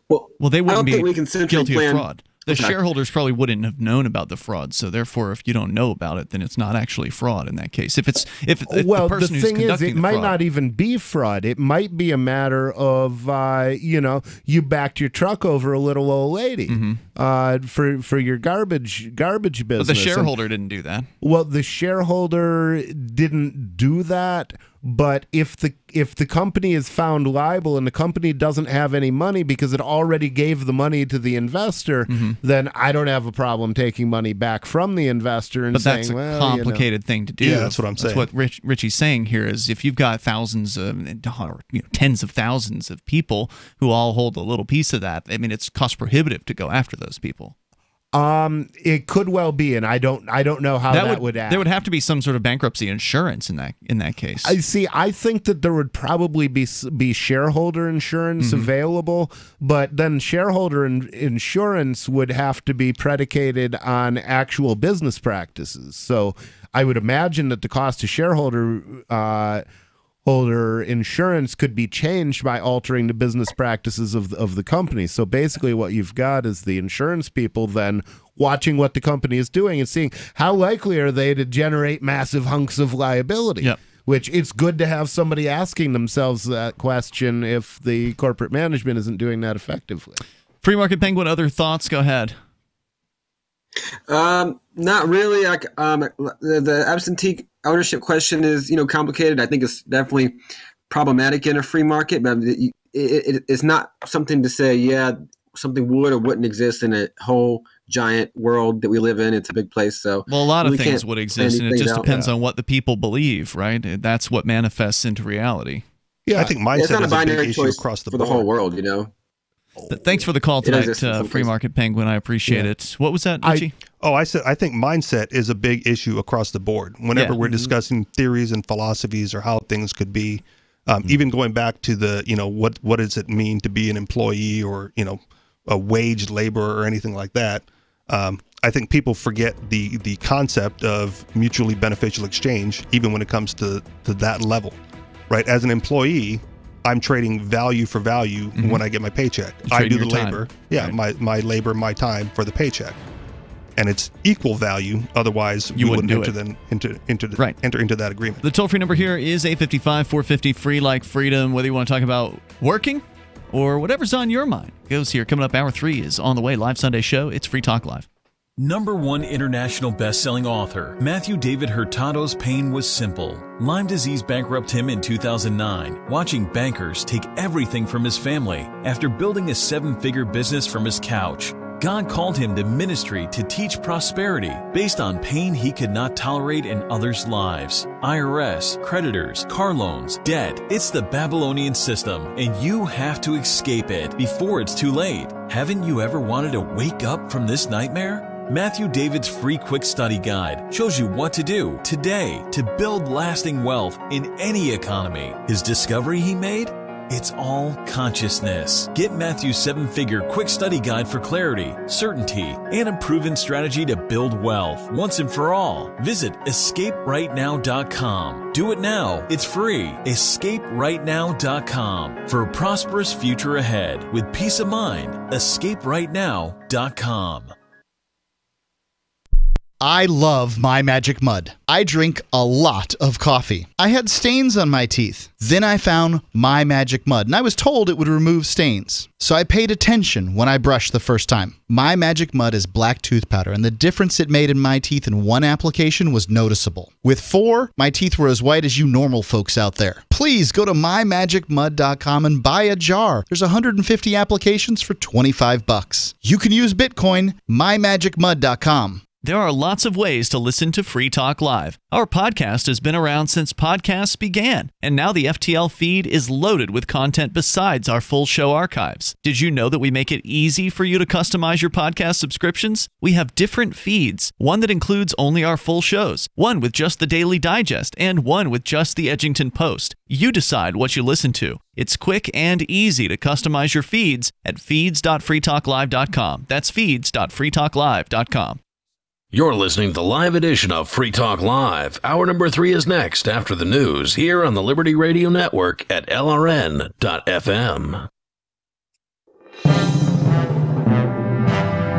Speaker 8: Well, they wouldn't be guilty of fraud. The shareholders probably wouldn't have known about the fraud, so therefore, if you don't know about it, then it's not actually fraud in that case. If the person who's conducting
Speaker 10: it might not even be fraud. It might be a matter of you backed your truck over a little old lady for your garbage business.
Speaker 8: But the shareholder didn't do that.
Speaker 10: Well, the shareholder didn't do that, But if the company is found liable and the company doesn't have any money because it already gave the money to the investor, then I don't have a problem taking money back from the investor and saying,
Speaker 8: that's a
Speaker 10: well,
Speaker 8: complicated thing to do.
Speaker 9: Yeah, that's what I'm saying.
Speaker 8: That's what Richie's saying here is if you've got thousands of, tens of thousands of people who all hold a little piece of that, I mean, it's cost prohibitive to go after those people.
Speaker 10: It could well be, and I don't know how that would act.
Speaker 8: There would have to be some sort of bankruptcy insurance in that case.
Speaker 10: I think that there would probably be shareholder insurance available, but then shareholder insurance would have to be predicated on actual business practices. So I would imagine that the cost of shareholder insurance could be changed by altering the business practices of the company. So basically what you've got is the insurance people then watching what the company is doing and seeing how likely are they to generate massive hunks of liability.
Speaker 8: Yep.
Speaker 10: Which it's good to have somebody asking themselves that question if the corporate management isn't doing that effectively.
Speaker 8: Free Market Penguin, other thoughts? Go ahead.
Speaker 13: Not really. The absentee ownership question is, complicated. I think it's definitely problematic in a free market, but it's not something to say, yeah, something would or wouldn't exist in a whole giant world that we live in. It's a big place. So
Speaker 8: a lot of things would exist, and it just depends on what the people believe, right? That's what manifests into reality.
Speaker 9: Yeah, I think mindset is a big issue across the board.
Speaker 13: For the whole world,
Speaker 8: Thanks for the call tonight, Free Market Penguin. I appreciate it. What was that, Richie?
Speaker 9: I think mindset is a big issue across the board. Whenever we're discussing theories and philosophies or how things could be, even going back to the, what does it mean to be an employee or, a waged laborer or anything like that. I think people forget the concept of mutually beneficial exchange, even when it comes to that level, right? As an employee, I'm trading value for value when I get my paycheck. I do the labor. Yeah, right. my labor, my time for the paycheck. And it's equal value. Otherwise, you wouldn't enter into that agreement.
Speaker 8: The toll-free number here is 855-450, free like freedom. Whether you want to talk about working or whatever's on your mind goes here. Coming up, Hour 3 is On the Way. Live Sunday show. It's Free Talk Live.
Speaker 12: #1 international best-selling author Matthew David Hurtado's pain was simple. Lyme disease bankrupted him in 2009, watching bankers take everything from his family after building a 7-figure business from his couch. God called him to ministry to teach prosperity based on pain he could not tolerate in others' lives. IRS, creditors, car loans, debt. It's the Babylonian system, and you have to escape it before it's too late. Haven't you ever wanted to wake up from this nightmare? Matthew David's free quick study guide shows you what to do today to build lasting wealth in any economy. His discovery he made? It's all consciousness. Get Matthew's 7-figure quick study guide for clarity, certainty, and a proven strategy to build wealth once and for all. Visit escaperightnow.com. Do it now. It's free. escaperightnow.com. For a prosperous future ahead with peace of mind. escaperightnow.com.
Speaker 20: I love My Magic Mud. I drink a lot of coffee. I had stains on my teeth. Then I found My Magic Mud, and I was told it would remove stains. So I paid attention when I brushed the first time. My Magic Mud is black tooth powder, and the difference it made in my teeth in one application was noticeable. With 4, my teeth were as white as you normal folks out there. Please go to mymagicmud.com and buy a jar. There's 150 applications for $25. You can use Bitcoin, mymagicmud.com.
Speaker 8: There are lots of ways to listen to Free Talk Live. Our podcast has been around since podcasts began, and now the FTL feed is loaded with content besides our full show archives. Did you know that we make it easy for you to customize your podcast subscriptions? We have different feeds, one that includes only our full shows, one with just the Daily Digest, and one with just the Edgington Post. You decide what you listen to. It's quick and easy to customize your feeds at feeds.freetalklive.com. That's feeds.freetalklive.com.
Speaker 7: You're listening to the live edition of Free Talk Live. Hour number 3 is next after the news here on the Liberty Radio Network at LRN.FM.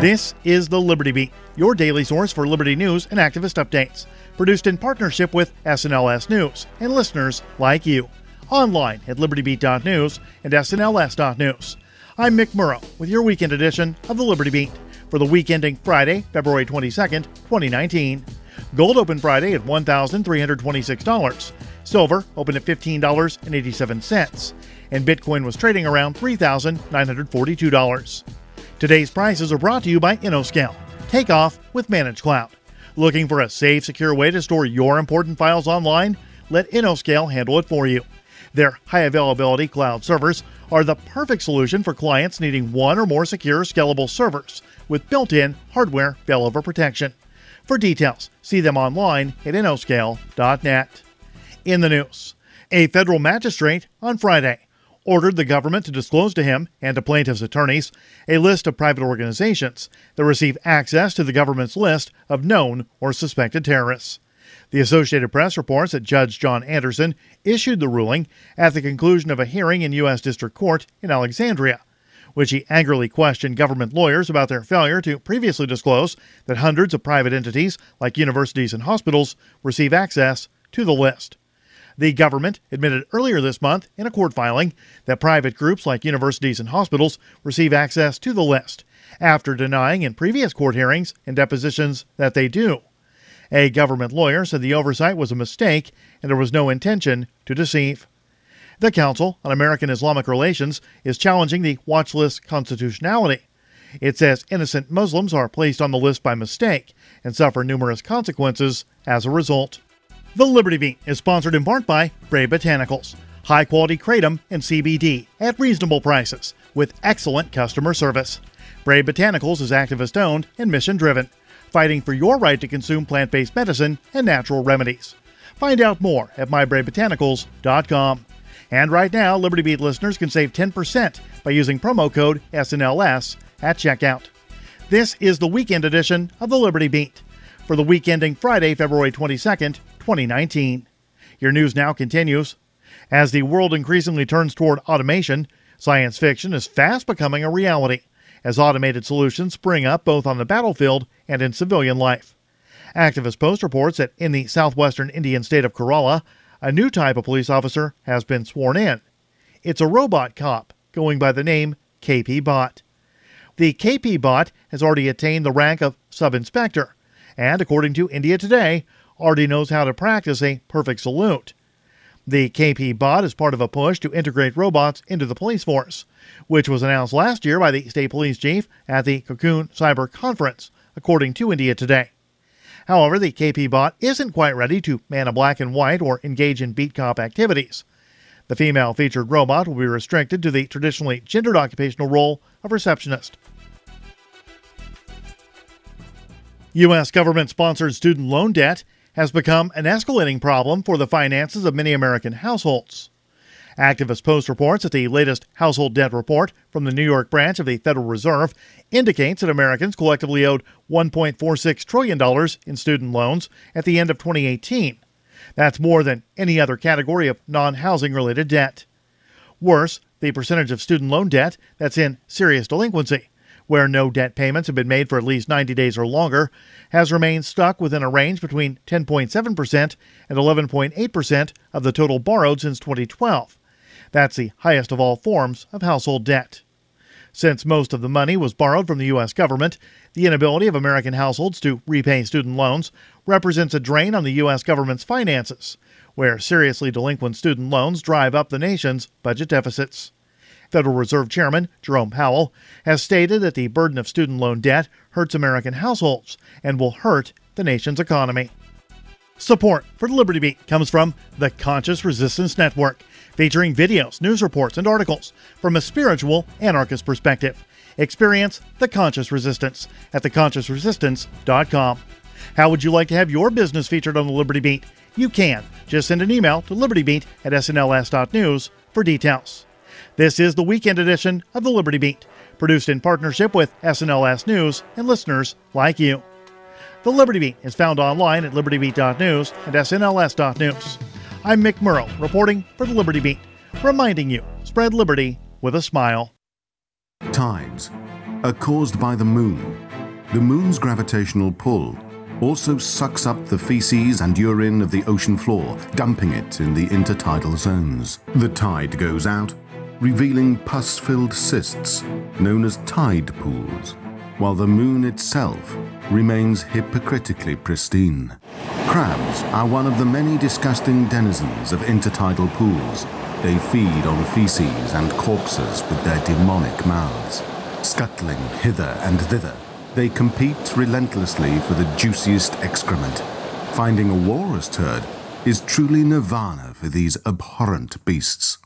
Speaker 24: This is the Liberty Beat, your daily source for Liberty news and activist updates. Produced in partnership with SNLS News and listeners like you. Online at libertybeat.news and snls.news. I'm Mick Murrow with your weekend edition of the Liberty Beat for the week ending Friday, February 22nd, 2019. Gold opened Friday at $1,326. Silver opened at $15.87, and Bitcoin was trading around $3,942. Today's prices are brought to you by InnoScale. Take off with Managed Cloud. Looking for a safe, secure way to store your important files online? Let InnoScale handle it for you. Their high availability cloud servers are the perfect solution for clients needing one or more secure, scalable servers with built-in hardware failover protection. For details, see them online at innoscale.net. In the news, a federal magistrate on Friday ordered the government to disclose to him and to plaintiffs' attorneys a list of private organizations that receive access to the government's list of known or suspected terrorists. The Associated Press reports that Judge John Anderson issued the ruling at the conclusion of a hearing in U.S. District Court in Alexandria, which he angrily questioned government lawyers about their failure to previously disclose that hundreds of private entities, like universities and hospitals, receive access to the list. The government admitted earlier this month in a court filing that private groups like universities and hospitals receive access to the list, after denying in previous court hearings and depositions that they do. A government lawyer said the oversight was a mistake and there was no intention to deceive. The Council on American Islamic Relations is challenging the watch list's constitutionality. It says innocent Muslims are placed on the list by mistake and suffer numerous consequences as a result. The Liberty Beat is sponsored in part by Brave Botanicals, high-quality kratom and CBD at reasonable prices with excellent customer service. Brave Botanicals is activist-owned and mission-driven, fighting for your right to consume plant-based medicine and natural remedies. Find out more at myBraveBotanicals.com. And right now, Liberty Beat listeners can save 10% by using promo code SNLS at checkout. This is the weekend edition of the Liberty Beat for the week ending Friday, February 22nd, 2019. Your news now continues. As the world increasingly turns toward automation, science fiction is fast becoming a reality as automated solutions spring up both on the battlefield and in civilian life. Activist Post reports that in the southwestern Indian state of Kerala, a new type of police officer has been sworn in. It's a robot cop going by the name KP Bot. The KP Bot has already attained the rank of sub-inspector, and according to India Today, already knows how to practice a perfect salute. The KP Bot is part of a push to integrate robots into the police force, which was announced last year by the state police chief at the Cocoon Cyber Conference, according to India Today. However, the KP Bot isn't quite ready to man a black and white or engage in beat cop activities. The female-featured robot will be restricted to the traditionally gendered occupational role of receptionist. U.S. government-sponsored student loan debt has become an escalating problem for the finances of many American households. Activist Post reports that the latest household debt report from the New York branch of the Federal Reserve indicates that Americans collectively owed $1.46 trillion in student loans at the end of 2018. That's more than any other category of non-housing related debt. Worse, the percentage of student loan debt that's in serious delinquency, where no debt payments have been made for at least 90 days or longer, has remained stuck within a range between 10.7% and 11.8% of the total borrowed since 2012. That's the highest of all forms of household debt. Since most of the money was borrowed from the U.S. government, the inability of American households to repay student loans represents a drain on the U.S. government's finances, where seriously delinquent student loans drive up the nation's budget deficits. Federal Reserve Chairman Jerome Powell has stated that the burden of student loan debt hurts American households and will hurt the nation's economy. Support for the Liberty Beat comes from the Conscious Resistance Network, featuring videos, news reports, and articles from a spiritual anarchist perspective. Experience the Conscious Resistance at theconsciousresistance.com. How would you like to have your business featured on the Liberty Beat? You can. Just send an email to libertybeat@snls.news for details. This is the weekend edition of the Liberty Beat, produced in partnership with SNLS News and listeners like you. The Liberty Beat is found online at libertybeat.news and snls.news. I'm Mick Murrow, reporting for the Liberty Beat, reminding you, spread liberty with a smile.
Speaker 17: Tides are caused by the moon. The moon's gravitational pull also sucks up the feces and urine of the ocean floor, dumping it in the intertidal zones. The tide goes out, revealing pus-filled cysts known as tide pools, while the moon itself remains hypocritically pristine. Crabs are one of the many disgusting denizens of intertidal pools. They feed on feces and corpses with their demonic mouths. Scuttling hither and thither, they compete relentlessly for the juiciest excrement. Finding a walrus turd is truly nirvana for these abhorrent beasts.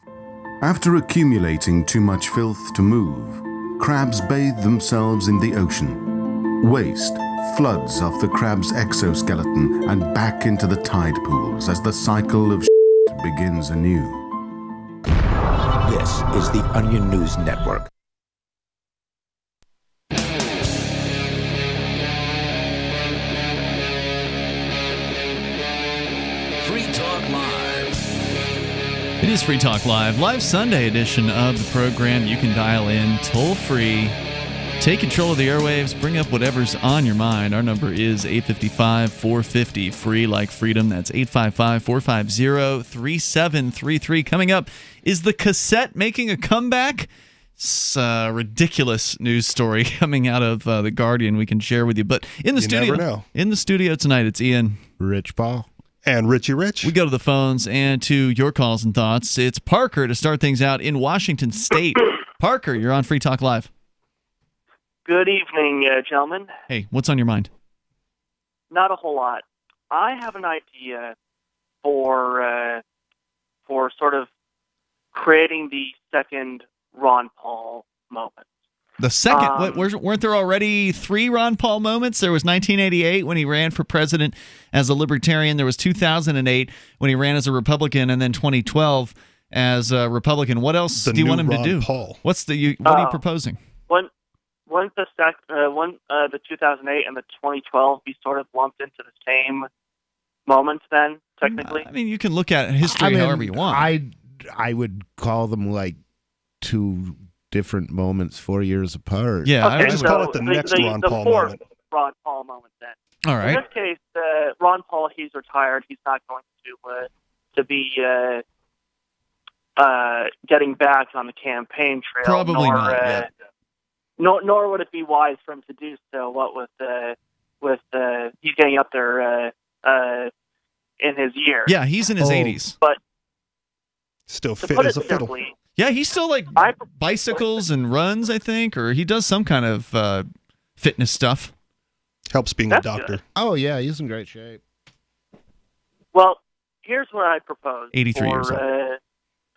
Speaker 17: After accumulating too much filth to move, crabs bathe themselves in the ocean. Waste floods off the crab's exoskeleton and back into the tide pools as the cycle of shit begins anew.
Speaker 18: This is the Onion News Network.
Speaker 7: Free Talk Live.
Speaker 8: It is Free Talk Live, live Sunday edition of the program. You can dial in toll-free. Take control of the airwaves. Bring up whatever's on your mind. Our number is 855-450, free like freedom. That's 855-450-3733. Coming up, is the cassette making a comeback? It's a ridiculous news story coming out of The Guardian we can share with you. But in the studio,
Speaker 9: never know.
Speaker 8: In the studio tonight, it's Ian,
Speaker 10: Rich Paul,
Speaker 9: and Richie Rich.
Speaker 8: We go to the phones and to your calls and thoughts. It's Parker to start things out in Washington State. Parker, you're on Free Talk Live.
Speaker 19: Good evening, gentlemen.
Speaker 8: Hey, what's on your mind?
Speaker 19: Not a whole lot. I have an idea for sort of creating the second Ron Paul moment.
Speaker 8: The second? Weren't there already 3 Ron Paul moments? There was 1988 when he ran for president as a Libertarian. There was 2008 when he ran as a Republican, and then 2012 as a Republican. What else do you want him to do?
Speaker 9: Paul.
Speaker 8: What are you proposing?
Speaker 19: Wouldn't the 2008 and the 2012 be sort of lumped into the same moments then, technically?
Speaker 8: I mean, you can look at history however you want.
Speaker 10: I would call them like 2 different moments 4 years apart.
Speaker 8: Yeah,
Speaker 19: okay,
Speaker 8: I would
Speaker 9: just call it the next Ron Paul moment.
Speaker 19: Ron Paul moment then.
Speaker 8: All right.
Speaker 19: In this case, Ron Paul, he's retired. He's not going to be getting back on the campaign trail.
Speaker 8: Probably not. Yeah.
Speaker 19: Nor would it be wise for him to do so. What with he's getting up there in his years.
Speaker 8: Yeah, he's in his 80s,
Speaker 19: but
Speaker 9: still fit as a fiddle.
Speaker 19: Simply,
Speaker 8: yeah, he's still like bicycles and runs, I think, or he does some kind of fitness stuff.
Speaker 9: Helps being a doctor.
Speaker 19: Good.
Speaker 10: Oh yeah, he's in great shape.
Speaker 19: Well, here's what I propose
Speaker 8: 83 years old.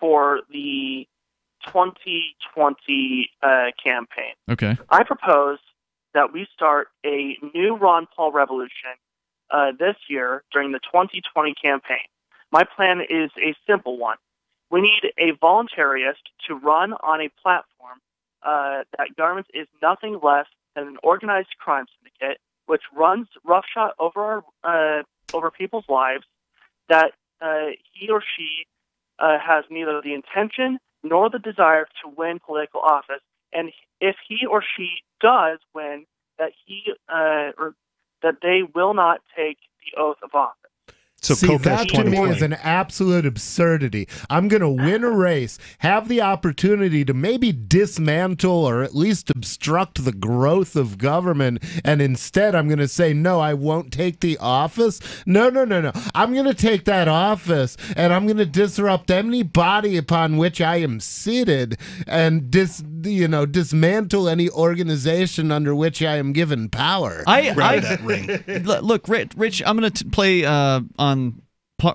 Speaker 19: For the 2020 campaign.
Speaker 8: Okay.
Speaker 19: I propose that we start a new Ron Paul revolution this year during the 2020 campaign. My plan is a simple one. We need a voluntarist to run on a platform that government is nothing less than an organized crime syndicate which runs roughshod over people's lives, that he or she has neither the intention nor the desire to win political office, and if he or she does win, that they will not take the oath of office.
Speaker 9: So
Speaker 10: see, that to me is an absolute absurdity. I'm going to win a race, have the opportunity to maybe dismantle or at least obstruct the growth of government, and instead I'm going to say, no, I won't take the office. No. I'm going to take that office, and I'm going to disrupt any body upon which I am seated and dismantle any organization under which I am given power.
Speaker 8: Look, Rich, I'm going to play on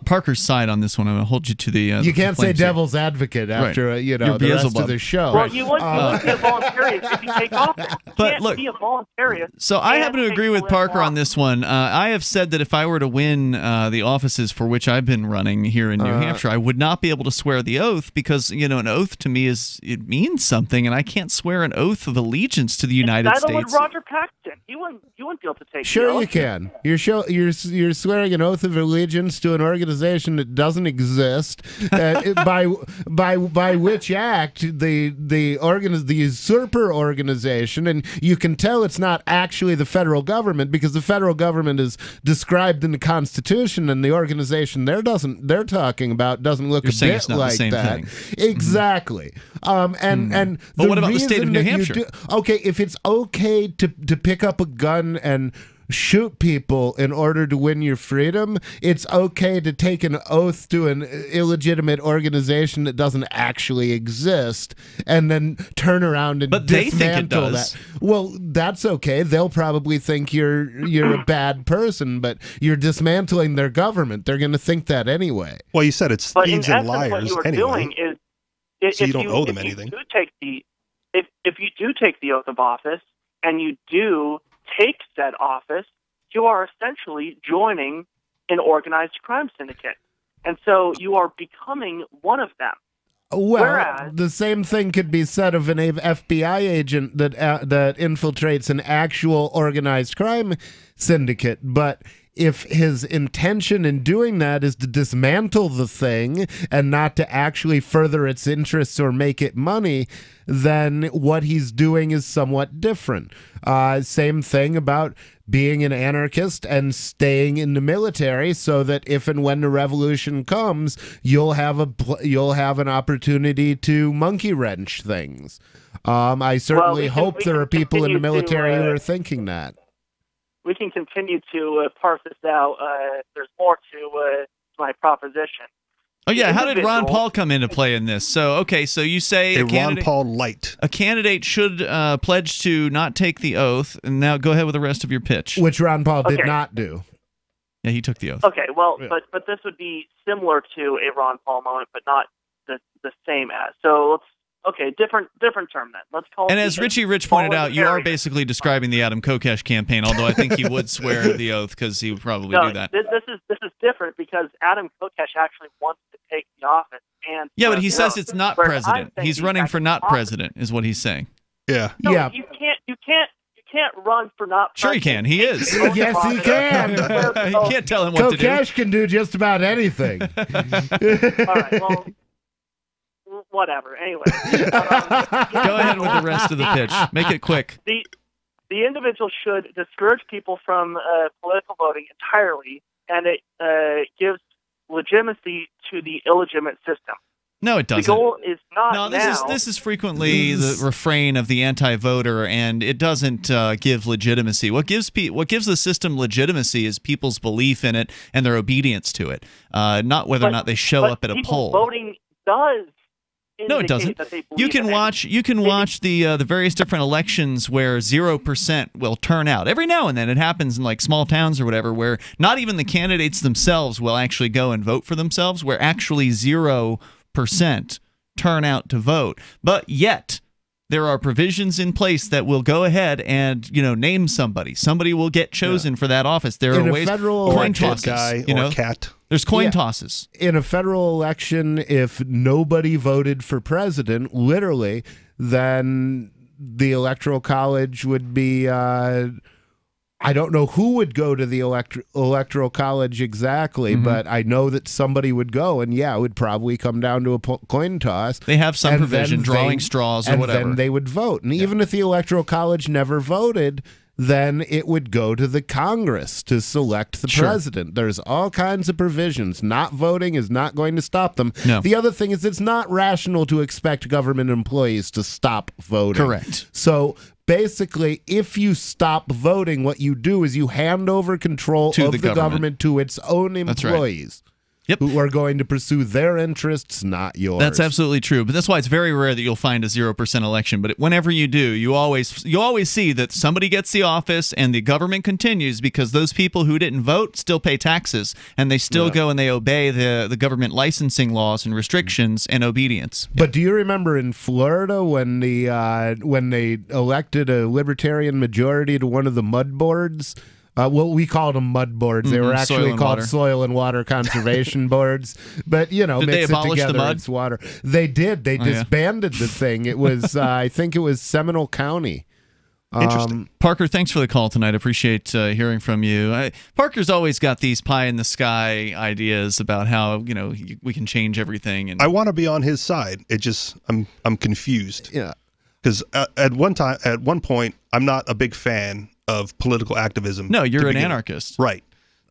Speaker 8: Parker's side on this one. I'm going to hold you to the.
Speaker 10: You can't say devil's advocate after the rest of the show.
Speaker 19: Well, you wouldn't be a voluntarist if you take office.
Speaker 8: But look,
Speaker 19: be a voluntarist.
Speaker 8: So I happen to agree with Parker on this one. I have said that if I were to win the offices for which I've been running here in New Hampshire, I would not be able to swear the oath because an oath to me it means something, and I can't swear an oath of allegiance to the United States.
Speaker 19: With Roger Paxton, you wouldn't be able to take.
Speaker 10: Sure, you can. You're swearing an oath of allegiance to an organization that doesn't exist, by which act the usurper organization, and you can tell it's not actually the federal government because the federal government is described in the Constitution, and the organization they're talking about doesn't look a bit like that. Exactly.
Speaker 8: But what about the state of New Hampshire?
Speaker 10: Okay, if it's okay to pick up a gun and shoot people in order to win your freedom, it's okay to take an oath to an illegitimate organization that doesn't actually exist and then turn around and
Speaker 8: But they think it
Speaker 10: dismantle
Speaker 8: does.
Speaker 10: that. Well, that's okay. They'll probably think you're a bad person, but you're dismantling their government. They're going to think that anyway.
Speaker 9: Well, you said it's
Speaker 19: But
Speaker 9: thieves
Speaker 19: in
Speaker 9: and
Speaker 19: essence, what
Speaker 9: liars
Speaker 19: you are
Speaker 9: anyway.
Speaker 19: doing is,
Speaker 9: So you don't owe them anything.
Speaker 19: If you do take the oath of office and you do take said office, you are essentially joining an organized crime syndicate, and so you are becoming one of them.
Speaker 10: Well,
Speaker 19: Whereas,
Speaker 10: the same thing could be said of an FBI agent that infiltrates an actual organized crime syndicate, but if his intention in doing that is to dismantle the thing and not to actually further its interests or make it money, then what he's doing is somewhat different. Same thing about being an anarchist and staying in the military so that if and when the revolution comes, you'll have an opportunity to monkey wrench things. I certainly hope there are people in the military who are thinking that.
Speaker 19: we can continue to parse this out. There's more to my proposition.
Speaker 8: Oh yeah, how did Ron Paul come into play in this? So okay, so you say
Speaker 9: a Ron Paul light.
Speaker 8: A candidate should pledge to not take the oath. And now go ahead with the rest of your pitch.
Speaker 10: Which Ron Paul did not do.
Speaker 8: Yeah, he took the oath.
Speaker 19: Okay, well, but this would be similar to a Ron Paul moment, but not the same as. So different term then. Let's call it.
Speaker 8: And as Richie Rich pointed out, you are basically describing the Adam Kokesh campaign. Although I think he would swear the oath because he would probably do that.
Speaker 19: This is different because Adam Kokesh actually wants to take the office. And
Speaker 8: Yeah, but he says it's not president.
Speaker 19: I'm saying
Speaker 8: He's running for not president, is what he's saying.
Speaker 9: Yeah.
Speaker 19: No, you can't run for not
Speaker 8: Sure
Speaker 19: president.
Speaker 8: he can. He is.
Speaker 10: Yes, he can.
Speaker 8: You can't tell him what to do.
Speaker 10: Kokesh can do just about anything.
Speaker 19: All right, well, whatever. Anyway.
Speaker 8: Go ahead with the rest of the pitch. Make it quick.
Speaker 19: The individual should discourage people from political voting entirely, and it gives legitimacy to the illegitimate system.
Speaker 8: No, it doesn't.
Speaker 19: The goal is not
Speaker 8: No,
Speaker 19: now.
Speaker 8: this is frequently the refrain of the anti-voter, and it doesn't give legitimacy. What gives the system legitimacy is people's belief in it and their obedience to it, not whether or not they show up at a poll.
Speaker 19: Voting does.
Speaker 8: No, it doesn't. You can watch the various different elections where 0% will turn out. Every now and then it happens in like small towns or whatever where not even the candidates themselves will actually go and vote for themselves, where actually 0% turn out to vote. But yet there are provisions in place that will go ahead and name somebody. Somebody will get chosen for that office. There are ways coin tosses,
Speaker 9: or cat.
Speaker 8: There's coin tosses.
Speaker 10: In a federal election, if nobody voted for president, literally, then the Electoral College would be I don't know who would go to the Electoral College exactly, but I know that somebody would go, and it would probably come down to a coin toss.
Speaker 8: They have some provision, drawing straws or whatever.
Speaker 10: And then they would vote. And even if the Electoral College never voted, then it would go to the Congress to select the president. There's all kinds of provisions. Not voting is not going to stop them.
Speaker 8: No.
Speaker 10: The other thing is it's not rational to expect government employees to stop voting.
Speaker 8: Correct.
Speaker 10: So basically, if you stop voting, what you do is you hand over control of the government to its own employees. Who are going to pursue their interests, not yours.
Speaker 8: That's absolutely true. But that's why it's very rare that you'll find a 0% election. But whenever you do, you always see that somebody gets the office and the government continues because those people who didn't vote still pay taxes and they still go and they obey the government licensing laws and restrictions and obedience.
Speaker 10: But do you remember in Florida when they elected a libertarian majority to one of the mud boards? We called them mud boards. They were actually called soil and water conservation boards. But,
Speaker 8: did
Speaker 10: mix
Speaker 8: they abolish
Speaker 10: it together,
Speaker 8: the mud?
Speaker 10: it's water. They did. They disbanded the thing. It was, I think it was Seminole County.
Speaker 8: Interesting. Parker, thanks for the call tonight. I appreciate hearing from you. Parker's always got these pie-in-the-sky ideas about how, we can change everything. And
Speaker 9: I want to be on his side. It just, I'm confused.
Speaker 10: Yeah.
Speaker 9: Because at one point, I'm not a big fan of political activism.
Speaker 8: No, you're an anarchist.
Speaker 9: Right.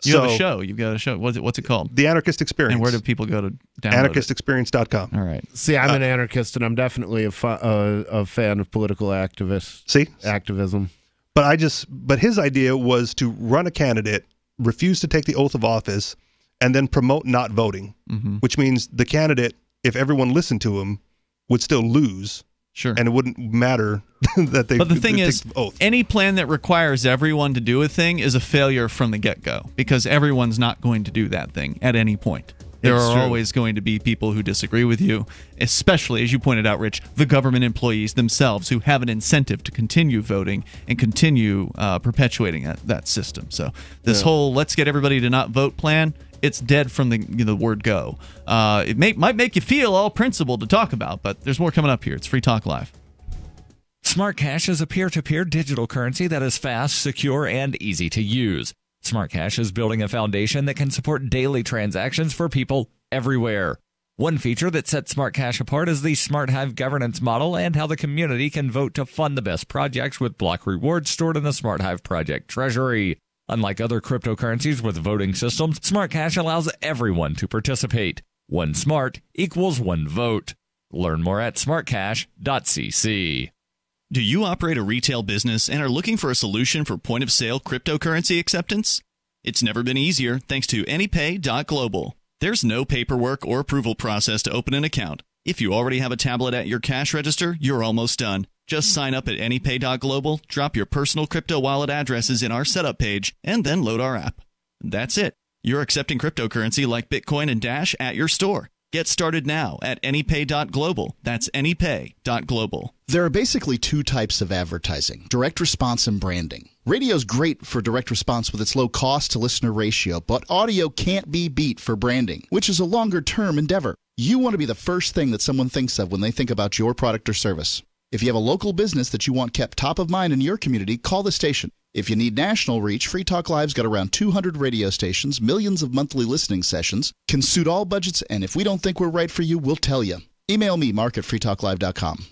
Speaker 8: You have a show. You've got a show. What's it called?
Speaker 9: The Anarchist Experience.
Speaker 8: And where do people go to download
Speaker 9: AnarchistExperience.com.
Speaker 8: All right.
Speaker 10: See, I'm an anarchist, and I'm definitely a fan of political activism.
Speaker 9: But his idea was to run a candidate, refuse to take the oath of office, and then promote not voting, which means the candidate, if everyone listened to him, would still lose.
Speaker 8: Sure.
Speaker 9: And it wouldn't matter that they.
Speaker 8: But the thing is,
Speaker 9: take the oath.
Speaker 8: any plan that requires everyone to do a thing is a failure from the get-go, because everyone's not going to do that thing at any point. There are always going to be people who disagree with you, especially, as you pointed out, Rich, the government employees themselves who have an incentive to continue voting and continue perpetuating that system. So this whole let's get everybody to not vote plan, it's dead from the word go. It might make you feel all principled to talk about, but there's more coming up here. It's Free Talk Live.
Speaker 14: Smart Cash is a peer-to-peer digital currency that is fast, secure, and easy to use. Smart Cash is building a foundation that can support daily transactions for people everywhere. One feature that sets Smart Cash apart is the Smart Hive governance model and how the community can vote to fund the best projects with block rewards stored in the Smart Hive project treasury. Unlike other cryptocurrencies with voting systems, Smart Cash allows everyone to participate. One smart equals one vote. Learn more at smartcash.cc.
Speaker 8: Do you operate a retail business and are looking for a solution for point-of-sale cryptocurrency acceptance? It's never been easier thanks to AnyPay.global. There's no paperwork or approval process to open an account. If you already have a tablet at your cash register, you're almost done. Just sign up at AnyPay.global, drop your personal crypto wallet addresses in our setup page, and then load our app. That's it. You're accepting cryptocurrency like Bitcoin and Dash at your store. Get started now at AnyPay.global. That's AnyPay.global.
Speaker 20: There are basically two types of advertising, direct response and branding. Radio's great for direct response with its low cost to listener ratio, but audio can't be beat for branding, which is a longer-term endeavor. You want to be the first thing that someone thinks of when they think about your product or service. If you have a local business that you want kept top of mind in your community, call the station. If you need national reach, Free Talk Live's got around 200 radio stations, millions of monthly listening sessions, can suit all budgets, and if we don't think we're right for you, we'll tell you. Email me, mark@freetalklive.com.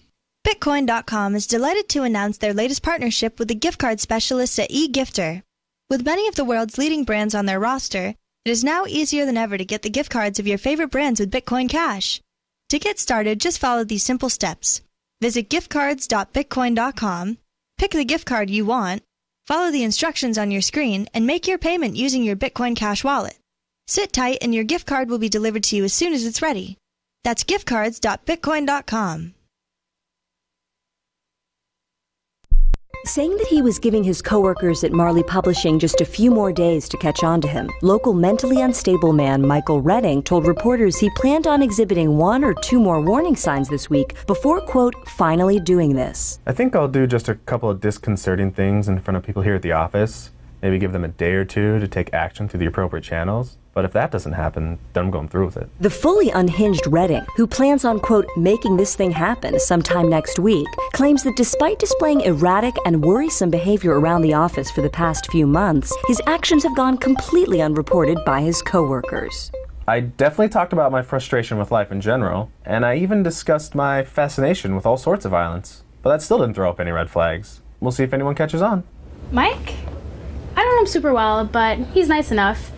Speaker 4: Bitcoin.com is delighted to announce their latest partnership with the gift card specialists at eGifter. With many of the world's leading brands on their roster, it is now easier than ever to get the gift cards of your favorite brands with Bitcoin Cash. To get started, just follow these simple steps. Visit giftcards.bitcoin.com, pick the gift card you want, follow the instructions on your screen, and make your payment using your Bitcoin Cash wallet. Sit tight and your gift card will be delivered to you as soon as it's ready. That's giftcards.bitcoin.com.
Speaker 2: Saying that he was giving his coworkers at Marley Publishing just a few more days to catch on to him, local mentally unstable man Michael Redding told reporters he planned on exhibiting 1 or 2 more warning signs this week before, quote, finally doing this.
Speaker 3: I think I'll do just a couple of disconcerting things in front of people here at the office. Maybe give them a day or two to take action through the appropriate channels. But if that doesn't happen, then I'm going through with it.
Speaker 2: The fully unhinged Redding, who plans on, quote, making this thing happen sometime next week, claims that despite displaying erratic and worrisome behavior around the office for the past few months, his actions have gone completely unreported by his coworkers.
Speaker 3: I definitely talked about my frustration with life in general, and I even discussed my fascination with all sorts of violence. But that still didn't throw up any red flags. We'll see if anyone catches on.
Speaker 22: Mike? I don't know him super well, but he's nice enough.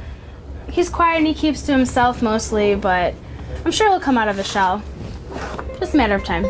Speaker 22: He's quiet and he keeps to himself mostly, but I'm sure he'll come out of his shell. Just a matter of time.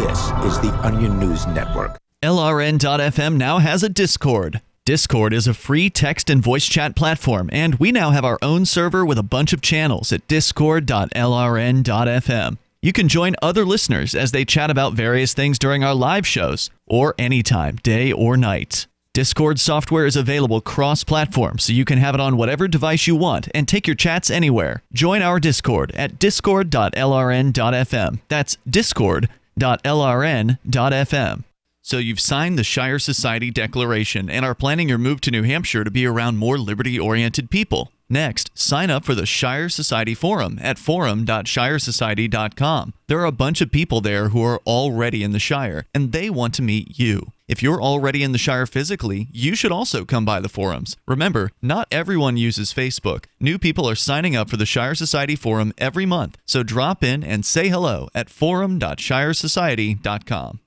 Speaker 18: This is the Onion News Network.
Speaker 8: LRN.FM now has a Discord. Discord is a free text and voice chat platform, and we now have our own server with a bunch of channels at discord.lrn.fm. You can join other listeners as they chat about various things during our live shows, or anytime, day or night. Discord software is available cross-platform, so you can have it on whatever device you want and take your chats anywhere. Join our Discord at discord.lrn.fm. That's discord.lrn.fm. So you've signed the Shire Society Declaration and are planning your move to New Hampshire to be around more liberty-oriented people. Next, sign up for the Shire Society Forum at forum.shiresociety.com. There are a bunch of people there who are already in the Shire, and they want to meet you. If you're already in the Shire physically, you should also come by the forums. Remember, not everyone uses Facebook. New people are signing up for the Shire Society Forum every month, so drop in and say hello at forum.shiresociety.com.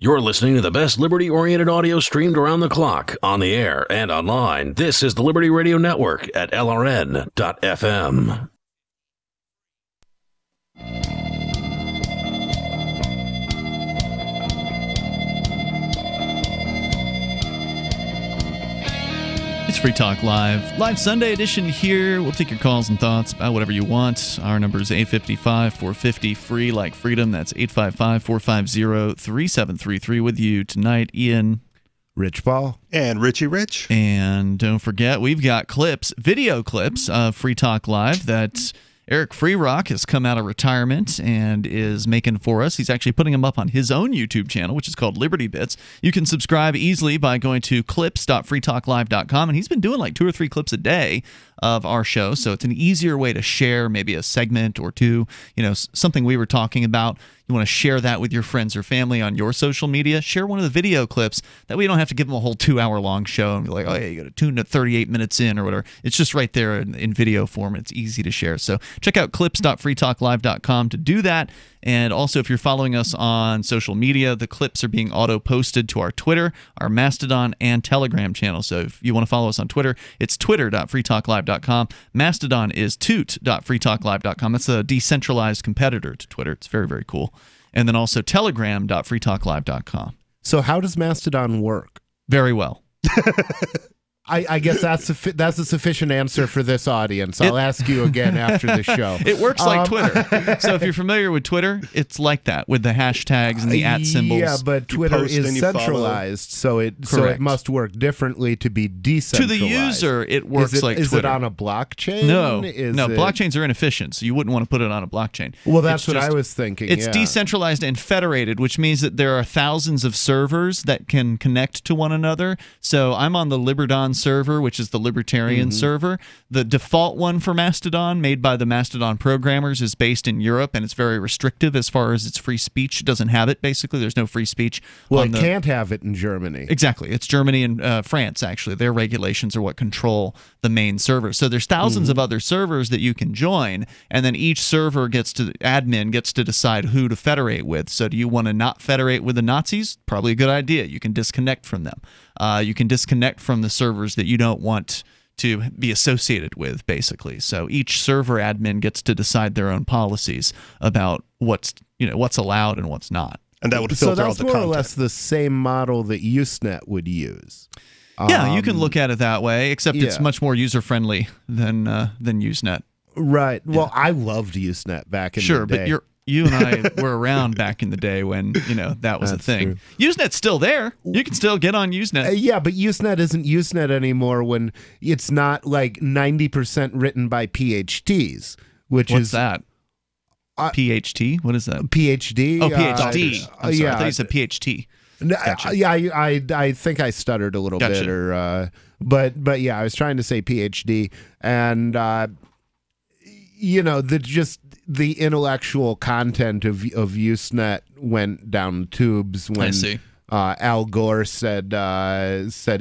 Speaker 7: You're listening to the best liberty-oriented audio streamed around the clock, on the air, and online. This is the Liberty Radio Network at LRN.FM.
Speaker 8: It's Free Talk Live. Live Sunday edition here. We'll take your calls and thoughts about whatever you want. Our number is 855-450 free like freedom. That's 855-450-3733 with you tonight. Ian,
Speaker 10: Rich Paul,
Speaker 9: and Richie Rich.
Speaker 8: And don't forget, we've got clips, video clips of Free Talk Live that Eric Freerock has come out of retirement and is making for us. He's actually putting them up on his own YouTube channel, which is called Liberty Bits. You can subscribe easily by going to clips.freetalklive.com, and he's been doing like 2 or 3 clips a day of our show, so it's an easier way to share maybe a segment or two, something we were talking about. You want to share that with your friends or family on your social media, share one of the video clips. That way you don't have to give them a whole 2-hour-long show and be like, oh, yeah, you got to tune to 38 minutes in or whatever. It's just right there in video form. It's easy to share. So check out clips.freetalklive.com to do that. And also, if you're following us on social media, the clips are being auto-posted to our Twitter, our Mastodon, and Telegram channel. So if you want to follow us on Twitter, it's twitter.freetalklive.com. Mastodon is toot.freetalklive.com. That's a decentralized competitor to Twitter. It's very, very cool. And then also telegram.freetalklive.com.
Speaker 10: So how does Mastodon work?
Speaker 8: Very well.
Speaker 10: I guess that's a sufficient answer for this audience. I'll ask you again after the show.
Speaker 8: It works like Twitter. So if you're familiar with Twitter, it's like that with the hashtags and the @ symbols.
Speaker 10: Yeah, but Twitter is centralized, so it must work differently to be decentralized.
Speaker 8: To the user, it works like Twitter.
Speaker 10: Is it on a blockchain?
Speaker 8: No, blockchains are inefficient, so you wouldn't want to put it on a blockchain.
Speaker 10: Well, that's what I was thinking.
Speaker 8: It's decentralized and federated, which means that there are thousands of servers that can connect to one another. So I'm on the Liberdon server, which is the libertarian server. The default one for Mastodon, made by the Mastodon programmers, is based in Europe, and it's very restrictive as far as its free speech. It doesn't have it, basically. There's no free speech.
Speaker 10: Well, it can't have it in Germany.
Speaker 8: Exactly. It's Germany and France, actually. Their regulations are what control the main server. So there's thousands of other servers that you can join, and then each server admin gets to decide who to federate with. So do you want to not federate with the Nazis? Probably a good idea. You can disconnect from them. You can disconnect from the servers that you don't want to be associated with, basically. So each server admin gets to decide their own policies about what's allowed and what's not.
Speaker 9: And that would filter out the content. So
Speaker 10: that's more or less the same model that Usenet would use.
Speaker 8: Yeah, you can look at it that way, except it's much more user-friendly than Usenet.
Speaker 10: Right. Well, I loved Usenet back in the day.
Speaker 8: Sure, but you and I were around back in the day when, that was a thing. True. Usenet's still there. You can still get on Usenet.
Speaker 10: Yeah, but Usenet isn't Usenet anymore when it's not like 90% written by PhDs,
Speaker 8: What's that? PhD? What is that?
Speaker 10: PhD.
Speaker 8: Oh, PhD. I'm sorry. I thought you said PhD.
Speaker 10: Gotcha. Yeah, I think I stuttered a little bit, but yeah, I was trying to say PhD, and the intellectual content of Usenet went down tubes when Al Gore said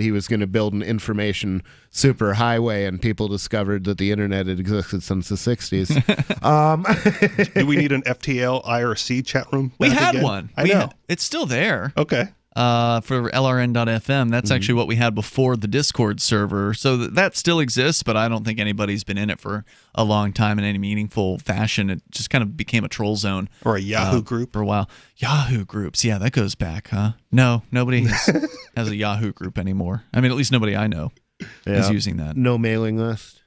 Speaker 10: he was going to build an information superhighway, and people discovered that the internet had existed since the 60s.
Speaker 9: Do we need an FTL IRC chat room?
Speaker 8: We had
Speaker 9: again?
Speaker 8: one.
Speaker 9: I know.
Speaker 8: It's still there.
Speaker 9: Okay.
Speaker 8: For LRN.FM. That's actually what we had before the Discord server. So that still exists, but I don't think anybody's been in it for a long time in any meaningful fashion. It just kind of became a troll zone.
Speaker 9: Or a Yahoo group.
Speaker 8: For a while. Yahoo groups. Yeah, that goes back, huh? No, nobody has a Yahoo group anymore. I mean, at least nobody I know is using that.
Speaker 10: No mailing list?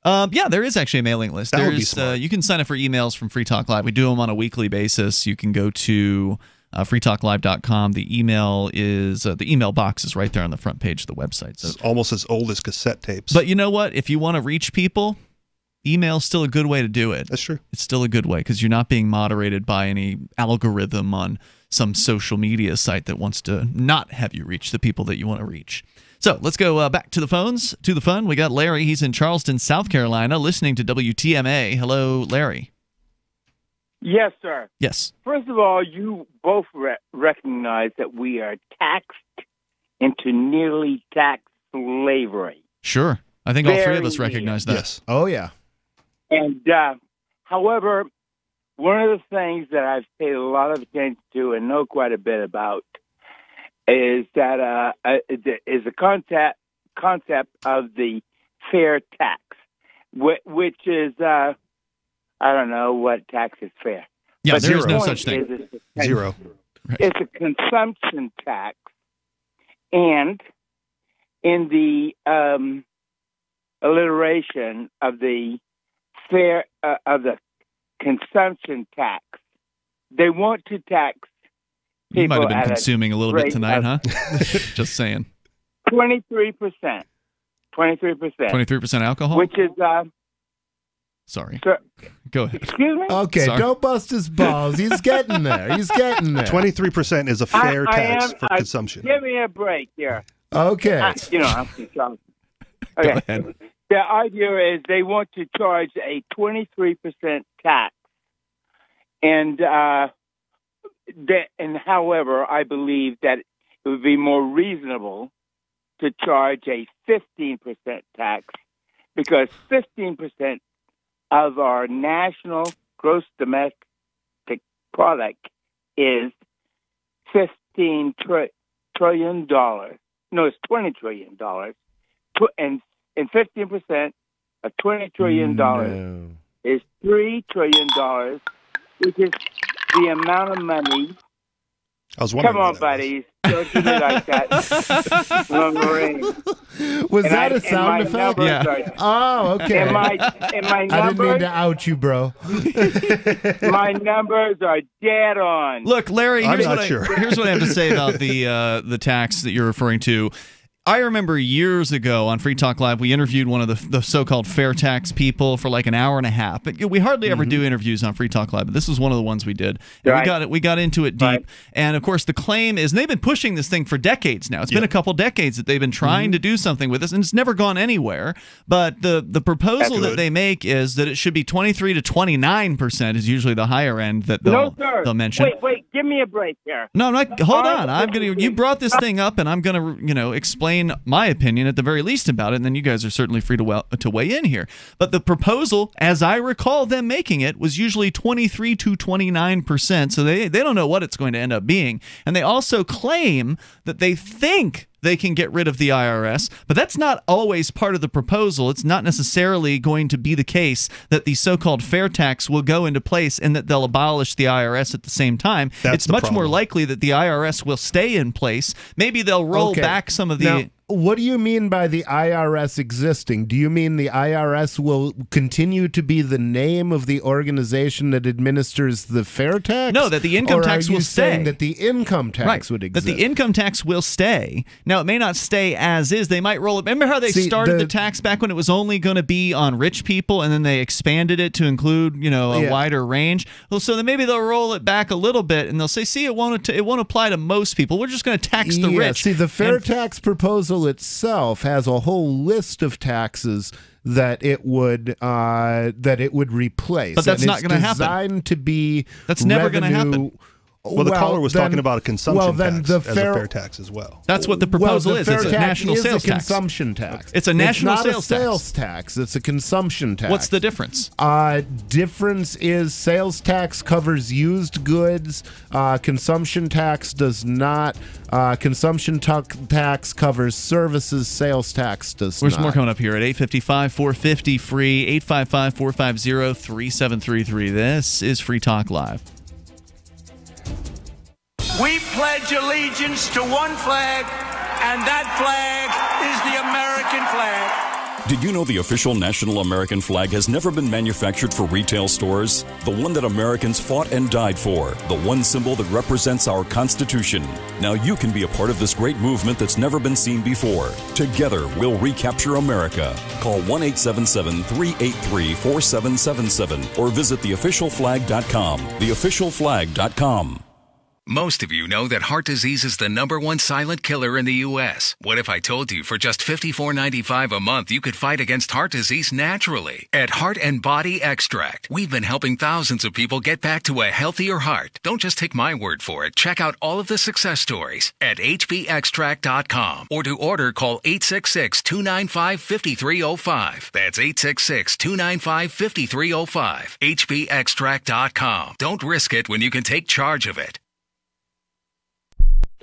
Speaker 8: Yeah, there is actually a mailing list.
Speaker 9: That would be smart.
Speaker 8: You can sign up for emails from Free Talk Live. We do them on a weekly basis. You can go to freetalklive.com. The email box is right there on the front page of the website. So
Speaker 9: it's almost as old as cassette tapes.
Speaker 8: But you know what? If you want to reach people, email's still a good way to do it.
Speaker 9: That's true.
Speaker 8: It's still a good way because you're not being moderated by any algorithm on some social media site that wants to not have you reach the people that you want to reach. So let's go back to the phones, to the fun. We got Larry. He's in Charleston, South Carolina, listening to WTMA. Hello, Larry.
Speaker 15: Yes, sir.
Speaker 8: Yes.
Speaker 15: First of all, you both recognize that we are taxed into nearly tax slavery.
Speaker 8: Sure. I think all three of us recognize that.
Speaker 9: Yes.
Speaker 10: Oh, yeah.
Speaker 15: And, however, one of the things that I've paid a lot of attention to and know quite a bit about is that is the concept of the fair tax, which is I don't know what tax is fair.
Speaker 8: Yeah,
Speaker 15: but
Speaker 8: there is no such thing.
Speaker 9: Zero.
Speaker 15: It's a consumption tax, and in the alliteration of the consumption tax. They want to tax people.
Speaker 8: You might have been
Speaker 15: at
Speaker 8: consuming a little bit tonight, huh? Just saying.
Speaker 15: 23%. 23%.
Speaker 8: 23% alcohol?
Speaker 15: Which is
Speaker 8: Sorry.
Speaker 15: So,
Speaker 8: go ahead.
Speaker 15: Excuse me?
Speaker 10: Okay,
Speaker 8: Sorry.
Speaker 10: don't bust his balls. He's getting there.
Speaker 9: 23% is a fair tax for consumption.
Speaker 15: Give me a break here.
Speaker 10: Okay.
Speaker 15: I'm sorry.
Speaker 10: Go
Speaker 15: Okay.
Speaker 10: ahead.
Speaker 15: The idea is they want to charge a 23% tax, and however, I believe that it would be more reasonable to charge a 15% tax, because 15% of our national gross domestic product is $15 trillion. No, it's $20 trillion. And 15% of $20 trillion is $3 trillion, which is the amount of money.
Speaker 9: I was wondering.
Speaker 15: Come on, buddies. Don't do me like that.
Speaker 10: Was that a sound effect?
Speaker 15: Yeah.
Speaker 10: Oh, okay.
Speaker 15: And my
Speaker 10: I didn't mean
Speaker 15: numbers,
Speaker 10: to out you, bro.
Speaker 15: my numbers are dead on.
Speaker 8: Look, Larry,
Speaker 15: I'm
Speaker 8: here's
Speaker 15: not
Speaker 8: what
Speaker 15: sure.
Speaker 8: here's what I have to say about the tax that you're referring to. I remember years ago on Free Talk Live, we interviewed one of the so-called fair tax people for like an hour and a half. But we hardly ever do interviews on Free Talk Live, but this was one of the ones we did. And
Speaker 15: Right.
Speaker 8: we got into it deep. And of course, the claim is, and they've been pushing this thing for decades now. It's been a couple decades that they've been trying to do something with this, and it's never gone anywhere. But the proposal that they make is that it should be 23 to 29% is usually the higher end that
Speaker 15: No, sir.
Speaker 8: they'll mention.
Speaker 15: Wait, give me a break here.
Speaker 8: No, I'm not. Hold on. I'm gonna. You brought this thing up, and I'm gonna, explain my opinion at the very least about it, and then you guys are certainly free to weigh in here. But the proposal, as I recall them making it, was usually 23 to 29%. So they don't know what it's going to end up being, and they also claim that they think they can get rid of the IRS, but that's not always part of the proposal. It's not necessarily going to be the case that the so-called fair tax will go into place and that they'll abolish the IRS at the same time. It's much more likely that the IRS will stay in place. Maybe they'll roll back some of the...
Speaker 10: Now, what do you mean by the IRS existing? Do you mean the IRS will continue to be the name of the organization that administers the fair tax?
Speaker 8: No, that the income tax will stay.
Speaker 10: Or are you saying that the income tax would exist?
Speaker 8: That the income tax will stay. Now, it may not stay as is. They might roll it. Remember how they started the tax back when it was only going to be on rich people, and then they expanded it to include, a wider range? Well, so then maybe they'll roll it back a little bit, and they'll say, see, it won't apply to most people. We're just going to tax the rich.
Speaker 10: See, the fair tax proposal itself has a whole list of taxes that it would replace.
Speaker 8: But that's not going to happen.
Speaker 10: Designed to be
Speaker 8: that's never going to happen.
Speaker 9: Well, the caller was talking about a consumption tax as a
Speaker 10: fair
Speaker 9: fair tax as well.
Speaker 8: That's what the proposal is. It's a national sales tax.
Speaker 10: Consumption tax.
Speaker 8: It's a national
Speaker 10: sales tax. It's a consumption tax.
Speaker 8: What's the difference?
Speaker 10: Difference is sales tax covers used goods. Consumption tax does not. Consumption tax covers services. Sales tax does not.
Speaker 8: There's more coming up here at 855-450 free 855-450-3733. This is Free Talk Live.
Speaker 6: We pledge allegiance to one flag, and that flag is the American flag.
Speaker 16: Did you know the official national American flag has never been manufactured for retail stores? The one that Americans fought and died for. The one symbol that represents our Constitution. Now you can be a part of this great movement that's never been seen before. Together, we'll recapture America. Call 1-877-383-4777 or visit theofficialflag.com. Theofficialflag.com.
Speaker 21: Most of you know that heart disease is the #1 silent killer in the U.S. What if I told you for just $54.95 a month you could fight against heart disease naturally? At Heart and Body Extract, we've been helping thousands of people get back to a healthier heart. Don't just take my word for it. Check out all of the success stories at hbextract.com, or to order, call 866-295-5305. That's 866-295-5305. hbextract.com. Don't risk it when you can take charge of it.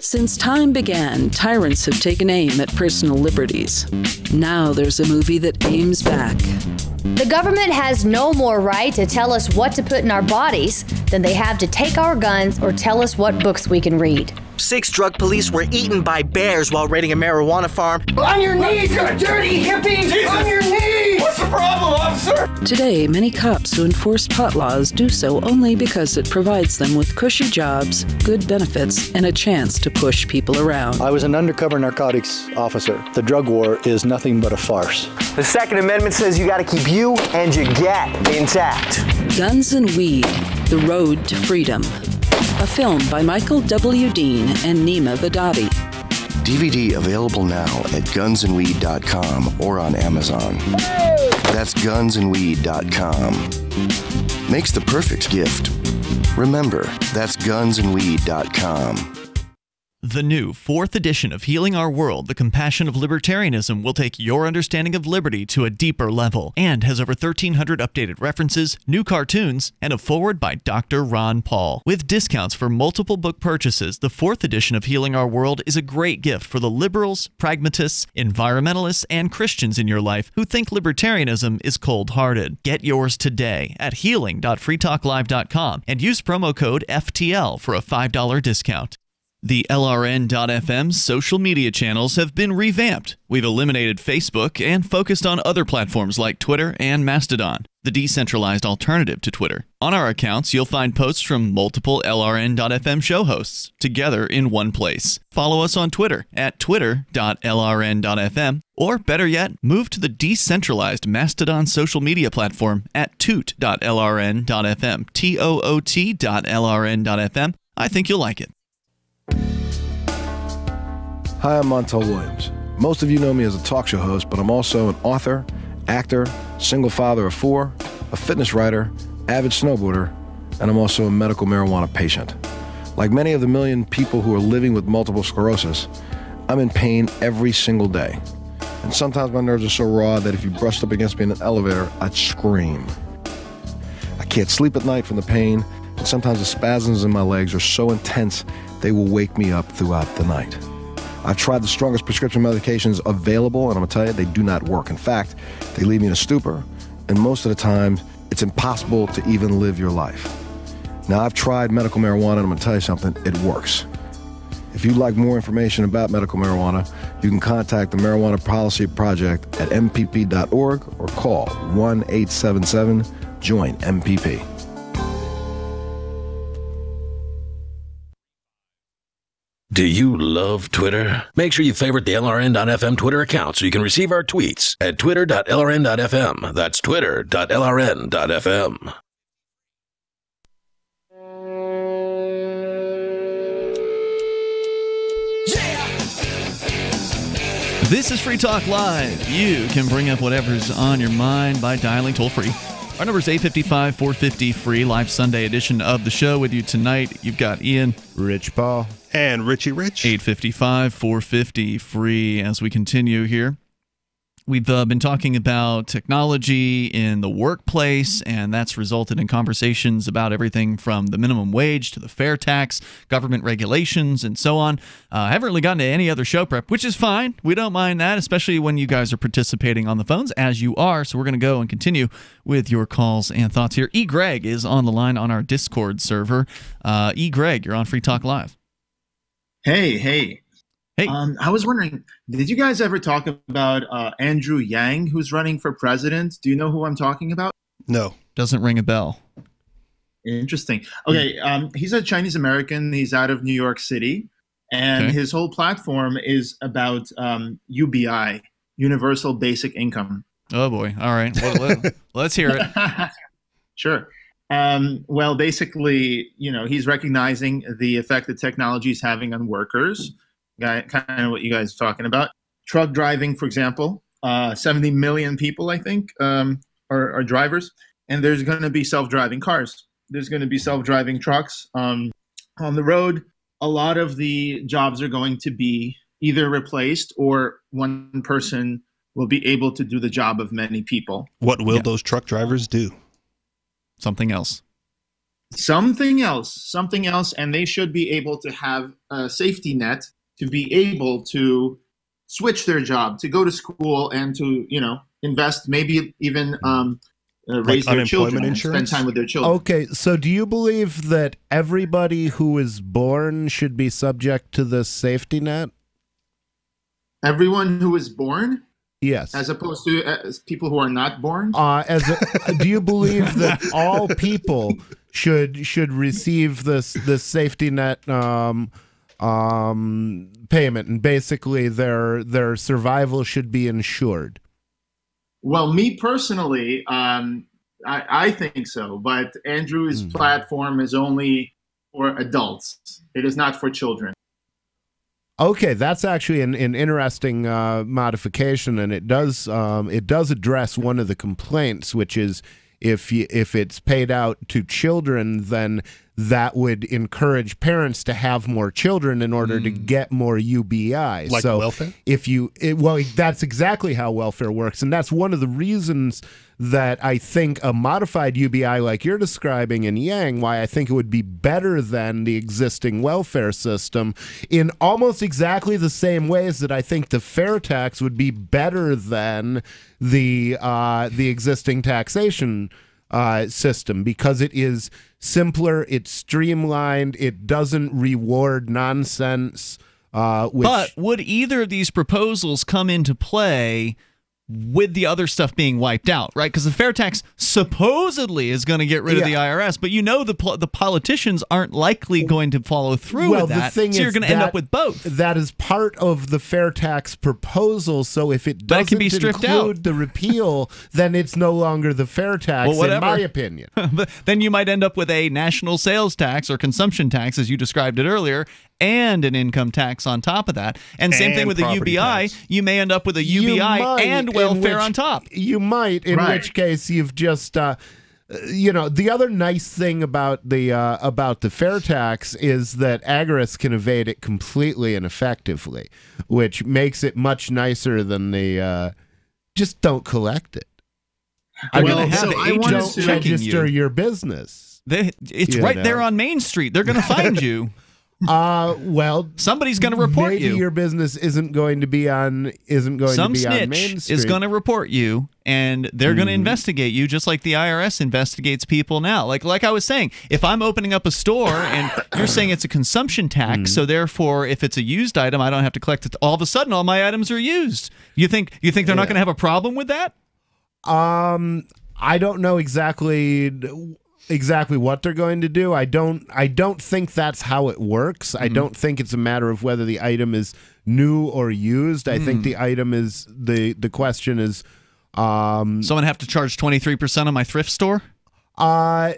Speaker 23: Since time began, tyrants have taken aim at personal liberties. Now there's a movie that aims back.
Speaker 25: The government has no more right to tell us what to put in our bodies than they have to take our guns or tell us what books we can read.
Speaker 1: 6 drug police were eaten by bears while raiding a marijuana farm.
Speaker 5: On your knees, you dirty hippies! Jesus. On your knees! What's the problem, officer?
Speaker 23: Today, many cops who enforce pot laws do so only because it provides them with cushy jobs, good benefits, and a chance to push people around.
Speaker 11: I was an undercover narcotics officer. The drug war is nothing but a farce.
Speaker 5: The Second Amendment says you gotta keep you and your gat intact.
Speaker 23: Guns and Weed, The Road to Freedom. A film by Michael W. Dean and Nima Vadadi.
Speaker 12: DVD available now at gunsandweed.com or on Amazon. That's gunsandweed.com. Makes the perfect gift. Remember, that's gunsandweed.com.
Speaker 8: The new 4th edition of Healing Our World, The Compassion of Libertarianism, will take your understanding of liberty to a deeper level and has over 1,300 updated references, new cartoons, and a foreword by Dr. Ron Paul. With discounts for multiple book purchases, the 4th edition of Healing Our World is a great gift for the liberals, pragmatists, environmentalists, and Christians in your life who think libertarianism is cold-hearted. Get yours today at healing.freetalklive.com and use promo code FTL for a $5 discount. The LRN.FM's social media channels have been revamped. We've eliminated Facebook and focused on other platforms like Twitter and Mastodon, the decentralized alternative to Twitter. On our accounts, you'll find posts from multiple LRN.FM show hosts together in one place. Follow us on Twitter at twitter.lrn.fm, or better yet, move to the decentralized Mastodon social media platform at toot.lrn.fm, toot.lrn.fm. I think you'll like it.
Speaker 13: Hi, I'm Montel Williams. Most of you know me as a talk show host, but I'm also an author, actor, single father of 4, a fitness writer, avid snowboarder, and I'm also a medical marijuana patient. Like many of the million people who are living with multiple sclerosis, I'm in pain every single day. And sometimes my nerves are so raw that if you brushed up against me in an elevator, I'd scream. I can't sleep at night from the pain, and sometimes the spasms in my legs are so intense they will wake me up throughout the night. I've tried the strongest prescription medications available, and I'm going to tell you, they do not work. In fact, they leave me in a stupor, and most of the time, it's impossible to even live your life. Now, I've tried medical marijuana, and I'm going to tell you something, it works. If you'd like more information about medical marijuana, you can contact the Marijuana Policy Project at mpp.org or call 1-877-JOIN-MPP.
Speaker 7: Do you love Twitter? Make sure you favorite the LRN.FM Twitter account so you can receive our tweets at twitter.lrn.fm. That's twitter.lrn.fm.
Speaker 8: This is Free Talk Live. You can bring up whatever's on your mind by dialing toll-free. Our number is 855-450-FREE, live Sunday edition of the show. With you tonight, you've got Ian,
Speaker 10: Rich Paul,
Speaker 9: and Richie Rich.
Speaker 8: 855-450-FREE as we continue here. We've been talking about technology in the workplace, and that's resulted in conversations about everything from the minimum wage to the fair tax, government regulations, and so on. I haven't really gotten to any other show prep, which is fine. We don't mind that, especially when you guys are participating on the phones, as you are. So we're going to go and continue with your calls and thoughts here. E. Greg is on the line on our Discord server. E. Greg, you're on Free Talk Live.
Speaker 26: Hey. Hey. I was wondering, did you guys ever talk about Andrew Yang, who's running for president? Do you know who I'm talking about?
Speaker 9: No.
Speaker 8: Doesn't ring a bell.
Speaker 26: Interesting. Okay, he's a Chinese American. He's out of New York City, and his whole platform is about UBI, Universal Basic Income.
Speaker 8: Oh boy! All right, let's hear it.
Speaker 26: Sure. Well, basically, he's recognizing the effect that technology is having on workers. Kind of what you guys are talking about. Truck driving, for example, 70 million people, I think, are drivers. And there's going to be self-driving cars. There's going to be self-driving trucks on the road. A lot of the jobs are going to be either replaced or one person will be able to do the job of many people.
Speaker 9: What will those truck drivers do?
Speaker 8: Something else.
Speaker 26: Something else. And they should be able to have a safety net to be able to switch their job, to go to school and to, invest, maybe even raise their children and spend time with their children.
Speaker 10: Okay, so do you believe that everybody who is born should be subject to this safety net?
Speaker 26: Everyone who is born?
Speaker 10: Yes.
Speaker 26: As opposed to people who are not born?
Speaker 10: Do you believe that all people should receive this safety net payment, and basically their survival should be ensured?
Speaker 26: Well, me personally, I think so. But Andrew's platform is only for adults. It is not for children.
Speaker 10: Okay, that's actually an interesting modification, and it does address one of the complaints, which is if it's paid out to children, then that would encourage parents to have more children in order to get more UBI.
Speaker 9: Like
Speaker 10: so
Speaker 9: welfare?
Speaker 10: That's exactly how welfare works, and that's one of the reasons that I think a modified UBI like you're describing in Yang, why I think it would be better than the existing welfare system in almost exactly the same ways that I think the fair tax would be better than the existing taxation system, because it is simpler, it's streamlined, it doesn't reward nonsense.
Speaker 8: But would either of these proposals come into play with the other stuff being wiped out, right? Because the fair tax supposedly is going to get rid of the IRS, but the politicians aren't likely going to follow through with that, so you're going to end up with both.
Speaker 10: That is part of the fair tax proposal, so if it doesn't include the repeal, then it's no longer the fair tax, in my opinion.
Speaker 8: But then you might end up with a national sales tax or consumption tax, as you described it earlier, and an income tax on top of that. And same thing with the UBI. Tax. You may end up with a UBI and welfare on top.
Speaker 10: You might, in which case you've just, the other nice thing about the fair tax is that agorists can evade it completely and effectively, which makes it much nicer than the just don't collect it.
Speaker 8: I want
Speaker 10: to register your business.
Speaker 8: It's right there on Main Street. They're going to find you.
Speaker 10: Well,
Speaker 8: somebody's going to report
Speaker 10: maybe
Speaker 8: you.
Speaker 10: Your business isn't going to be on
Speaker 8: Some
Speaker 10: Main
Speaker 8: snitch
Speaker 10: Street.
Speaker 8: is going to report you, and they're going to investigate you, just like the IRS investigates people now. Like I was saying, if I'm opening up a store and you're saying it's a consumption tax, so therefore, if it's a used item, I don't have to collect it. All of a sudden, all my items are used. You think they're not going to have a problem with that?
Speaker 10: I don't know exactly what they're going to do. I don't think that's how it works. I don't think it's a matter of whether the item is new or used. I think the item is the question is
Speaker 8: someone have to charge 23% on my thrift store?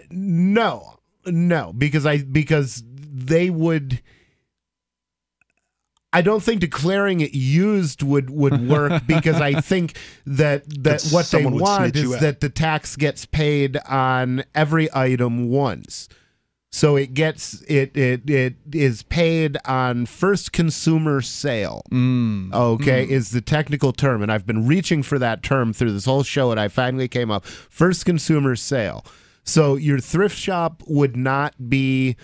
Speaker 10: No, because they would. I don't think declaring it used would work, because I think that what they want is that the tax gets paid on every item once. So it is paid on first consumer sale. Is the technical term, and I've been reaching for that term through this whole show, and I finally came up. First consumer sale. So your thrift shop would not be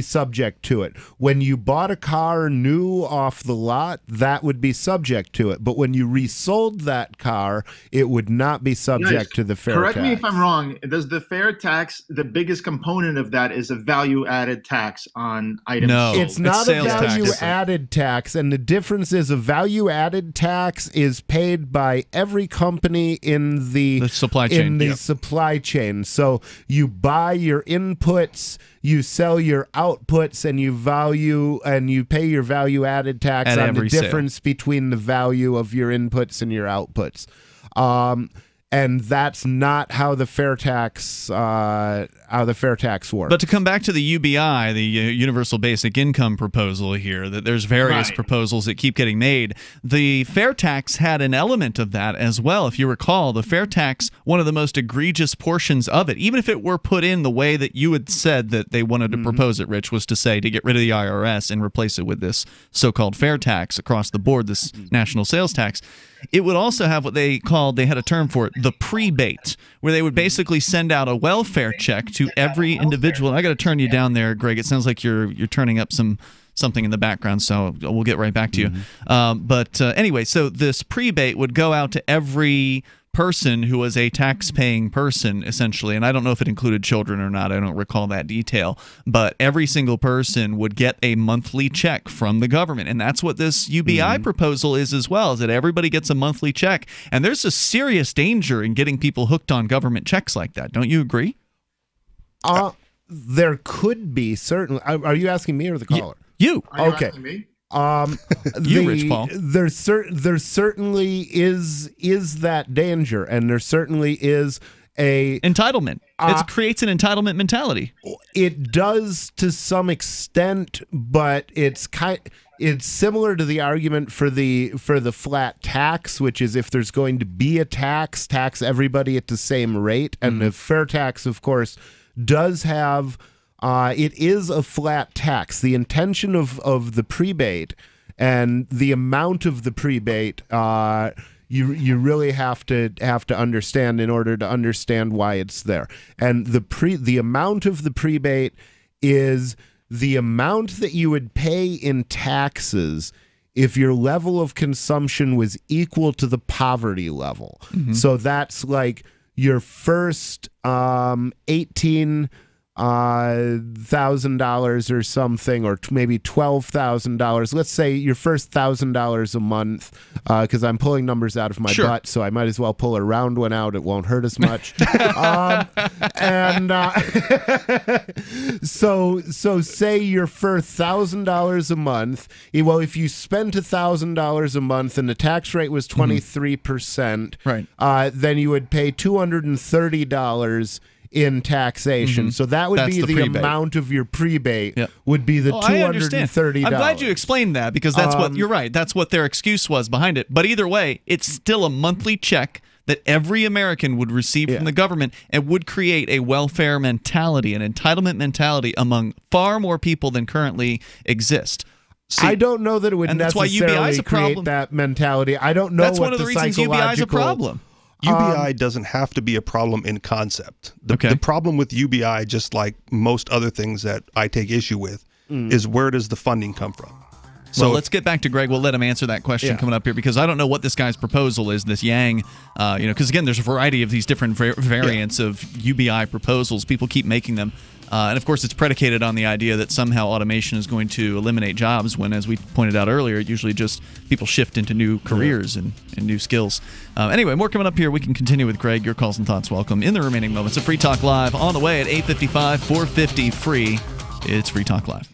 Speaker 10: subject to it. When you bought a car new off the lot, that would be subject to it. But when you resold that car, it would not be subject to the fair tax.
Speaker 26: Correct me if I'm wrong. Does the fair tax, the biggest component of that is a value-added tax on items sold?
Speaker 10: It's not a value-added tax, and the difference is a value-added tax is paid by every company in the supply chain. Supply chain. So you buy your inputs, you sell your outputs, and you pay your value-added tax on the difference between the value of your inputs and your outputs. And that's not how the fair tax works.
Speaker 8: But to come back to the UBI, the Universal Basic Income proposal here, that there's various proposals that keep getting made. The fair tax had an element of that as well. If you recall, the fair tax, one of the most egregious portions of it, even if it were put in the way that you had said that they wanted to propose it, Rich, was to say to get rid of the IRS and replace it with this so-called fair tax across the board, this national sales tax. It would also have what they had a term for it, the prebate, where they would basically send out a welfare check to every individual. I got to turn you down there, Greg. It sounds like you're turning up something in the background, so we'll get right back to you. But anyway, so this prebate would go out to every person who was a tax-paying person, essentially, and I don't know if it included children or not, I don't recall that detail, but every single person would get a monthly check from the government, and that's what this UBI proposal is as well, is that everybody gets a monthly check, and there's a serious danger in getting people hooked on government checks like that. Don't you agree?
Speaker 10: There could be, certainly. Are you asking me or the caller?
Speaker 8: You.
Speaker 10: Okay.
Speaker 8: Rich Paul.
Speaker 10: There certainly is that danger, and there certainly is a
Speaker 8: entitlement. It creates an entitlement mentality.
Speaker 10: It does to some extent, but it's similar to the argument for the flat tax, which is if there's going to be a tax everybody at the same rate, and the fair tax, of course, does have. It is a flat tax. The intention of the prebate and the amount of the prebate, you really have to understand in order to understand why it's there. And the amount of the prebate is the amount that you would pay in taxes if your level of consumption was equal to the poverty level. So that's like your first $18,000 or something, or maybe $12,000. Let's say your first $1,000 a month, because I'm pulling numbers out of my butt, so I might as well pull a round one out. It won't hurt as much. So say your first $1,000 a month. Well, if you spent $1,000 a month and the tax rate was 23%, then you would pay $230 in taxation. So that would be the amount of your prebate would be the $230.
Speaker 8: I'm glad you explained that, because that's what you're right. That's what their excuse was behind it. But either way, it's still a monthly check that every American would receive from the government, and would create a welfare mentality, an entitlement mentality among far more people than currently exist.
Speaker 10: I don't know that it would necessarily create that mentality. I don't know
Speaker 8: that's one of the reasons UBI is a problem.
Speaker 9: UBI doesn't have to be a problem in concept. The problem with UBI, just like most other things that I take issue with, is where does the funding come from?
Speaker 8: So let's get back to Greg. We'll let him answer that question coming up here, because I don't know what this guy's proposal is, this Yang, because again, there's a variety of these different variants of UBI proposals. People keep making them. And of course, it's predicated on the idea that somehow automation is going to eliminate jobs, when, as we pointed out earlier, usually just people shift into new careers and new skills. Anyway, more coming up here. We can continue with Greg. Your calls and thoughts welcome in the remaining moments of Free Talk Live, on the way at 8:55, 450 free. It's Free Talk Live.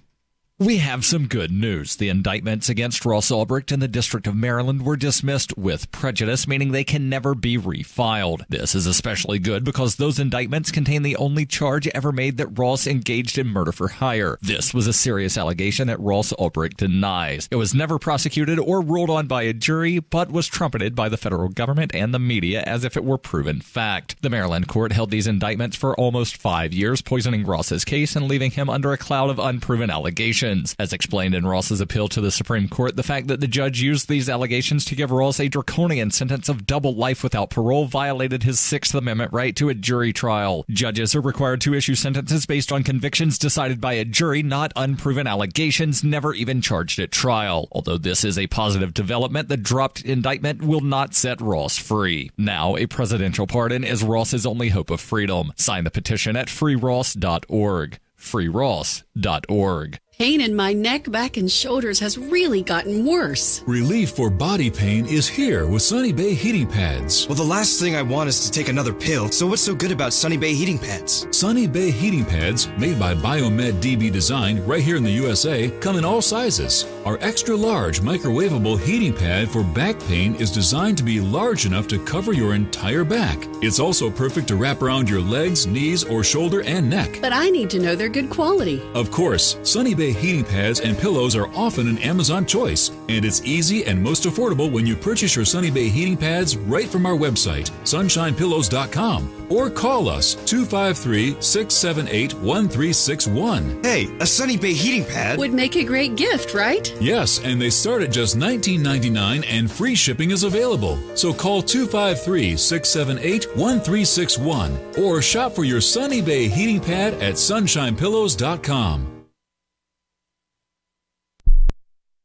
Speaker 4: We have some good news. The indictments against Ross Ulbricht in the District of Maryland were dismissed with prejudice, meaning they can never be refiled. This is especially good because those indictments contain the only charge ever made that Ross engaged in murder for hire. This was a serious allegation that Ross Ulbricht denies. It was never prosecuted or ruled on by a jury, but was trumpeted by the federal government and the media as if it were proven fact. The Maryland court held these indictments for almost 5 years, poisoning Ross's case and leaving him under a cloud of unproven allegations. As explained in Ross's appeal to the Supreme Court, the fact that the judge used these allegations to give Ross a draconian sentence of double life without parole violated his Sixth Amendment right to a jury trial. Judges are required to issue sentences based on convictions decided by a jury, not unproven allegations never even charged at trial. Although this is a positive development, the dropped indictment will not set Ross free. Now, a presidential pardon is Ross's only hope of freedom. Sign the petition at freeross.org. freeross.org.
Speaker 14: Pain in my neck, back, and shoulders has really gotten worse.
Speaker 17: Relief for body pain is here with Sunny Bay heating pads.
Speaker 19: Well, the last thing I want is to take another pill, so what's so good about Sunny Bay heating pads?
Speaker 17: Sunny Bay heating pads, made by Biomed DB Design right here in the USA, come in all sizes. Our extra large microwavable heating pad for back pain is designed to be large enough to cover your entire back. It's also perfect to wrap around your legs, knees, or shoulder and neck.
Speaker 14: But I need to know they're good quality.
Speaker 17: Of course, Sunny Bay heating pads and pillows are often an Amazon choice, and it's easy and most affordable when you purchase your Sunny Bay heating pads right from our website, sunshinepillows.com, or call us 253-678-1361.
Speaker 19: Hey, a Sunny Bay heating pad
Speaker 14: would make a great gift, right?
Speaker 17: Yes, and they start at just $19.99 and free shipping is available. So call 253-678-1361 or shop for your Sunny Bay heating pad at sunshinepillows.com.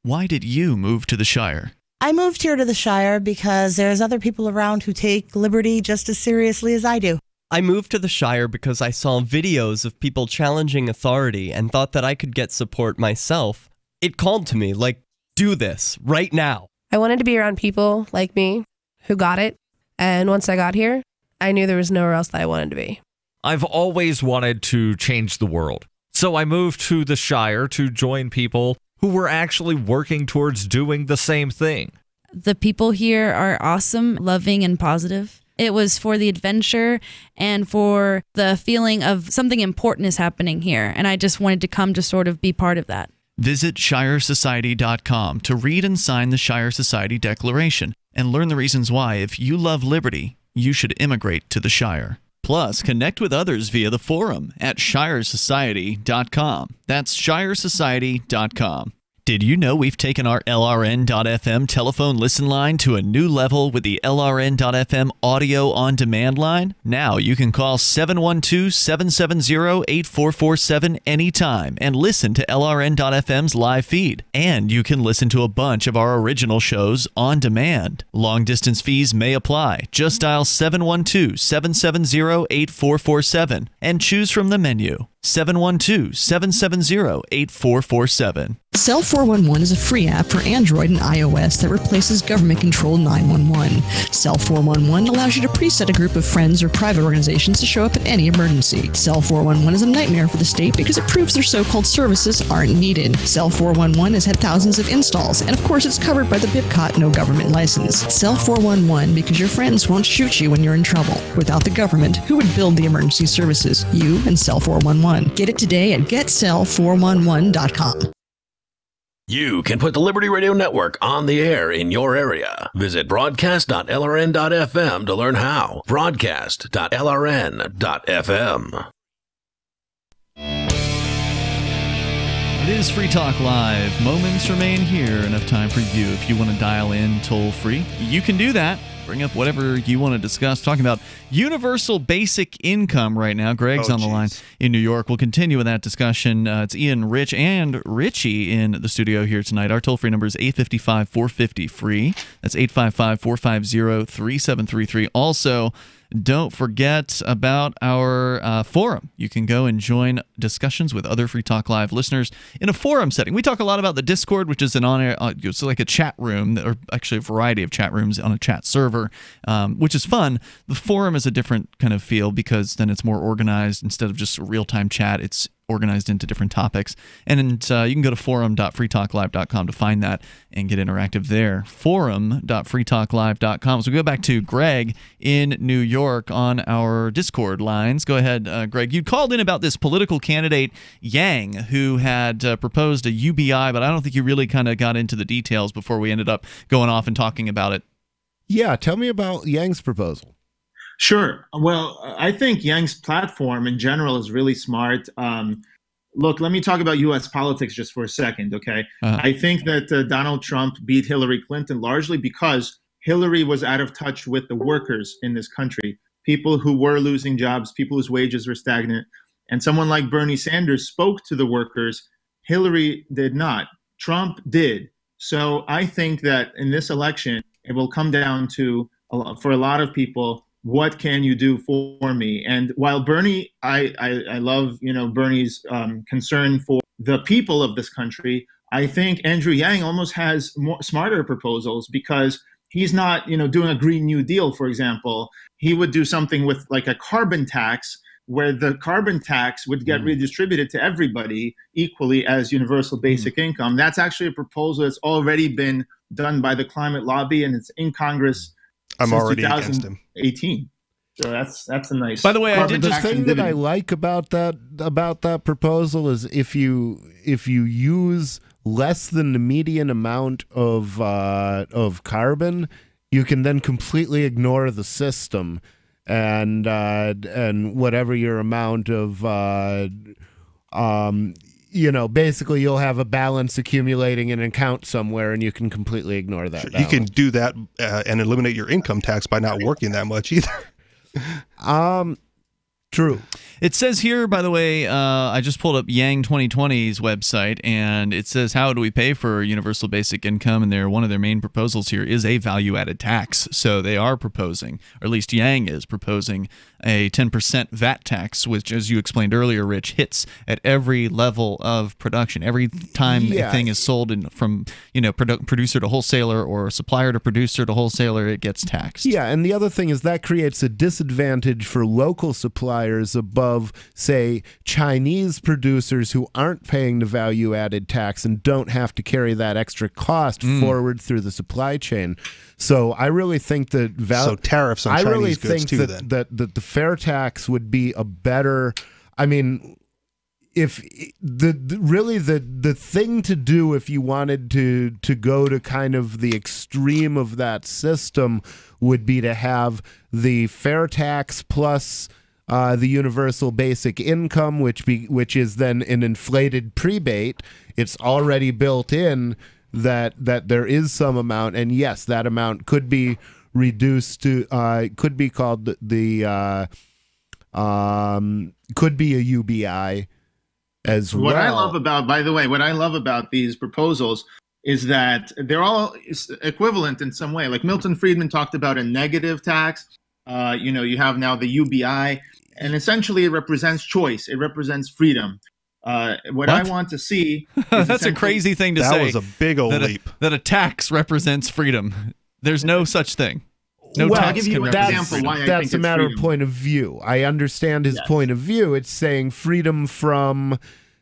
Speaker 8: Why did you move to the Shire?
Speaker 2: I moved here to the Shire because there's other people around who take liberty just as seriously as I do.
Speaker 3: I moved to the Shire because I saw videos of people challenging authority and thought that I could get support myself. It called to me, like, do this, right now.
Speaker 18: I wanted to be around people like me who got it, and once I got here, I knew there was nowhere else that I wanted to be.
Speaker 4: I've always wanted to change the world, so I moved to the Shire to join people who were actually working towards doing the same thing.
Speaker 20: The people here are awesome, loving, and positive. It was for the adventure and for the feeling of something important is happening here, and I just wanted to come to sort of be part of that.
Speaker 8: Visit ShireSociety.com to read and sign the Shire Society Declaration and learn the reasons why, if you love liberty, you should immigrate to the Shire. Plus, connect with others via the forum at ShireSociety.com. That's ShireSociety.com. Did you know we've taken our LRN.FM telephone listen line to a new level with the LRN.FM audio on demand line? Now you can call 712-770-8447 anytime and listen to LRN.FM's live feed. And you can listen to a bunch of our original shows on demand. Long distance fees may apply. Just dial 712-770-8447 and choose from the menu. 712-770-8447.
Speaker 22: Cell 411 is a free app for Android and iOS that replaces government-controlled 911. Cell 411 allows you to preset a group of friends or private organizations to show up at any emergency. Cell 411 is a nightmare for the state because it proves their so-called services aren't needed. Cell 411 has had thousands of installs, and of course it's covered by the BIPCOT no government license. Cell 411 because your friends won't shoot you when you're in trouble. Without the government, who would build the emergency services? You and Cell 411. Get it today at getcell411.com.
Speaker 7: You can put the Liberty Radio Network on the air in your area. Visit broadcast.lrn.fm to learn how. Broadcast.lrn.fm.
Speaker 8: It is Free Talk Live. Moments remain here. Enough time for you. If you want to dial in toll free, you can do that. Bring up whatever you want to discuss. Talking about universal basic income right now. Greg's on the line in New York. We'll continue with that discussion. It's Ian, Rich, and Richie in the studio here tonight. Our toll-free number is 855-450-FREE. That's 855-450-3733. Also, don't forget about our forum. You can go and join discussions with other Free Talk Live listeners in a forum setting. We talk a lot about the Discord, which is an on-air, it's like a chat room, or actually a variety of chat rooms on a chat server, which is fun. The forum is a different kind of feel because then it's more organized. Instead of just real-time chat, it's organized into different topics. And you can go to forum.freetalklive.com to find that and get interactive there. Forum.freetalklive.com. So we go back to Greg in New York on our Discord lines. Go ahead, Greg. You called in about this political candidate, Yang, who had proposed a UBI, but I don't think you really kind of got into the details before we ended up going off and talking about it.
Speaker 10: Yeah, tell me about Yang's proposal.
Speaker 26: Sure. Well, I think Yang's platform in general is really smart. Look, let me talk about U.S. politics just for a second, okay? I think that Donald Trump beat Hillary Clinton largely because Hillary was out of touch with the workers in this country, people who were losing jobs, people whose wages were stagnant. And someone like Bernie Sanders spoke to the workers. Hillary did not. Trump did. So I think that in this election, it will come down to, for a lot of people, what can you do for me? And while Bernie, I love, Bernie's concern for the people of this country, I think Andrew Yang almost has smarter proposals because he's not, doing a Green New Deal, for example. He would do something with like a carbon tax where the carbon tax would get redistributed to everybody equally as universal basic income. That's actually a proposal that's already been done by the climate lobby, and it's in Congress.
Speaker 9: I'm already against him.
Speaker 26: 2018. So that's a nice.
Speaker 8: By the way,
Speaker 10: the thing that I like about that proposal is if you use less than the median amount of carbon, you can then completely ignore the system, and whatever your amount of basically you'll have a balance accumulating in an account somewhere, and you can completely ignore that.
Speaker 9: Sure, you can do that and eliminate your income tax by not working that much either.
Speaker 10: True.
Speaker 8: It says here, by the way, I just pulled up Yang 2020's website, and it says, how do we pay for universal basic income? And one of their main proposals here is a value-added tax. So they are proposing, or at least Yang is proposing, a 10% VAT tax, which, as you explained earlier, Rich, hits at every level of production. Every time a thing is sold from producer to wholesaler or supplier to producer to wholesaler, it gets taxed.
Speaker 10: Yeah, and the other thing is that creates a disadvantage for local suppliers above, say, Chinese producers who aren't paying the value-added tax and don't have to carry that extra cost forward through the supply chain. So I really think that
Speaker 9: so tariffs on Chinese goods too.
Speaker 10: That the fair tax would be a better. I mean, if the thing to do if you wanted to go to kind of the extreme of that system would be to have the fair tax plus the universal basic income, which is then an inflated prebate. It's already built in that there is some amount, and yes, that amount could be reduced to could be called could be a UBI as well.
Speaker 26: What I love about these proposals is that they're all equivalent in some way. Like Milton Friedman talked about a negative tax. You have now the UBI, and essentially it represents choice. It represents freedom. What I want to see is
Speaker 8: that's a crazy thing to say.
Speaker 9: That was a big old leap.
Speaker 8: That a tax represents freedom. There's no such thing. No
Speaker 10: well,
Speaker 8: tax
Speaker 26: I'll give you
Speaker 8: can
Speaker 26: an
Speaker 8: represent
Speaker 26: example
Speaker 8: freedom.
Speaker 26: why I
Speaker 10: that's
Speaker 26: think
Speaker 10: a
Speaker 26: it's
Speaker 10: matter
Speaker 26: freedom.
Speaker 10: of point of view. I understand his point of view. It's saying freedom from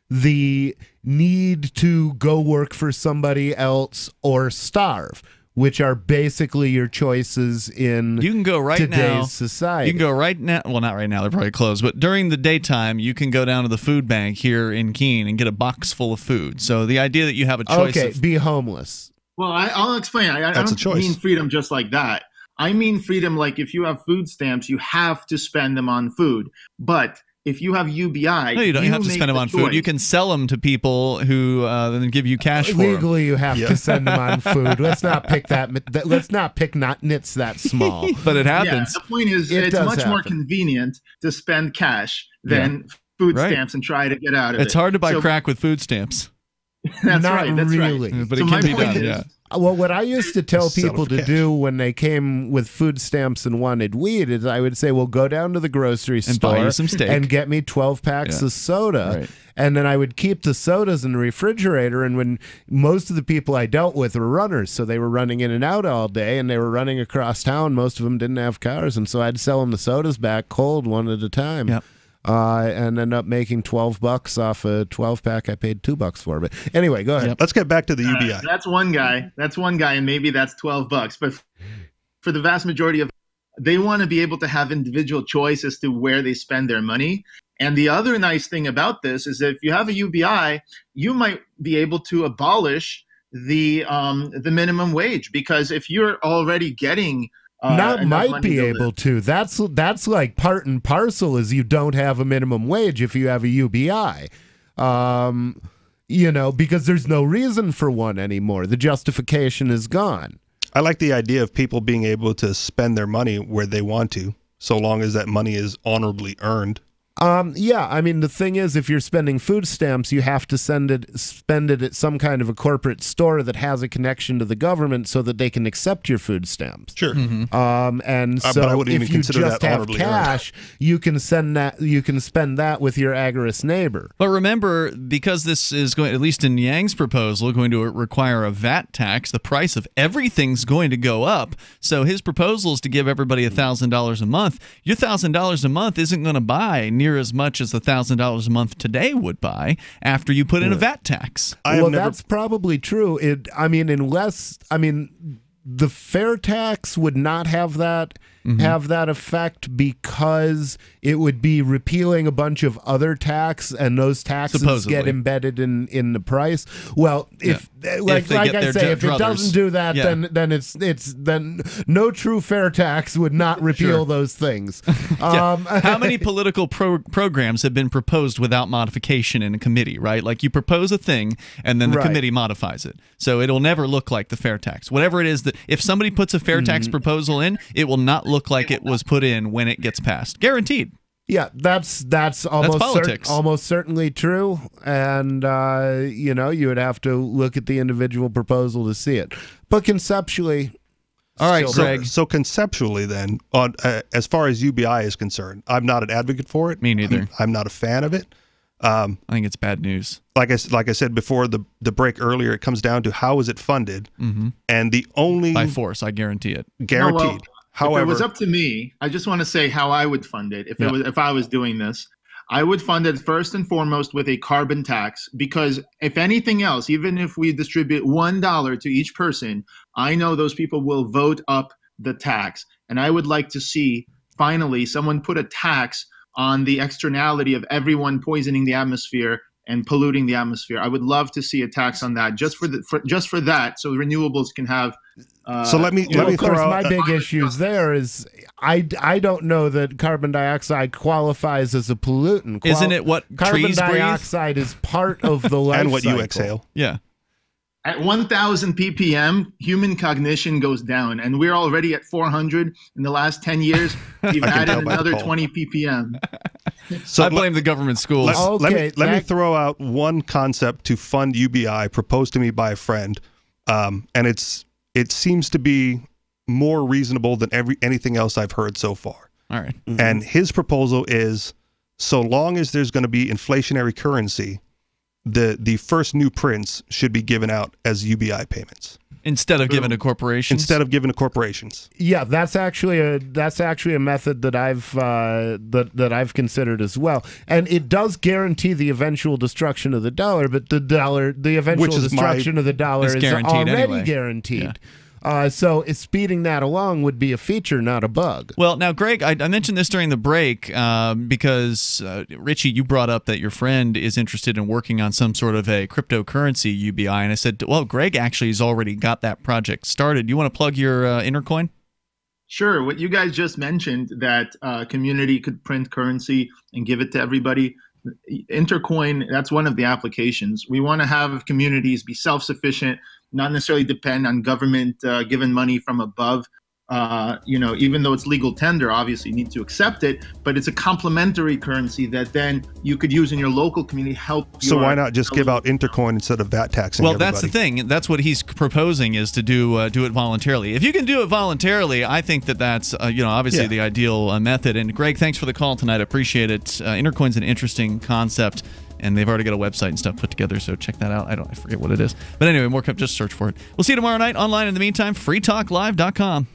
Speaker 10: the need to go work for somebody else or starve, which are basically your choices in
Speaker 8: you can go right
Speaker 10: today's
Speaker 8: now,
Speaker 10: society.
Speaker 8: You can go right now. Well, not right now. They're probably closed. But during the daytime, you can go down to the food bank here in Keene and get a box full of food. So the idea that you have a choice of
Speaker 10: be homeless.
Speaker 26: Well, I'll explain. I don't mean freedom just like that. I mean freedom like if you have food stamps, you have to spend them on food. But if you have UBI,
Speaker 8: no, you don't have to spend them on food. You can sell them to people who then give you cash for them.
Speaker 10: Legally, you have to send them on food. Let's not pick that. Let's not pick nits that small.
Speaker 8: But it happens.
Speaker 26: Yeah, the point is, it's much more convenient to spend cash than food stamps and try to get out of it.
Speaker 8: It's hard to buy crack with food stamps.
Speaker 26: That's
Speaker 10: not
Speaker 26: right. That's
Speaker 10: really.
Speaker 26: right.
Speaker 8: But it can be done. Yeah.
Speaker 10: Well, what I used to tell people to do when they came with food stamps and wanted weed is I would say, well, go down to the grocery store
Speaker 8: buy you some steak
Speaker 10: and get me 12 packs of soda. Right. And then I would keep the sodas in the refrigerator. And when most of the people I dealt with were runners, so they were running in and out all day and they were running across town. Most of them didn't have cars. And so I'd sell them the sodas back cold one at a time.
Speaker 8: Yep.
Speaker 10: And end up making $12 off a 12-pack I paid $2 for. But anyway, go ahead.
Speaker 9: Yep. Let's get back to the UBI.
Speaker 26: That's one guy, and maybe that's $12. But for the vast majority of, they want to be able to have individual choice as to where they spend their money. And the other nice thing about this is that if you have a UBI, you might be able to abolish the minimum wage, because if you're already getting
Speaker 10: might be able to. That's like part and parcel is you don't have a minimum wage if you have a UBI. Because there's no reason for one anymore. The justification is gone.
Speaker 9: I like the idea of people being able to spend their money where they want to, so long as that money is honorably earned.
Speaker 10: Yeah, I mean, the thing is, if you're spending food stamps, you have to spend it at some kind of a corporate store that has a connection to the government so that they can accept your food stamps.
Speaker 9: Sure.
Speaker 10: And so
Speaker 9: but I wouldn't
Speaker 10: if
Speaker 9: even
Speaker 10: you
Speaker 9: consider
Speaker 10: just
Speaker 9: that
Speaker 10: have
Speaker 9: honorably
Speaker 10: cash, you can spend that with your agorist neighbor.
Speaker 8: But remember, because this is going, at least in Yang's proposal, going to require a VAT tax, the price of everything's going to go up. So his proposal is to give everybody $1,000 a month. Your $1,000 a month isn't going to buy near as much as $1,000 a month today would buy after you put in a VAT tax.
Speaker 10: That's probably true. The fair tax would not have that effect because it would be repealing a bunch of other tax, and those taxes get embedded in the price. Well, if it doesn't do that, then no true fair tax would not repeal those things.
Speaker 8: How many political programs have been proposed without modification in a committee, right? Like you propose a thing and then the committee modifies it. So it'll never look like the fair tax. Whatever it is that if somebody puts a fair tax proposal in, it will not look like it was put in when it gets passed. Guaranteed.
Speaker 10: Yeah, that's almost
Speaker 8: politics.
Speaker 10: almost certainly true, and you would have to look at the individual proposal to see it. But conceptually,
Speaker 8: all right,
Speaker 9: Greg. So conceptually, then, on as far as UBI is concerned, I'm not an advocate for it.
Speaker 8: Me neither.
Speaker 9: I'm not a fan of it.
Speaker 8: I think it's bad news.
Speaker 9: Like I said before the break earlier, it comes down to how is it funded, and the only
Speaker 8: by force, I guarantee it.
Speaker 9: Guaranteed.
Speaker 26: No, well,
Speaker 9: however,
Speaker 26: if it was up to me, I just want to say how I would fund it. If I was doing this, I would fund it first and foremost with a carbon tax, because if anything else, even if we distribute $1 to each person, I know those people will vote up the tax. And I would like to see finally someone put a tax on the externality of everyone poisoning the atmosphere and polluting the atmosphere. I would love to see a tax on that just for that, so renewables can have.
Speaker 9: So let me throw out
Speaker 10: my big issues there is I don't know that carbon dioxide qualifies as a pollutant.
Speaker 8: Isn't it what
Speaker 10: carbon
Speaker 8: trees breathe?
Speaker 10: dioxide is part of the life
Speaker 9: and what
Speaker 10: cycle.
Speaker 9: you exhale?
Speaker 8: Yeah.
Speaker 26: At 1,000 ppm, human cognition goes down, and we're already at 400. In the last 10 years, we've added another 20 ppm.
Speaker 8: So I blame the government schools.
Speaker 9: Let me throw out one concept to fund UBI proposed to me by a friend, and it seems to be more reasonable than anything else I've heard so far.
Speaker 8: All right.
Speaker 9: And his proposal is, so long as there's going to be inflationary currency, the first new prints should be given out as UBI payments
Speaker 8: instead of given to corporations.
Speaker 10: Yeah, that's actually a method that I've considered as well, and it does guarantee the eventual destruction of the dollar. But the eventual destruction of the dollar is already guaranteed.
Speaker 8: Yeah.
Speaker 10: So speeding that along would be a feature, not a bug.
Speaker 8: Well, now, Greg, I mentioned this during the break because, Richie, you brought up that your friend is interested in working on some sort of a cryptocurrency UBI. And I said, well, Greg actually has already got that project started. You want to plug your Intercoin?
Speaker 26: Sure. What you guys just mentioned, that community could print currency and give it to everybody. Intercoin, that's one of the applications. We want to have communities be self-sufficient, not necessarily depend on government given money from above. Even though it's legal tender, obviously you need to accept it, but it's a complementary currency that then you could use in your local community,
Speaker 9: So why not just give out Intercoin instead of VAT taxing everybody?
Speaker 8: That's the thing. That's what he's proposing, is to do it voluntarily. If you can do it voluntarily, I think that's obviously the ideal method. And Greg, thanks for the call tonight. I appreciate it. Intercoin's an interesting concept, and they've already got a website and stuff put together, so check that out. I forget what it is. But anyway, just search for it. We'll see you tomorrow night online. In the meantime, freetalklive.com.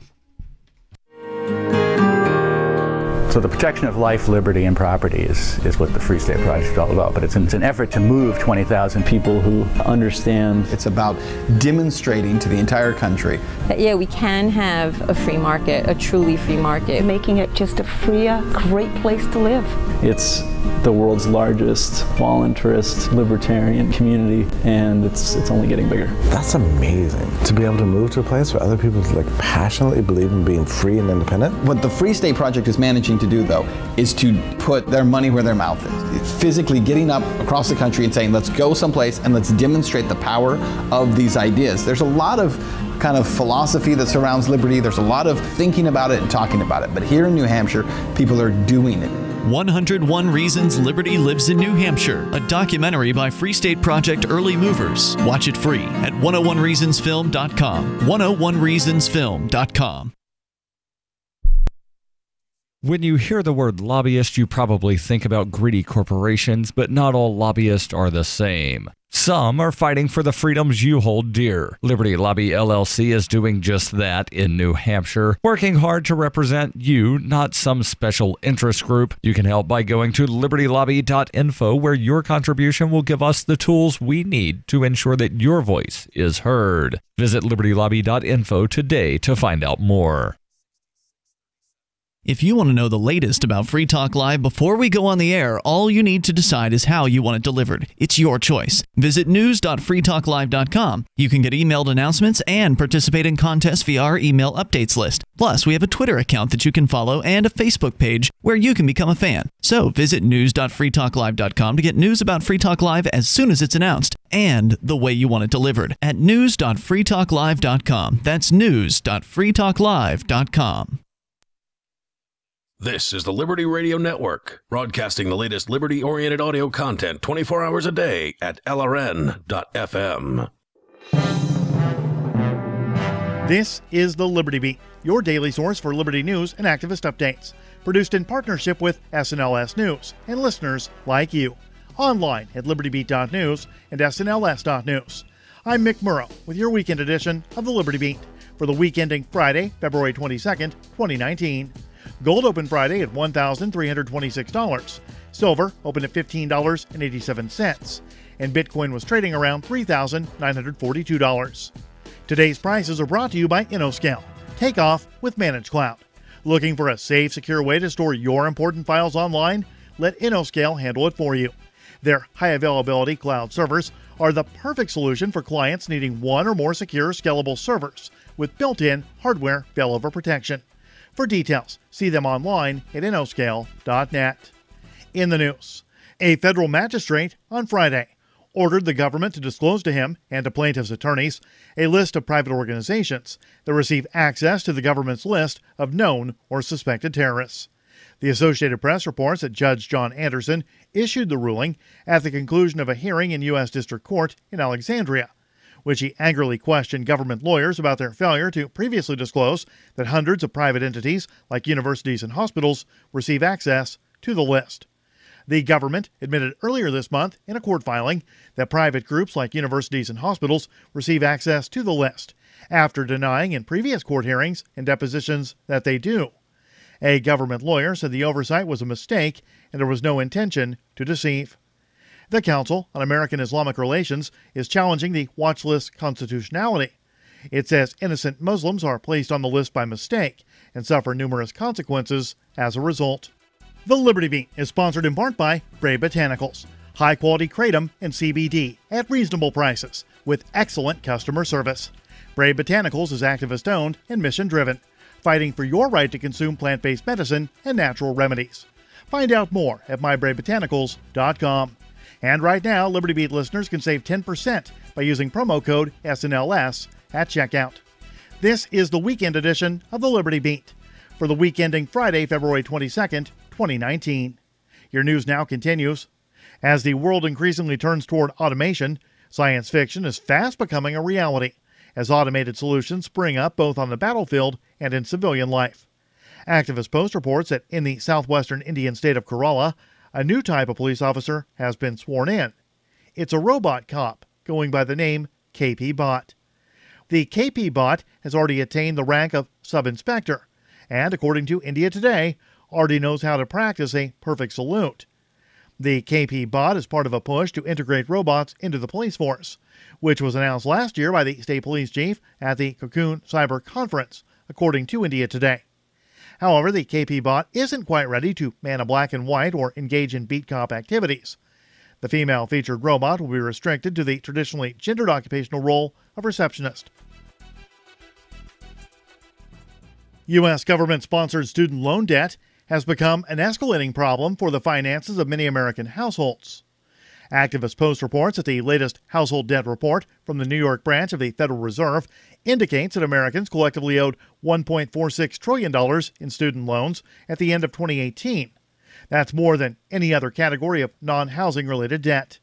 Speaker 6: So the protection of life, liberty, and property is what the Free State Project is all about. But it's an effort to move 20,000 people who understand.
Speaker 15: It's about demonstrating to the entire country
Speaker 16: that, we can have a free market, a truly free market. Making it just a freer, great place to live.
Speaker 6: It's the world's largest voluntarist libertarian community, and it's only getting bigger.
Speaker 21: That's amazing, to be able to move to a place where other people passionately believe in being free and independent.
Speaker 15: What the Free State Project is managing to do, though, is to put their money where their mouth is. Physically getting up across the country and saying, let's go someplace and let's demonstrate the power of these ideas. There's a lot of kind of philosophy that surrounds liberty. There's a lot of thinking about it and talking about it. But here in New Hampshire, people are doing it.
Speaker 8: 101 Reasons Liberty Lives in New Hampshire, a documentary by Free State Project Early Movers. Watch it free at 101reasonsfilm.com. 101reasonsfilm.com.
Speaker 4: When you hear the word lobbyist, you probably think about greedy corporations, but not all lobbyists are the same. Some are fighting for the freedoms you hold dear. Liberty Lobby LLC is doing just that in New Hampshire, working hard to represent you, not some special interest group. You can help by going to libertylobby.info, where your contribution will give us the tools we need to ensure that your voice is heard. Visit libertylobby.info today to find out more.
Speaker 8: If you want to know the latest about Free Talk Live before we go on the air, all you need to decide is how you want it delivered. It's your choice. Visit news.freetalklive.com. You can get emailed announcements and participate in contests via our email updates list. Plus, we have a Twitter account that you can follow and a Facebook page where you can become a fan. So visit news.freetalklive.com to get news about Free Talk Live as soon as it's announced and the way you want it delivered at news.freetalklive.com. That's news.freetalklive.com.
Speaker 7: This is the Liberty Radio Network, broadcasting the latest liberty-oriented audio content 24 hours a day at LRN.FM.
Speaker 1: This is the Liberty Beat, your daily source for liberty news and activist updates. Produced in partnership with SNLS News and listeners like you. Online at libertybeat.news and snls.news. I'm Mick Murrow with your weekend edition of the Liberty Beat for the week ending Friday, February 22nd, 2019. Gold opened Friday at $1,326. Silver opened at $15.87. And Bitcoin was trading around $3,942. Today's prices are brought to you by InnoScale. Take off with Managed Cloud. Looking for a safe, secure way to store your important files online? Let InnoScale handle it for you. Their high availability cloud servers are the perfect solution for clients needing one or more secure, scalable servers with built-in hardware failover protection. For details, see them online at innoscale.net. In the news, a federal magistrate on Friday ordered the government to disclose to him and to plaintiffs' attorneys a list of private organizations that receive access to the government's list of known or suspected terrorists. The Associated Press reports that Judge John Anderson issued the ruling at the conclusion of a hearing in U.S. District Court in Alexandria, which he angrily questioned government lawyers about their failure to previously disclose that hundreds of private entities, like universities and hospitals, receive access to the list. The government admitted earlier this month in a court filing that private groups like universities and hospitals receive access to the list, after denying in previous court hearings and depositions that they do. A government lawyer said the oversight was a mistake and there was no intention to deceive. The Council on American Islamic Relations is challenging the watch list's constitutionality. It says innocent Muslims are placed on the list by mistake and suffer numerous consequences as a result. The Liberty Beat is sponsored in part by Bray Botanicals, high-quality kratom and CBD at reasonable prices with excellent customer service. Bray Botanicals is activist-owned and mission-driven, fighting for your right to consume plant-based medicine and natural remedies. Find out more at mybraybotanicals.com. And right now, Liberty Beat listeners can save 10% by using promo code SNLS at checkout. This is the weekend edition of the Liberty Beat for the week ending Friday, February 22nd, 2019. Your news now continues. As the world increasingly turns toward automation, science fiction is fast becoming a reality as automated solutions spring up both on the battlefield and in civilian life. Activist Post reports that in the southwestern Indian state of Kerala, a new type of police officer has been sworn in. It's a robot cop going by the name KP Bot. The KP Bot has already attained the rank of sub-inspector, and according to India Today, already knows how to practice a perfect salute. The KP Bot is part of a push to integrate robots into the police force, which was announced last year by the state police chief at the Cocoon Cyber Conference, according to India Today. However, the KP Bot isn't quite ready to man a black and white or engage in beat cop activities. The female-featured robot will be restricted to the traditionally gendered occupational role of receptionist. U.S. government-sponsored student loan debt has become an escalating problem for the finances of many American households. Activist Post reports that the latest household debt report from the New York branch of the Federal Reserve indicates that Americans collectively owed $1.46 trillion in student loans at the end of 2018. That's more than any other category of non-housing related debt.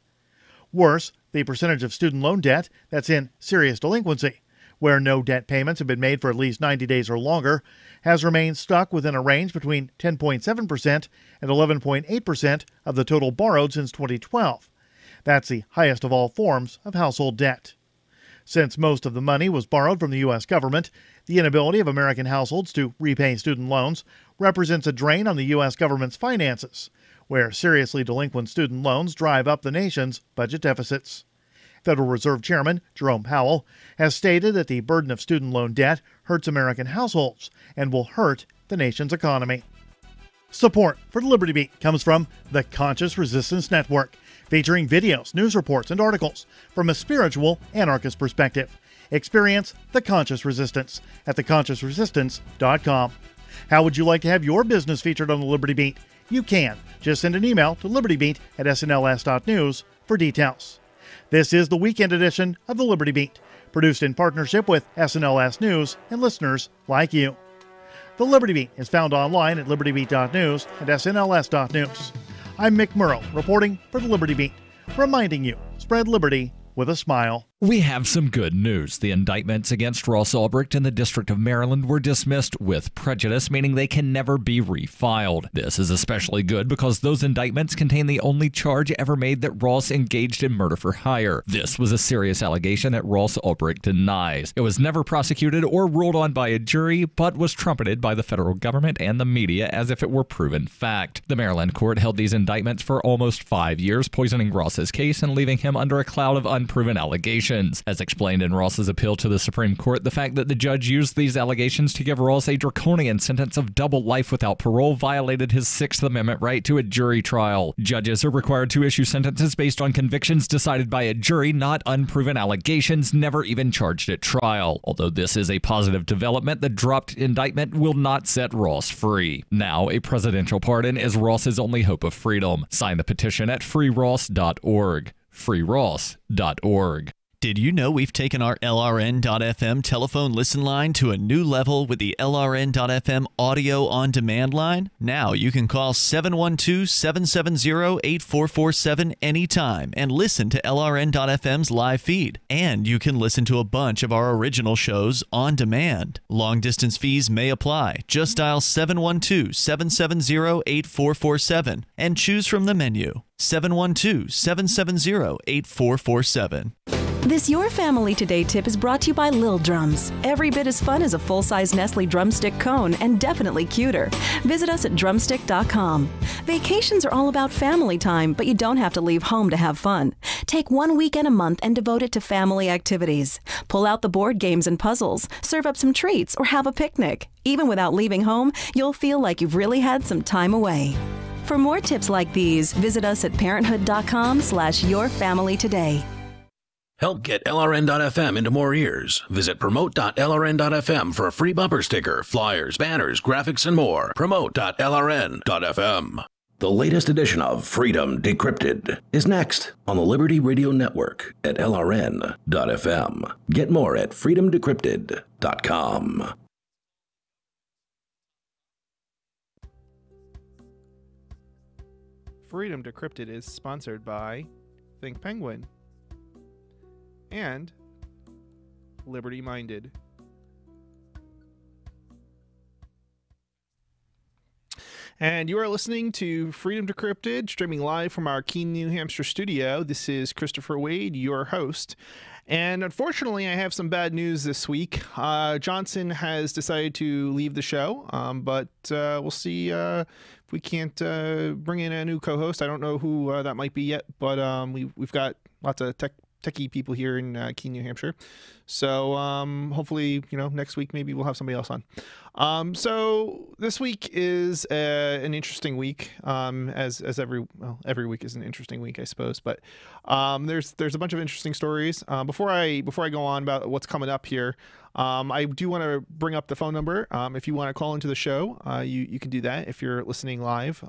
Speaker 1: Worse, the percentage of student loan debt that's in serious delinquency, where no debt payments have been made for at least 90 days or longer, has remained stuck within a range between 10.7% and 11.8% of the total borrowed since 2012. That's the highest of all forms of household debt. Since most of the money was borrowed from the U.S. government, the inability of American households to repay student loans represents a drain on the U.S. government's finances, where seriously delinquent student loans drive up the nation's budget deficits. Federal Reserve Chairman Jerome Powell has stated that the burden of student loan debt hurts American households and will hurt the nation's economy. Support for the Liberty Beat comes from the Conscious Resistance Network, featuring videos, news reports, and articles from a spiritual anarchist perspective. Experience the Conscious Resistance at theconsciousresistance.com. How would you like to have your business featured on the Liberty Beat? You can. Just send an email to libertybeat@snls.news for details. This is the weekend edition of the Liberty Beat, produced in partnership with SNLS News and listeners like you. The Liberty Beat is found online at libertybeat.news and snls.news. I'm Mick Murrow, reporting for the Liberty Beat, reminding you, spread liberty with a smile.
Speaker 4: We have some good news. The indictments against Ross Ulbricht in the District of Maryland were dismissed with prejudice, meaning they can never be refiled. This is especially good because those indictments contain the only charge ever made that Ross engaged in murder for hire. This was a serious allegation that Ross Ulbricht denies. It was never prosecuted or ruled on by a jury, but was trumpeted by the federal government and the media as if it were proven fact. The Maryland court held these indictments for almost 5 years, poisoning Ross's case and leaving him under a cloud of unproven allegations. As explained in Ross's appeal to the Supreme Court, the fact that the judge used these allegations to give Ross a draconian sentence of double life without parole violated his Sixth Amendment right to a jury trial. Judges are required to issue sentences based on convictions decided by a jury, not unproven allegations never even charged at trial. Although this is a positive development, the dropped indictment will not set Ross free. Now, a presidential pardon is Ross's only hope of freedom. Sign the petition at freeross.org. freeross.org.
Speaker 8: Did you know we've taken our LRN.FM telephone listen line to a new level with the LRN.FM audio on demand line? Now you can call 712-770-8447 anytime and listen to LRN.FM's live feed. And you can listen to a bunch of our original shows on demand. Long distance fees may apply. Just dial 712-770-8447 and choose from the menu. 712-770-8447.
Speaker 5: This Your Family Today tip is brought to you by Lil Drums. Every bit as fun as a full-size Nestle drumstick cone and definitely cuter. Visit us at drumstick.com. Vacations are all about family time, but you don't have to leave home to have fun. Take 1 weekend a month and devote it to family activities. Pull out the board games and puzzles, serve up some treats, or have a picnic. Even without leaving home, you'll feel like you've really had some time away. For more tips like these, visit us at parenthood.com/yourfamilytoday.
Speaker 7: Help get LRN.FM into more ears. Visit promote.lrn.fm for a free bumper sticker, flyers, banners, graphics, and more. Promote.lrn.fm. The latest edition of Freedom Decrypted is next on the Liberty Radio Network at LRN.fm. Get more at freedomdecrypted.com.
Speaker 11: Freedom Decrypted is sponsored by Think Penguin and Liberty Minded. And you are listening to Freedom Decrypted, streaming live from our Keene, New Hampshire studio. This is Christopher Wade, your host. And unfortunately, I have some bad news this week. Johnson has decided to leave the show, but we'll see if we can't bring in a new co-host. I don't know who that might be yet, but we've got lots of techie people here in Keene, New Hampshire. So hopefully, next week maybe we'll have somebody else on. So this week is an interesting week, as every week is an interesting week, I suppose. But there's a bunch of interesting stories. Before I go on about what's coming up here, I do want to bring up the phone number. If you want to call into the show, you can do that if you're listening live.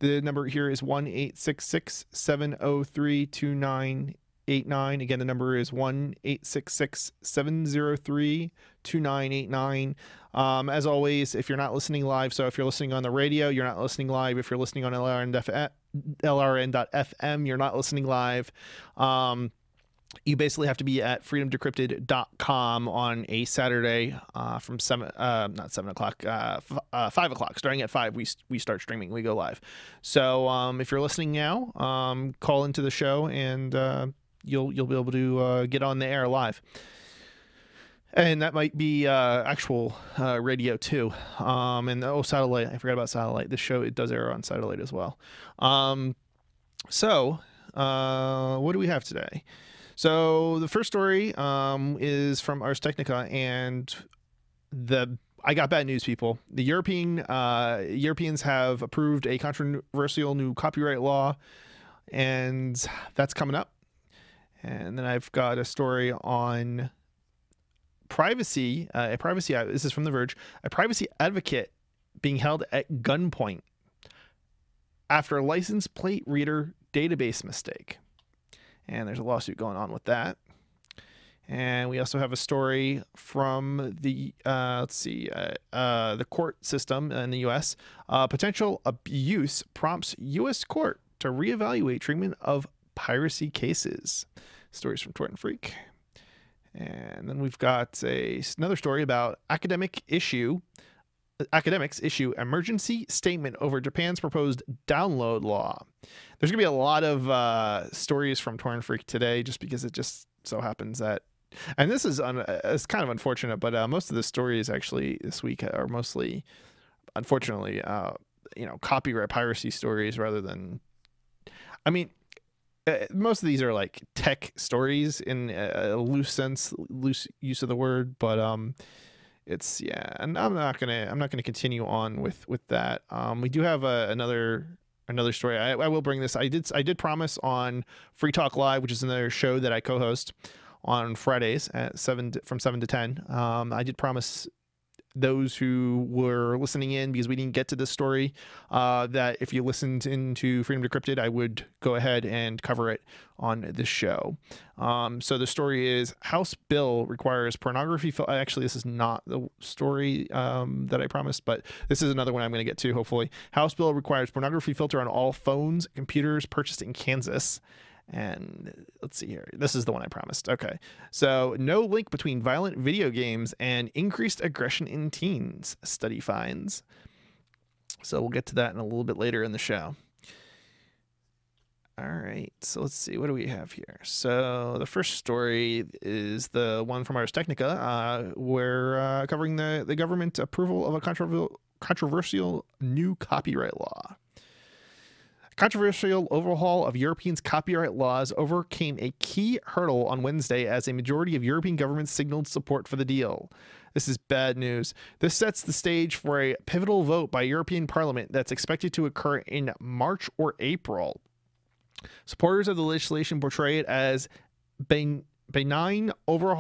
Speaker 11: The number here is 1-866-703-2989. Again, the number is 1-866-703-2989. As always, if you're not listening live, so if you're listening on the radio, you're not listening live. If you're listening on LRN.FM, you're not listening live. You basically have to be at freedomdecrypted.com on a Saturday from 5 o'clock. Starting at 5, we start streaming. We go live. So if you're listening now, call into the show and you'll be able to get on the air live. And that might be actual radio too. And satellite. I forgot about satellite. This show, it does air on satellite as well. So what do we have today? So the first story is from Ars Technica, and I got bad news, people. The Europeans have approved a controversial new copyright law, and that's coming up. And then I've got a story on privacy. This is from The Verge. A privacy advocate being held at gunpoint after a license plate reader database mistake. And there's a lawsuit going on with that. And we also have a story from the the court system in the U.S. Potential abuse prompts U.S. court to reevaluate treatment of piracy cases. Stories from Tort and Freak. And then we've got another story about academics issue emergency statement over Japan's proposed download law. There's going to be a lot of stories from Tort and Freak today, just because it just so happens that, and this is it's kind of unfortunate, but most of the stories actually this week are mostly, unfortunately, copyright piracy stories rather than, I mean, most of these are like tech stories in a loose use of the word, but it's, yeah, and I'm not gonna continue on with that. We do have another story. I will bring this. I did promise on Free Talk Live, which is another show that I co-host on Fridays at 7 to 10. I did promise those who were listening in, because we didn't get to this story, that if you listened into Freedom Decrypted, I would go ahead and cover it on this show. So the story is House bill requires pornography. Actually, this is not the story that I promised, but this is another one I'm going to get to, hopefully. House bill requires pornography filter on all phones and computers purchased in Kansas. And let's see here. This is the one I promised. Okay. So no link between violent video games and increased aggression in teens, study finds. So we'll get to that in a little bit later in the show. All right. So let's see. What do we have here? So the first story is the one from Ars Technica. We're covering the government approval of a controversial new copyright law. Controversial overhaul of Europeans' copyright laws overcame a key hurdle on Wednesday as a majority of European governments signaled support for the deal. This is bad news. This sets the stage for a pivotal vote by European Parliament that's expected to occur in March or April. Supporters of the legislation portray it as benign overhaul